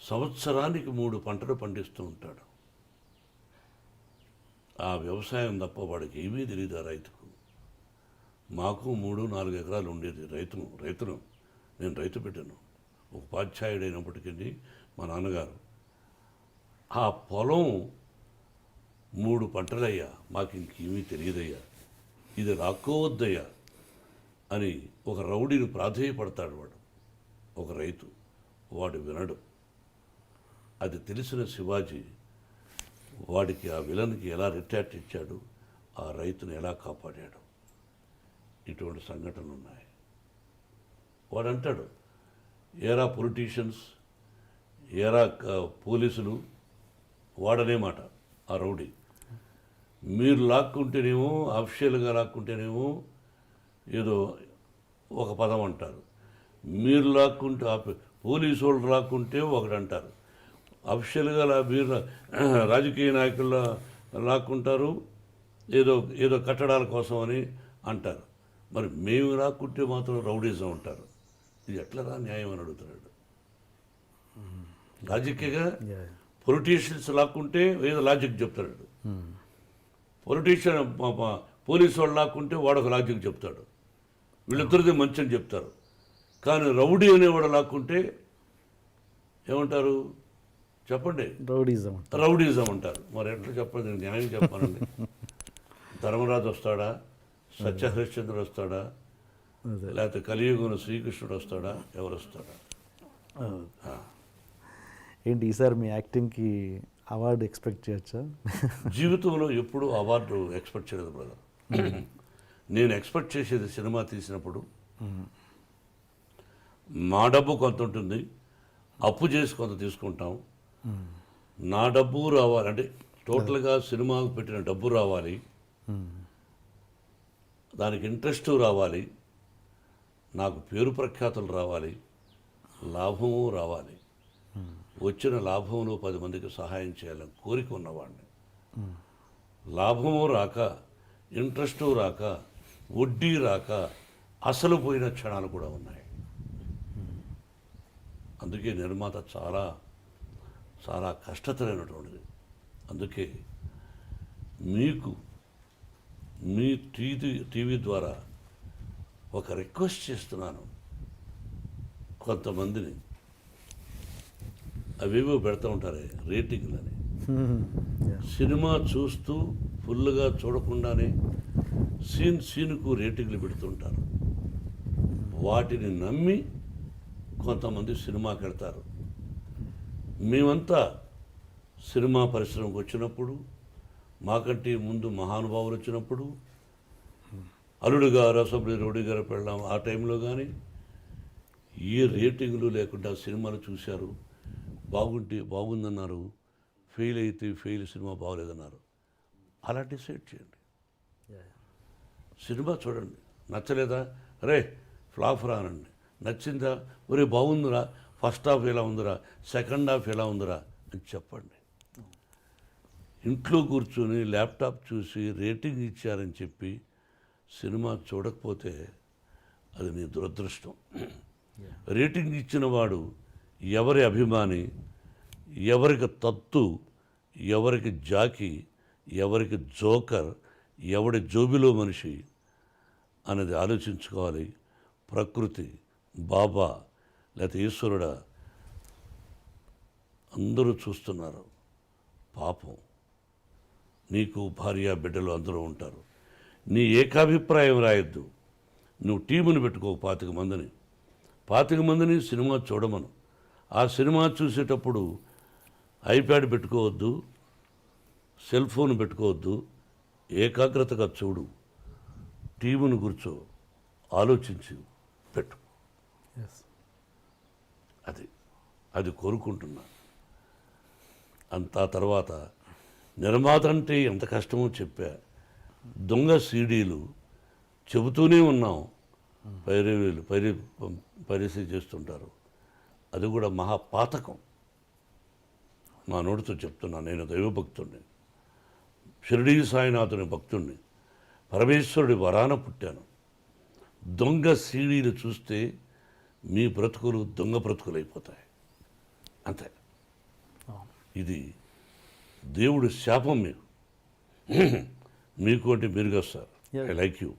సంవత్సరానికి 3 పంటలు పండిస్తూ ఉంటాడు. ఆ వ్యవసాయం తప్ప వాడికి ఏమీ తెలియదు ఆ రైతుకు. మాకు 3-4 ఎకరాలు ఉండేది. రైతును నేను రైతు పెట్టాను. ఒక ఉపాధ్యాయుడైనప్పటికీ మా నాన్నగారు ఆ పొలం 3 పంటలయ్యా, మాకు ఇంకేమీ తెలియదయ్యా, ఇది రాక్కోవద్దయ్యా అని ఒక రౌడీని ప్రాధేయపడతాడు వాడు. ఒక రైతు వాడు వినడు. అది తెలిసిన శివాజీ వాడికి ఆ విలన్కి ఎలా రిటార్ట్ ఇచ్చాడు, ఆ రైతుని ఎలా కాపాడాడు. ఇటువంటి సంఘటనలు ఉన్నాయి. వాడు అంటాడు, ఏరా పొలిటీషియన్స్, ఏరా పోలీసులు, వాడనే మాట ఆ రౌడీ, మీరు లాక్కుంటేనేమో అఫిషియల్గా లాక్కుంటేనేమో ఏదో ఒక పదం అంటారు, మీరు లాక్కుంటే పోలీసు వాళ్ళు లాక్కుంటే ఒకటి అంటారు, అఫిషియల్గా మీరు రాజకీయ నాయకుల లాక్కుంటారు ఏదో ఏదో కట్టడాల కోసం అని అంటారు. మరి మేము లాక్కుంటే మాత్రం రౌడీజం అంటారు. ఇది ఎట్లరా న్యాయం అని అడుగుతున్నాడు. లాజిక్గా పొలిటీషియన్స్ లాక్కుంటే ఏదో లాజిక్ చెప్తాడు. పొలిటీషియన్ పోలీసు వాళ్ళు లాక్కుంటే వాడొక లాజిక్ చెప్తాడు. వీళ్ళిద్దరిది మంచి అని చెప్తారు. కానీ రౌడీ అనేవాడు లాక్కుంటే ఏమంటారు చెప్పండి? రౌడీజం అంటారు. మరి ఎట్లా చెప్పండి? నేను న్యాయం చెప్పానండి. ధర్మరాజు వస్తాడా, సత్యహరిశ్చంద్రుడు వస్తాడా, లేకపోతే కలియుగంలో శ్రీకృష్ణుడు వస్తాడా, ఎవరు వస్తాడా? ఏంటి ఈసారి మీ యాక్టింగ్కి అవార్డు ఎక్స్పెక్ట్ చేయొచ్చా? జీవితంలో ఎప్పుడూ అవార్డు ఎక్స్పెక్ట్ చేయలేదు బ్రదర్. నేను ఎక్స్పెక్ట్ చేసేది సినిమా తీసినప్పుడు మా డబ్బు కొంత ఉంటుంది, అప్పు చేసి కొంత తీసుకుంటాం. నా డబ్బు రావాలి అంటే టోటల్గా సినిమాకు పెట్టిన డబ్బు రావాలి, దానికి ఇంట్రెస్ట్ రావాలి, నాకు పేరు ప్రఖ్యాతులు రావాలి, లాభము రావాలి. వచ్చిన లాభంలో 10 మందికి సహాయం చేయాలని కోరిక ఉన్నవాడిని. లాభము రాక, ఇంట్రెస్టు రాక, వడ్డీ రాక అసలు పోయిన క్షణాలు కూడా ఉన్నాయి. అందుకే నిర్మాత చాలా చాలా కష్టతరమైనటువంటిది. అందుకే మీకు మీ టీవీ ద్వారా ఒక రిక్వెస్ట్ చేస్తున్నాను. కొంతమందిని అవేవో పెడతా ఉంటారే రేటింగ్లని, సినిమా చూస్తూ ఫుల్గా చూడకుండానే సీన్కు రేటింగ్లు పెడుతుంటారు. వాటిని నమ్మి కొంతమంది సినిమాకి వెళ్తారు. మేమంతా సినిమా పరిశ్రమకు వచ్చినప్పుడు, మాకంటే ముందు మహానుభావులు వచ్చినప్పుడు, అల్లుడు గారు, అసెంబ్లీ రౌడీ గారు పెళ్ళాం ఆ టైంలో కానీ ఏ రేటింగ్లు లేకుండా సినిమాలు చూశారు. బాగుంటే బాగుందన్నారు, ఫెయిల్ అయితే ఫెయిల్, సినిమా బాగోలేదన్నారు. అలా డిసైడ్ చేయండి. సినిమా చూడండి, నచ్చలేదా రే ఫ్లాప్ రానండి, నచ్చిందా ఒరే బాగుందిరా, ఫస్ట్ హాఫ్ ఎలా ఉందిరా, సెకండ్ హాఫ్ ఎలా ఉందిరా అని చెప్పండి. ఇంట్లో కూర్చొని ల్యాప్టాప్ చూసి రేటింగ్ ఇచ్చారని చెప్పి సినిమా చూడకపోతే అది నీ దురదృష్టం. రేటింగ్ ఇచ్చిన వాడు ఎవరి అభిమాని, ఎవరికి తత్తు, ఎవరికి జాకి, ఎవరికి జోకర్, ఎవడి జోబిలో మనిషి అనేది ఆలోచించుకోవాలి. ప్రకృతి, బాబా లేకపోతే ఈశ్వరుడా అందరూ చూస్తున్నారు. పాపం, నీకు భార్య బిడ్డలు అందరూ ఉంటారు. నీ ఏకాభిప్రాయం రాయొద్దు. నువ్వు టీముని పెట్టుకో 25 మందిని సినిమా చూడమను. ఆ సినిమా చూసేటప్పుడు ఐప్యాడ్ పెట్టుకోవద్దు, సెల్ ఫోన్ పెట్టుకోవద్దు, ఏకాగ్రతగా చూడు, టీమును కూర్చో, ఆలోచించి పెట్టు. ఎస్. అది కోరుకుంటున్నా. అంతా తర్వాత నిర్మాత అంటే ఎంత కష్టమో చెప్పా. దొంగ సీడీలు చెబుతూనే ఉన్నాం, పైరసీ చేస్తుంటారు. అది కూడా మహాపాతకం. నా నోటితో చెప్తున్నా, నేను దైవభక్తుడిని, షిరిడీ సాయినాథుని భక్తుడిని, పరమేశ్వరుడి వరాన పుట్టాను. దొంగ సీడీలు చూస్తే మీ బ్రతుకులు దొంగ బ్రతుకులు అయిపోతాయి. అంతే. ఇది దేవుడి శాపం మీకు అంటే మెరుగు వస్తారు. ఐ లైక్ యూ,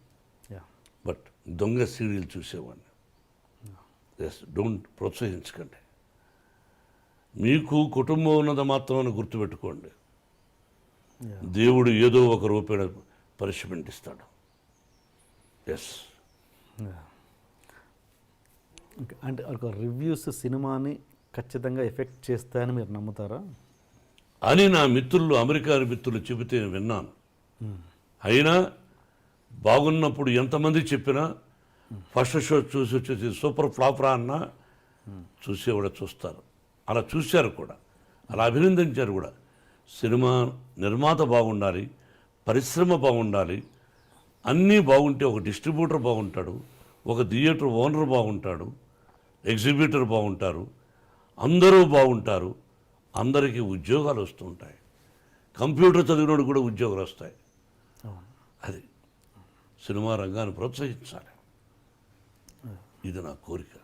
బట్ దొంగ సీరియల్ చూసేవాడిని. ఎస్, డోంట్ ప్రోత్సహించకండి. మీకు కుటుంబం ఉన్నది మాత్రమే గుర్తుపెట్టుకోండి. దేవుడు ఏదో ఒక రూపేణ పనిష్మెంట్ ఇస్తాడు. ఎస్. అంటే ఒక రివ్యూస్ సినిమాని ఖచ్చితంగా ఎఫెక్ట్ చేస్తాయని మీరు నమ్ముతారా? అని నా మిత్రులు, అమెరికా మిత్రులు చెబితే విన్నాను. అయినా బాగున్నప్పుడు ఎంతమంది చెప్పినా ఫస్ట్ షో చూసి వచ్చేసి సూపర్ ఫ్లాప్ రా అన్నా చూసేవాడు చూస్తారు. అలా చూశారు కూడా, అలా అభినందించారు కూడా. సినిమా నిర్మాత బాగుండాలి, పరిశ్రమ బాగుండాలి, అన్నీ బాగుంటే ఒక డిస్ట్రిబ్యూటర్ బాగుంటాడు, ఒక థియేటర్ ఓనర్ బాగుంటాడు, ఎగ్జిబిటర్ బాగుంటారు, అందరూ బాగుంటారు, అందరికీ ఉద్యోగాలు వస్తూ ఉంటాయి. కంప్యూటర్ చదివినోడు కూడా ఉద్యోగాలు వస్తాయి. అది సినిమా రంగాన్ని ప్రోత్సహించాలి. ఇది నా కోరిక.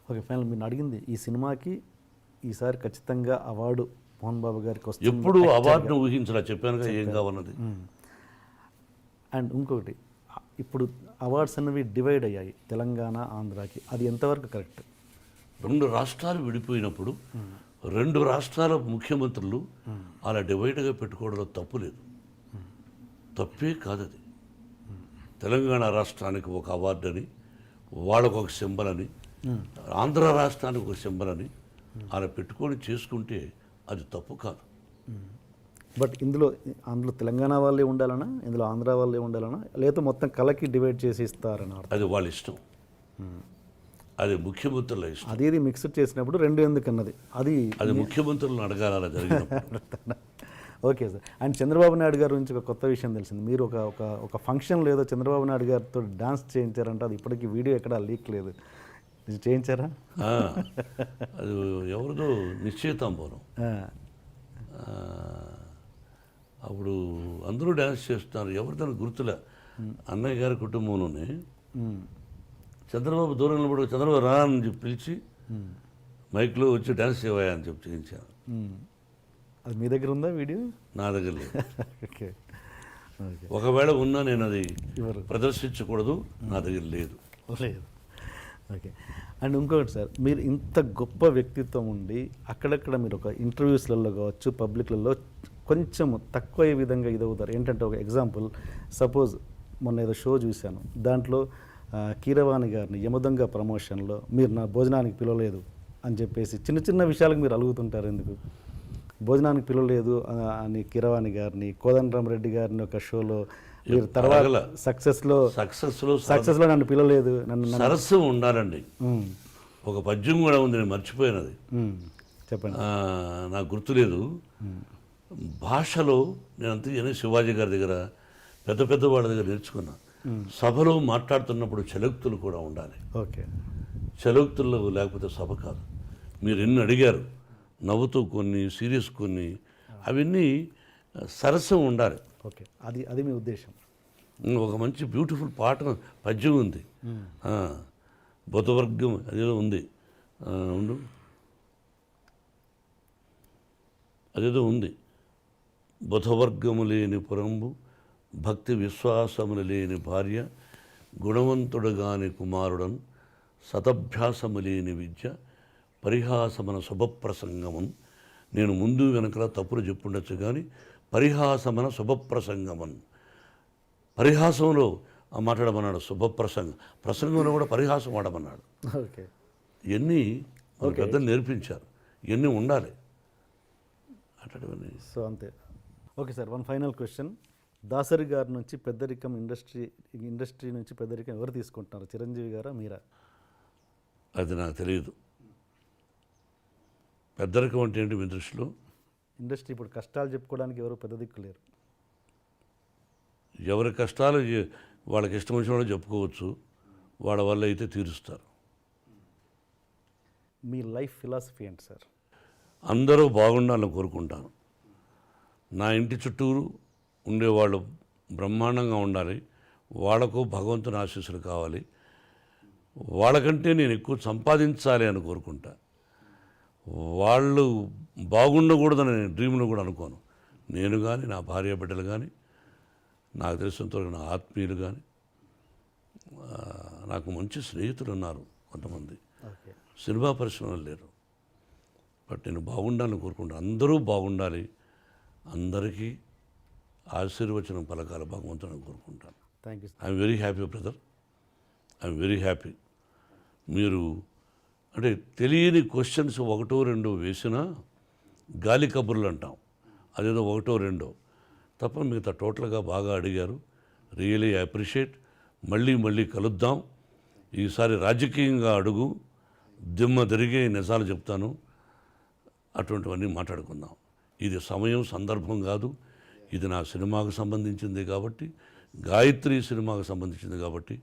ఓకే, ఫైనల్ మీరు అడిగింది ఈ సినిమాకి ఈసారి ఖచ్చితంగా అవార్డు మోహన్ బాబు గారికి వస్తుంది. ఎప్పుడు అవార్డును ఊహించలా, చెప్పానుగా ఏం కావాలన్నది. అండ్ ఇంకొకటి, ఇప్పుడు అవార్డ్స్ అనేవి డివైడ్ అయ్యాయి తెలంగాణ ఆంధ్రాకి. అది ఎంతవరకు కరెక్ట్? 2 రాష్ట్రాలు విడిపోయినప్పుడు 2 రాష్ట్రాల ముఖ్యమంత్రులు అలా డివైడ్గా పెట్టుకోవడంలో తప్పు లేదు, తప్పే కాదు అది. తెలంగాణ రాష్ట్రానికి ఒక అవార్డు అని, వాళ్ళకు ఒక సింబల్ అని, ఆంధ్ర రాష్ట్రానికి ఒక సింబల్ అని అలా పెట్టుకొని చేసుకుంటే అది తప్పు కాదు. బట్ ఇందులో తెలంగాణ వాళ్ళే ఉండాలన్నా, ఇందులో ఆంధ్ర వాళ్ళే ఉండాలన్నా, లేదా మొత్తం కలకి డివైడ్ చేసి ఇస్తారని అర్థం? అది వాళ్ళ ఇష్టం, అది ముఖ్యమంత్రుల ఇష్టం. అది మిక్స్డ్ చేసినప్పుడు 2 ఎందుకన్నది అది ముఖ్యమంత్రులను అడగాలి అలా జరిగినప్పుడు. Okay sir. And Chandrababu Naidu గారి గురించి ఒక కొత్త విషయం తెలిసింది. మీరు ఒక ఫంక్షన్లో ఏదో చంద్రబాబు నాయుడు గారితో డాన్స్ చేయించారంటే, అది ఇప్పటికీ వీడియో ఎక్కడా లీక్ లేదు. ఇది చేయించారా? అది ఎవరిదో నిశ్చయితాంబరం. అప్పుడు అందరూ డ్యాన్స్ చేస్తున్నారు, ఎవరిదానికి గుర్తులే. అన్నయ్య గారి కుటుంబంలోనే చంద్రబాబు దూరంలో పడి చంద్రబాబు రా అని చెప్పి పిలిచి మైక్లో వచ్చి డ్యాన్స్ చేయవా అని చెప్పి చేయించాను. అది మీ దగ్గర ఉందా వీడియో? నా దగ్గర లేదు. ఓకే, ఒకవేళ ఉన్నా నేను అది ప్రదర్శించకూడదు, నా దగ్గర లేదు. లేదు. ఓకే. అండ్ ఇంకొకటి సార్, మీరు ఇంత గొప్ప వ్యక్తిత్వం ఉండి అక్కడక్కడ మీరు ఒక ఇంటర్వ్యూస్లలో కావచ్చు, పబ్లిక్లలో కొంచెం తక్కువ విధంగా ఇదవుతారు. ఏంటంటే ఒక ఎగ్జాంపుల్, సపోజ్ మొన్న ఏదో షో చూశాను, దాంట్లో కీరవాణి గారిని యమదొంగ ప్రమోషన్లో మీరు నా భోజనానికి పిలవలేదు అని చెప్పేసి చిన్న చిన్న విషయాలకు మీరు అలుగుతుంటారు. ఎందుకు భోజనానికి పిలవలేదు అని కీరవాణి గారిని, కోదండరామరెడ్డి గారిని ఒక షోలో మీరు తర్వాత సక్సెస్లో నన్ను పిలవలేదు, సరస్సు ఉండాలండి. ఒక పద్యం కూడా ఉంది, నేను మర్చిపోయినది, చెప్పండి. నాకు గుర్తులేదు. భాషలో నేను శివాజీ గారి దగ్గర పెద్ద వాళ్ళ దగ్గర నేర్చుకున్నా. సభలో మాట్లాడుతున్నప్పుడు చలోక్తులు కూడా ఉండాలి. ఓకే, చలోక్తుల్లో లేకపోతే సభ కాదు. మీరు ఎన్ని అడిగారు, నవ్వుతూ కొన్ని, సీరియస్ కొన్ని, అవన్నీ సరస్సు ఉండాలి. ఓకే, అది మీ ఉద్దేశం. ఒక మంచి బ్యూటిఫుల్ పాట పద్యం ఉంది, బుధవర్గం అదేదో ఉంది, అదేదో ఉంది. బుధవర్గము లేని పురంబు, భక్తి విశ్వాసములు లేని భార్య, గుణవంతుడుగాని కుమారుడన్, సతభ్యాసము లేని విద్య, పరిహాసమన శుభప్రసంగమన్. నేను ముందు వెనకలా తప్పులు చెప్పుండొచ్చు కానీ పరిహాసమన శుభప్రసంగమన్, పరిహాసంలో మాట్లాడమన్నాడు, ప్రసంగంలో కూడా పరిహాసం వాడమన్నాడు. ఓకే, ఇవన్నీ పెద్దలు నేర్పించారు, ఇవన్నీ ఉండాలి. అట్లాంటివన్నీ. సో అంతే. Okay sir, one final question. Dasari గారి నుంచి పెద్దరికం ఇండస్ట్రీ నుంచి పెద్దరికం ఎవరు తీసుకుంటున్నారు, చిరంజీవి గారా మీరా? అది నాకు తెలియదు. పెద్దరికం అంటే ఏంటి మీ దృష్టిలో? ఇండస్ట్రీ ఇప్పుడు కష్టాలు చెప్పుకోవడానికి ఎవరు పెద్ద దిక్కు లేరు. ఎవరి కష్టాలు వాళ్ళకి ఇష్టం వచ్చిన వాళ్ళు చెప్పుకోవచ్చు, వాళ్ళ వల్ల అయితే తీరుస్తారు. మీ లైఫ్ ఫిలాసఫీ ఏంటి సార్? అందరూ బాగుండాలని కోరుకుంటాను. నా ఇంటి చుట్టూరు ఉండేవాళ్ళు బ్రహ్మాండంగా ఉండాలి, వాళ్లకు భగవంతుని ఆశీస్సులు కావాలి, వాళ్ళకంటే నేను ఎక్కువ సంపాదించాలి అని కోరుకుంటా. వాళ్ళు బాగుండకూడదని నేను డ్రీమ్లో కూడా అనుకోను. నేను కానీ, నా భార్య బిడ్డలు కానీ, నాకు తెలిసినంతవరకు నా ఆత్మీయులు కానీ, నాకు మంచి స్నేహితులు ఉన్నారు కొంతమంది. ఓకే, సినిమా పరిశ్రమలు లేరు. బట్ నేను బాగుండాలని కోరుకుంటాను. అందరూ బాగుండాలి, అందరికీ ఆశీర్వచనం పలకాల భగవంతుని కోరుకుంటాను. Thank you. I'm very happy brother, I'm very happy. మీరు అంటే తెలియని క్వశ్చన్స్ ఒకటో రెండో వేసినా గాలి కబుర్లు అంటాం, అదేదో ఒకటో రెండో తప్ప మిగతా టోటల్గా బాగా అడిగారు. Really appreciate. మళ్ళీ మళ్ళీ కలుద్దాం. ఈసారి రాజకీయంగా అడుగు, దిమ్మ తిరిగే నిజాలు చెప్తాను, అటువంటివన్నీ మాట్లాడుకుందాం. ఇది సమయం సందర్భం కాదు, ఇది నా సినిమాకు సంబంధించింది కాబట్టి, గాయత్రి సినిమాకు సంబంధించింది కాబట్టి,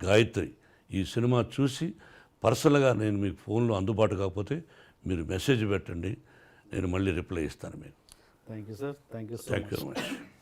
గాయత్రి ఈ సినిమా చూసి పర్సనల్గా నేను మీకు ఫోన్లో అందుబాటు కాకపోతే మీరు మెసేజ్ పెట్టండి, నేను మళ్ళీ రిప్లై ఇస్తాను మీకు. Thank you sir, thank you so thank you much. Very much.